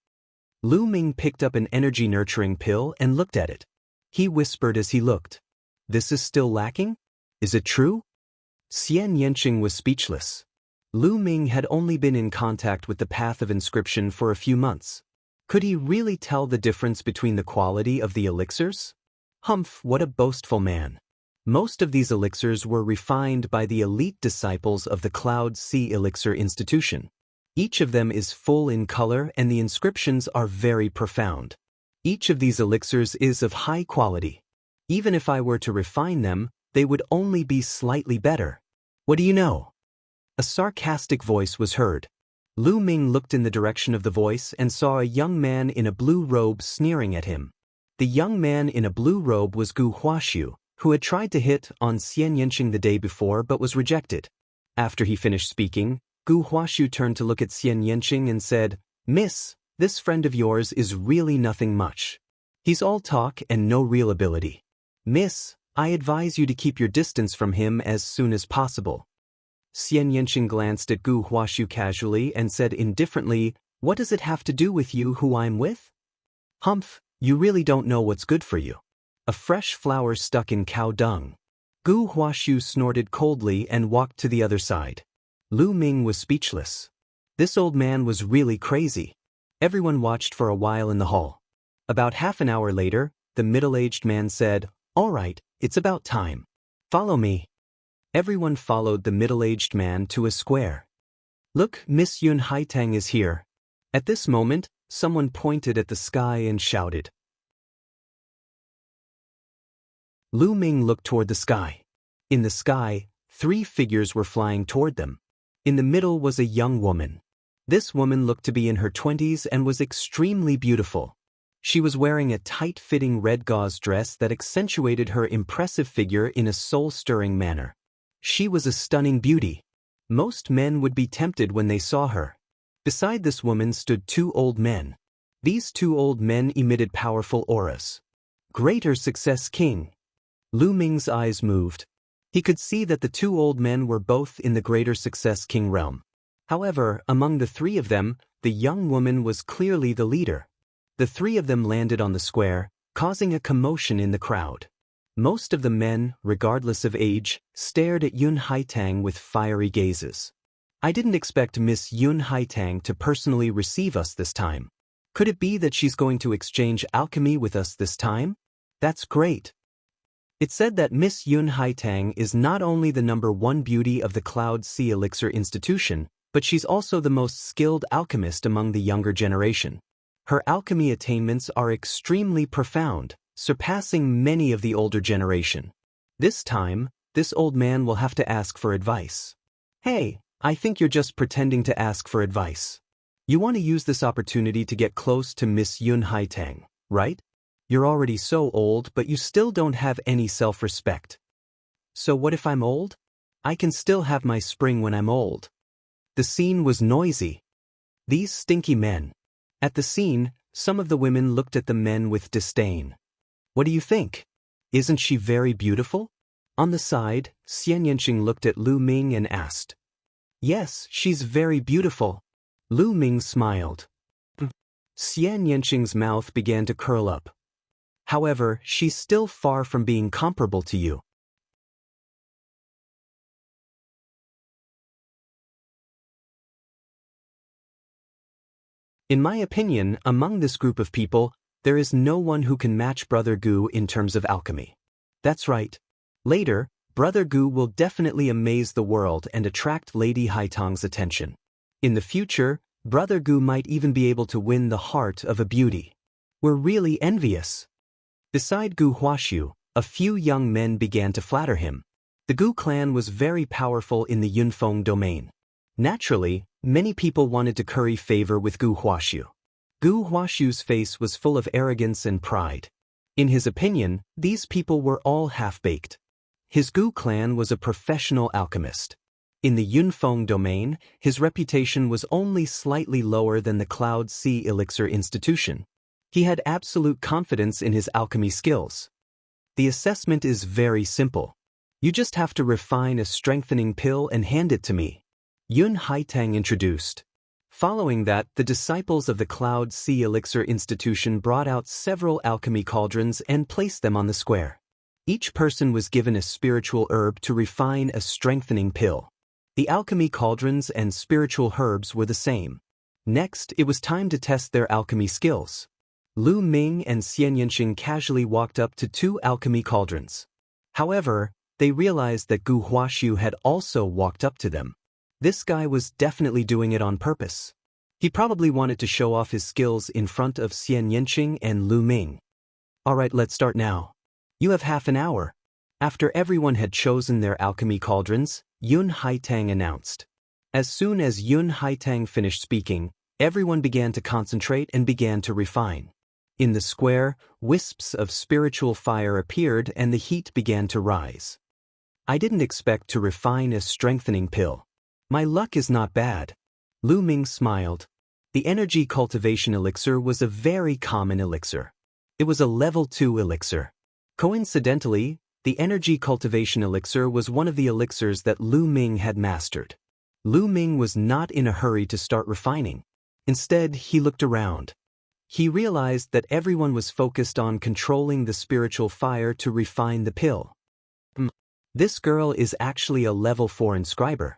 Lu Ming picked up an energy nurturing pill and looked at it. He whispered as he looked. This is still lacking? Is it true? Xian Yanqing was speechless. Lu Ming had only been in contact with the path of inscription for a few months. Could he really tell the difference between the quality of the elixirs? Humph, what a boastful man. Most of these elixirs were refined by the elite disciples of the Cloud Sea Elixir Institution. Each of them is full in color and the inscriptions are very profound. Each of these elixirs is of high quality. Even if I were to refine them, they would only be slightly better. What do you know? A sarcastic voice was heard. Lu Ming looked in the direction of the voice and saw a young man in a blue robe sneering at him. The young man in a blue robe was Gu Huaxiu, who had tried to hit on Xian Yanqing the day before but was rejected. After he finished speaking, Gu Huaxiu turned to look at Xian Yanqing and said, "Miss, this friend of yours is really nothing much. He's all talk and no real ability. Miss, I advise you to keep your distance from him as soon as possible." Xian Yanqing glanced at Gu Huaxiu casually and said indifferently, "What does it have to do with you who I'm with?" "Humph, you really don't know what's good for you. A fresh flower stuck in cow dung." Gu Huaxiu snorted coldly and walked to the other side. Lu Ming was speechless. This old man was really crazy. Everyone watched for a while in the hall. About half an hour later, the middle-aged man said, "All right, it's about time. Follow me." Everyone followed the middle-aged man to a square. "Look, Miss Yun Haitang is here." At this moment, someone pointed at the sky and shouted. Lu Ming looked toward the sky. In the sky, 3 figures were flying toward them. In the middle was a young woman. This woman looked to be in her 20s and was extremely beautiful. She was wearing a tight-fitting red gauze dress that accentuated her impressive figure in a soul-stirring manner. She was a stunning beauty. Most men would be tempted when they saw her. Beside this woman stood 2 old men. These 2 old men emitted powerful auras. Greater Success King. Lu Ming's eyes moved. He could see that the 2 old men were both in the Greater Success King realm. However, among the 3 of them, the young woman was clearly the leader. The 3 of them landed on the square, causing a commotion in the crowd. Most of the men, regardless of age, stared at Yun Haitang with fiery gazes. "I didn't expect Miss Yun Haitang to personally receive us this time. Could it be that she's going to exchange alchemy with us this time? That's great." It said that Miss Yun Haitang is not only the #1 beauty of the Cloud Sea Elixir Institution, but she's also the most skilled alchemist among the younger generation. Her alchemy attainments are extremely profound, surpassing many of the older generation. This time, this old man will have to ask for advice. "Hey, I think you're just pretending to ask for advice. You want to use this opportunity to get close to Miss Yun Haitang, right? You're already so old, but you still don't have any self-respect. So what if I'm old? I can still have my spring when I'm old." The scene was noisy. These stinky men. At the scene, some of the women looked at the men with disdain. "What do you think? Isn't she very beautiful?" On the side, Xian Yanqing looked at Lu Ming and asked. "Yes, she's very beautiful." Lu Ming smiled. Xian Yanqing's mouth began to curl up. "However, she's still far from being comparable to you." In my opinion, among this group of people, there is no one who can match Brother Gu in terms of alchemy. That's right. Later, Brother Gu will definitely amaze the world and attract Lady Haitang's attention. In the future, Brother Gu might even be able to win the heart of a beauty. We're really envious. Beside Gu Huaxiu, a few young men began to flatter him. The Gu clan was very powerful in the Yunfeng domain. Naturally, many people wanted to curry favor with Gu Huaxiu. Gu Huaxiu's face was full of arrogance and pride. In his opinion, these people were all half-baked. His Gu clan was a professional alchemist. In the Yunfeng domain, his reputation was only slightly lower than the Cloud Sea Elixir Institution. He had absolute confidence in his alchemy skills. The assessment is very simple. You just have to refine a strengthening pill and hand it to me. Yun Haitang introduced. Following that, the disciples of the Cloud Sea Elixir Institution brought out several alchemy cauldrons and placed them on the square. Each person was given a spiritual herb to refine a strengthening pill. The alchemy cauldrons and spiritual herbs were the same. Next, it was time to test their alchemy skills. Lu Ming and Xian Yanqing casually walked up to 2 alchemy cauldrons. However, they realized that Gu Huaxiu had also walked up to them. This guy was definitely doing it on purpose. He probably wanted to show off his skills in front of Xian Yanqing and Lu Ming. Alright, let's start now. You have half an hour. After everyone had chosen their alchemy cauldrons, Yun Haitang announced. As soon as Yun Haitang finished speaking, everyone began to concentrate and began to refine. In the square, wisps of spiritual fire appeared and the heat began to rise. I didn't expect to refine a strengthening pill. My luck is not bad. Lu Ming smiled. The energy cultivation elixir was a very common elixir. It was a level 2 elixir. Coincidentally, the energy cultivation elixir was one of the elixirs that Lu Ming had mastered. Lu Ming was not in a hurry to start refining. Instead, he looked around. He realized that everyone was focused on controlling the spiritual fire to refine the pill. This girl is actually a level 4 inscriber.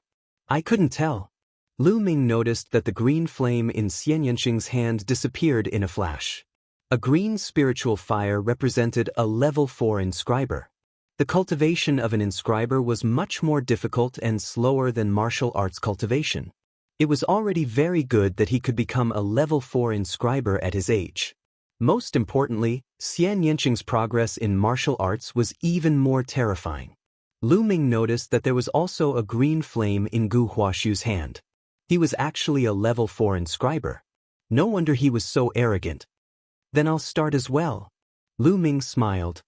I couldn't tell. Lu Ming noticed that the green flame in Xian Yanqing's hand disappeared in a flash. A green spiritual fire represented a level 4 inscriber. The cultivation of an inscriber was much more difficult and slower than martial arts cultivation. It was already very good that he could become a level 4 inscriber at his age. Most importantly, Xian Yanqing's progress in martial arts was even more terrifying. Lu Ming noticed that there was also a green flame in Gu Huaxiu's hand. He was actually a level 4 inscriber. No wonder he was so arrogant. Then I'll start as well. Lu Ming smiled.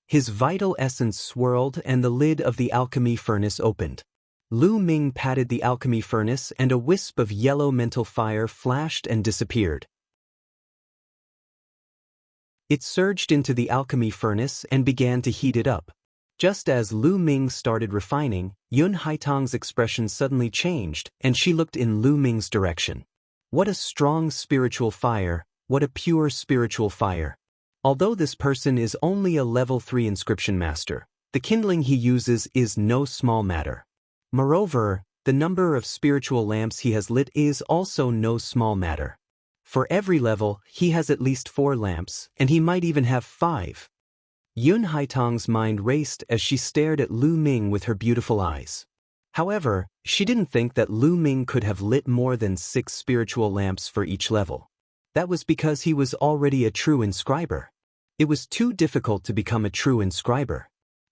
His vital essence swirled and the lid of the alchemy furnace opened. Lu Ming patted the alchemy furnace and a wisp of yellow mental fire flashed and disappeared. It surged into the alchemy furnace and began to heat it up. Just as Lu Ming started refining, Yun Haitang's expression suddenly changed, and she looked in Lu Ming's direction. What a strong spiritual fire, what a pure spiritual fire. Although this person is only a level 3 inscription master, the kindling he uses is no small matter. Moreover, the number of spiritual lamps he has lit is also no small matter. For every level, he has at least 4 lamps, and he might even have 5. Yun Haitang's mind raced as she stared at Lu Ming with her beautiful eyes. However, she didn't think that Lu Ming could have lit more than 6 spiritual lamps for each level. That was because he was already a true inscriber. It was too difficult to become a true inscriber.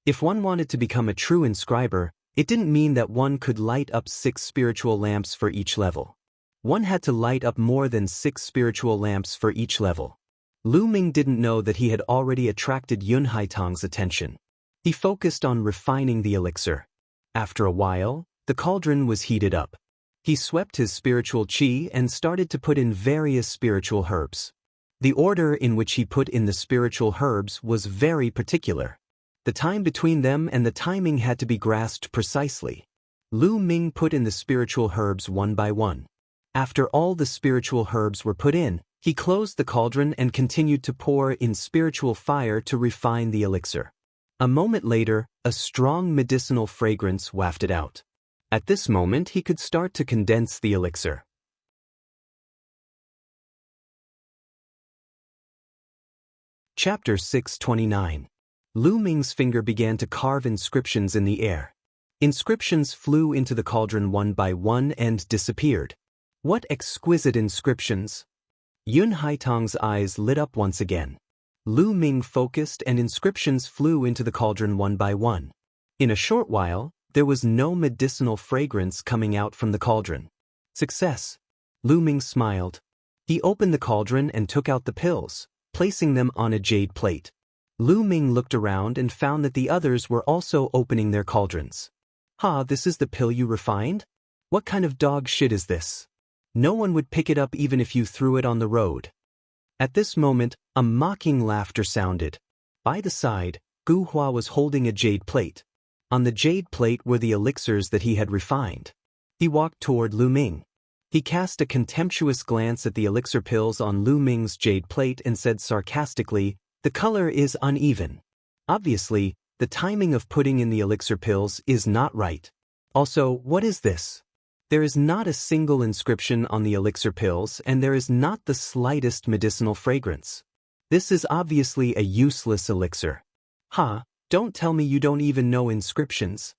If one wanted to become a true inscriber, it didn't mean that one could light up 6 spiritual lamps for each level. One had to light up more than 6 spiritual lamps for each level. Lu Ming didn't know that he had already attracted Yun Haitang's attention. He focused on refining the elixir. After a while, the cauldron was heated up. He swept his spiritual qi and started to put in various spiritual herbs. The order in which he put in the spiritual herbs was very particular. The time between them and the timing had to be grasped precisely. Lu Ming put in the spiritual herbs one by one. After all the spiritual herbs were put in, he closed the cauldron and continued to pour in spiritual fire to refine the elixir. A moment later, a strong medicinal fragrance wafted out. At this moment, he could start to condense the elixir. Chapter 629. Lu Ming's finger began to carve inscriptions in the air. Inscriptions flew into the cauldron one by one and disappeared. What exquisite inscriptions! Yun Haitang's eyes lit up once again. Lu Ming focused and inscriptions flew into the cauldron one by one. In a short while, there was no medicinal fragrance coming out from the cauldron. Success! Lu Ming smiled. He opened the cauldron and took out the pills, placing them on a jade plate. Lu Ming looked around and found that the others were also opening their cauldrons. This is the pill you refined? What kind of dog shit is this? No one would pick it up even if you threw it on the road. At this moment, a mocking laughter sounded. By the side, Gu Hua was holding a jade plate. On the jade plate were the elixirs that he had refined. He walked toward Lu Ming. He cast a contemptuous glance at the elixir pills on Lu Ming's jade plate and said sarcastically, "The color is uneven. Obviously, the timing of putting in the elixir pills is not right." Also, what is this? There is not a single inscription on the elixir pills, and there is not the slightest medicinal fragrance. This is obviously a useless elixir. Ha, don't tell me you don't even know inscriptions.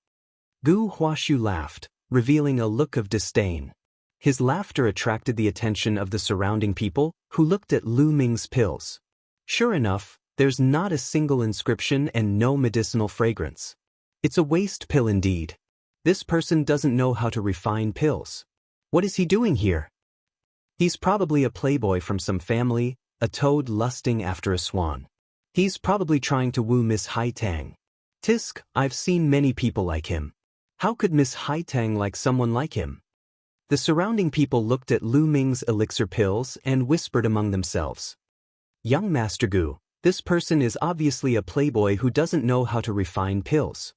Gu Huashu laughed, revealing a look of disdain. His laughter attracted the attention of the surrounding people, who looked at Lu Ming's pills. Sure enough, there's not a single inscription and no medicinal fragrance. It's a waste pill indeed. This person doesn't know how to refine pills. What is he doing here? He's probably a playboy from some family, a toad lusting after a swan. He's probably trying to woo Miss Haitang. Tisk, I've seen many people like him. How could Miss Haitang like someone like him? The surrounding people looked at Lu Ming's elixir pills and whispered among themselves. Young Master Gu, this person is obviously a playboy who doesn't know how to refine pills.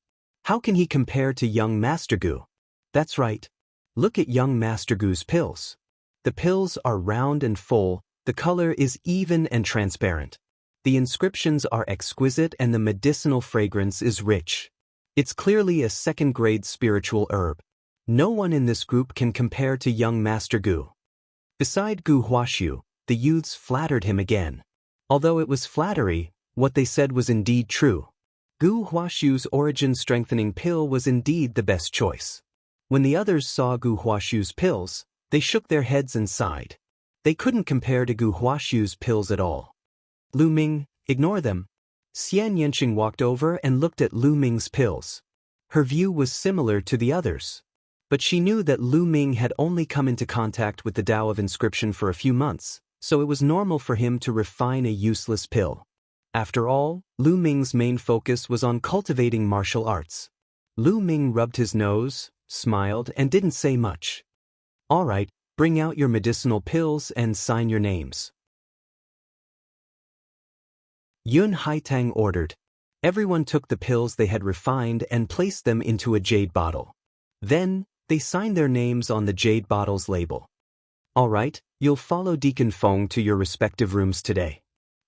How can he compare to young Master Gu? That's right. Look at young Master Gu's pills. The pills are round and full, the color is even and transparent. The inscriptions are exquisite and the medicinal fragrance is rich. It's clearly a second-grade spiritual herb. No one in this group can compare to young Master Gu. Beside Gu Huashu, the youths flattered him again. Although it was flattery, what they said was indeed true. Gu Huashu's origin-strengthening pill was indeed the best choice. When the others saw Gu Huashu's pills, they shook their heads and sighed. They couldn't compare to Gu Huashu's pills at all. Lu Ming, ignore them. Xian Yanqing walked over and looked at Lu Ming's pills. Her view was similar to the others. But she knew that Lu Ming had only come into contact with the Tao of inscription for a few months, so it was normal for him to refine a useless pill. After all, Lu Ming's main focus was on cultivating martial arts. Lu Ming rubbed his nose, smiled, and didn't say much. All right, bring out your medicinal pills and sign your names. Yun Haitang ordered. Everyone took the pills they had refined and placed them into a jade bottle. Then, they signed their names on the jade bottle's label. All right, you'll follow Deacon Feng to your respective rooms today.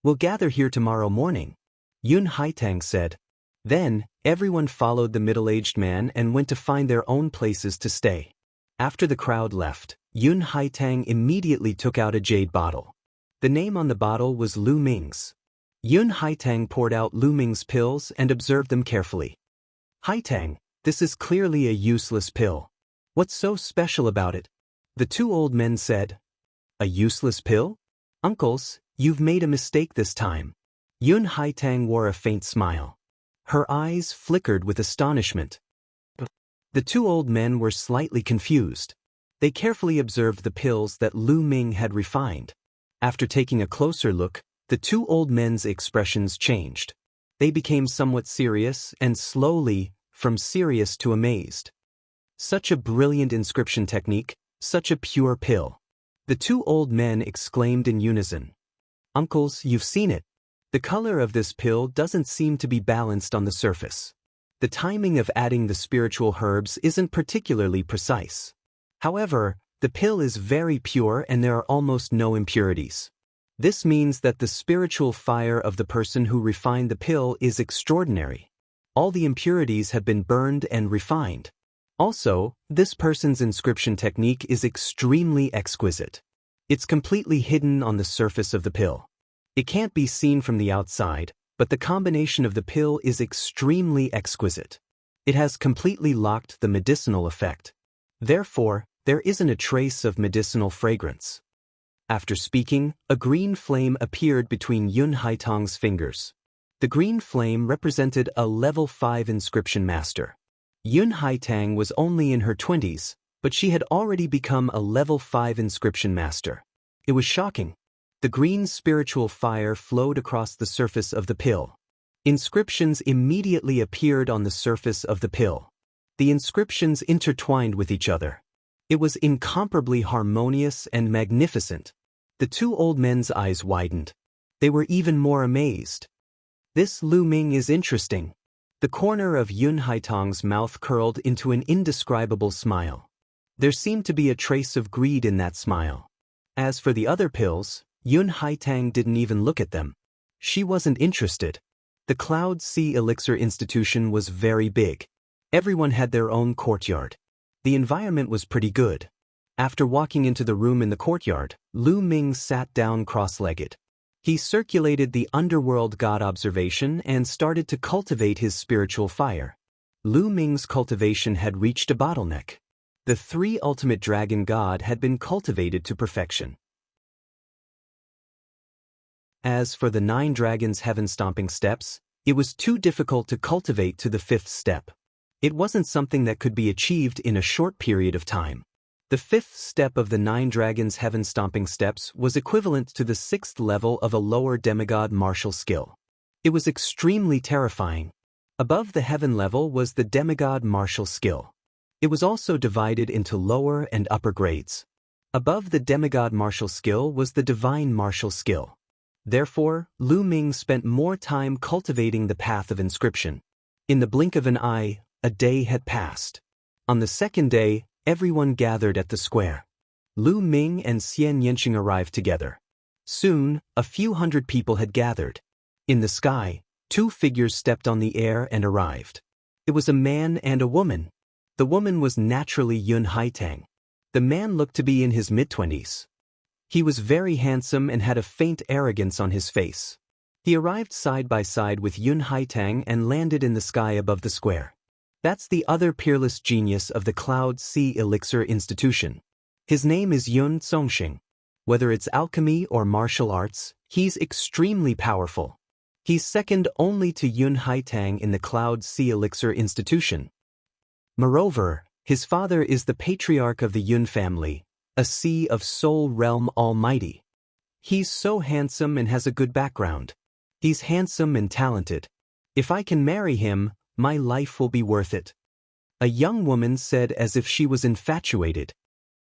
We'll gather here tomorrow morning, Yun Haitang said. Then, everyone followed the middle-aged man and went to find their own places to stay. After the crowd left, Yun Haitang immediately took out a jade bottle. The name on the bottle was Lu Ming's. Yun Haitang poured out Lu Ming's pills and observed them carefully. Haitang, this is clearly a useless pill. What's so special about it? The two old men said. A useless pill? Uncles, you've made a mistake this time. Yun Haitang wore a faint smile. Her eyes flickered with astonishment. The two old men were slightly confused. They carefully observed the pills that Lu Ming had refined. After taking a closer look, the two old men's expressions changed. They became somewhat serious and slowly, from serious to amazed. Such a brilliant inscription technique, such a pure pill. The two old men exclaimed in unison. Uncles, you've seen it. The color of this pill doesn't seem to be balanced on the surface. The timing of adding the spiritual herbs isn't particularly precise. However, the pill is very pure and there are almost no impurities. This means that the spiritual fire of the person who refined the pill is extraordinary. All the impurities have been burned and refined. Also, this person's inscription technique is extremely exquisite. It's completely hidden on the surface of the pill. It can't be seen from the outside, but the combination of the pill is extremely exquisite. It has completely locked the medicinal effect. Therefore, there isn't a trace of medicinal fragrance. After speaking, a green flame appeared between Yun Haitang's fingers. The green flame represented a level 5 inscription master. Yun Haitang was only in her 20s, but she had already become a level 5 inscription master. It was shocking. The green spiritual fire flowed across the surface of the pill. Inscriptions immediately appeared on the surface of the pill. The inscriptions intertwined with each other. It was incomparably harmonious and magnificent. The two old men's eyes widened. They were even more amazed. This Lu Ming is interesting. The corner of Yun Haitang's mouth curled into an indescribable smile. There seemed to be a trace of greed in that smile. As for the other pills, Yun Haitang didn't even look at them. She wasn't interested. The Cloud Sea Elixir Institution was very big. Everyone had their own courtyard. The environment was pretty good. After walking into the room in the courtyard, Lu Ming sat down cross-legged. He circulated the underworld god observation and started to cultivate his spiritual fire. Lu Ming's cultivation had reached a bottleneck. The 3 ultimate dragon god had been cultivated to perfection. As for the 9 dragons heaven-stomping steps, it was too difficult to cultivate to the 5th step. It wasn't something that could be achieved in a short period of time. The 5th step of the 9 dragons heaven-stomping steps was equivalent to the 6th level of a lower demigod martial skill. It was extremely terrifying. Above the heaven level was the demigod martial skill. It was also divided into lower and upper grades. Above the demigod martial skill was the divine martial skill. Therefore, Lu Ming spent more time cultivating the path of inscription. In the blink of an eye, a day had passed. On the 2nd day, everyone gathered at the square. Lu Ming and Xian Yanqing arrived together. Soon, a few hundred people had gathered. In the sky, 2 figures stepped on the air and arrived. It was a man and a woman. The woman was naturally Yun Haitang. The man looked to be in his mid-20s. He was very handsome and had a faint arrogance on his face. He arrived side by side with Yun Haitang and landed in the sky above the square. That's the other peerless genius of the Cloud Sea Elixir Institution. His name is Yun Songxing. Whether it's alchemy or martial arts, he's extremely powerful. He's second only to Yun Haitang in the Cloud Sea Elixir Institution. Moreover, his father is the patriarch of the Yun family, a Sea of Soul Realm Almighty. He's so handsome and has a good background. He's handsome and talented. If I can marry him, my life will be worth it. A young woman said as if she was infatuated.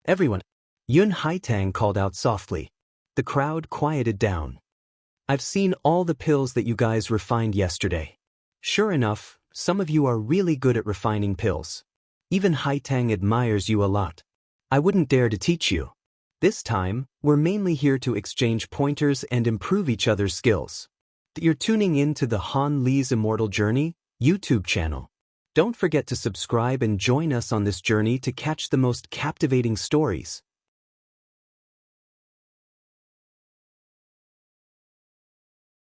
Everyone. Yun Haitang called out softly. The crowd quieted down. I've seen all the pills that you guys refined yesterday. Sure enough, some of you are really good at refining pills. Even Haitang admires you a lot. I wouldn't dare to teach you. This time, we're mainly here to exchange pointers and improve each other's skills. You're tuning in to the Han Li's Immortal Journey YouTube channel. Don't forget to subscribe and join us on this journey to catch the most captivating stories.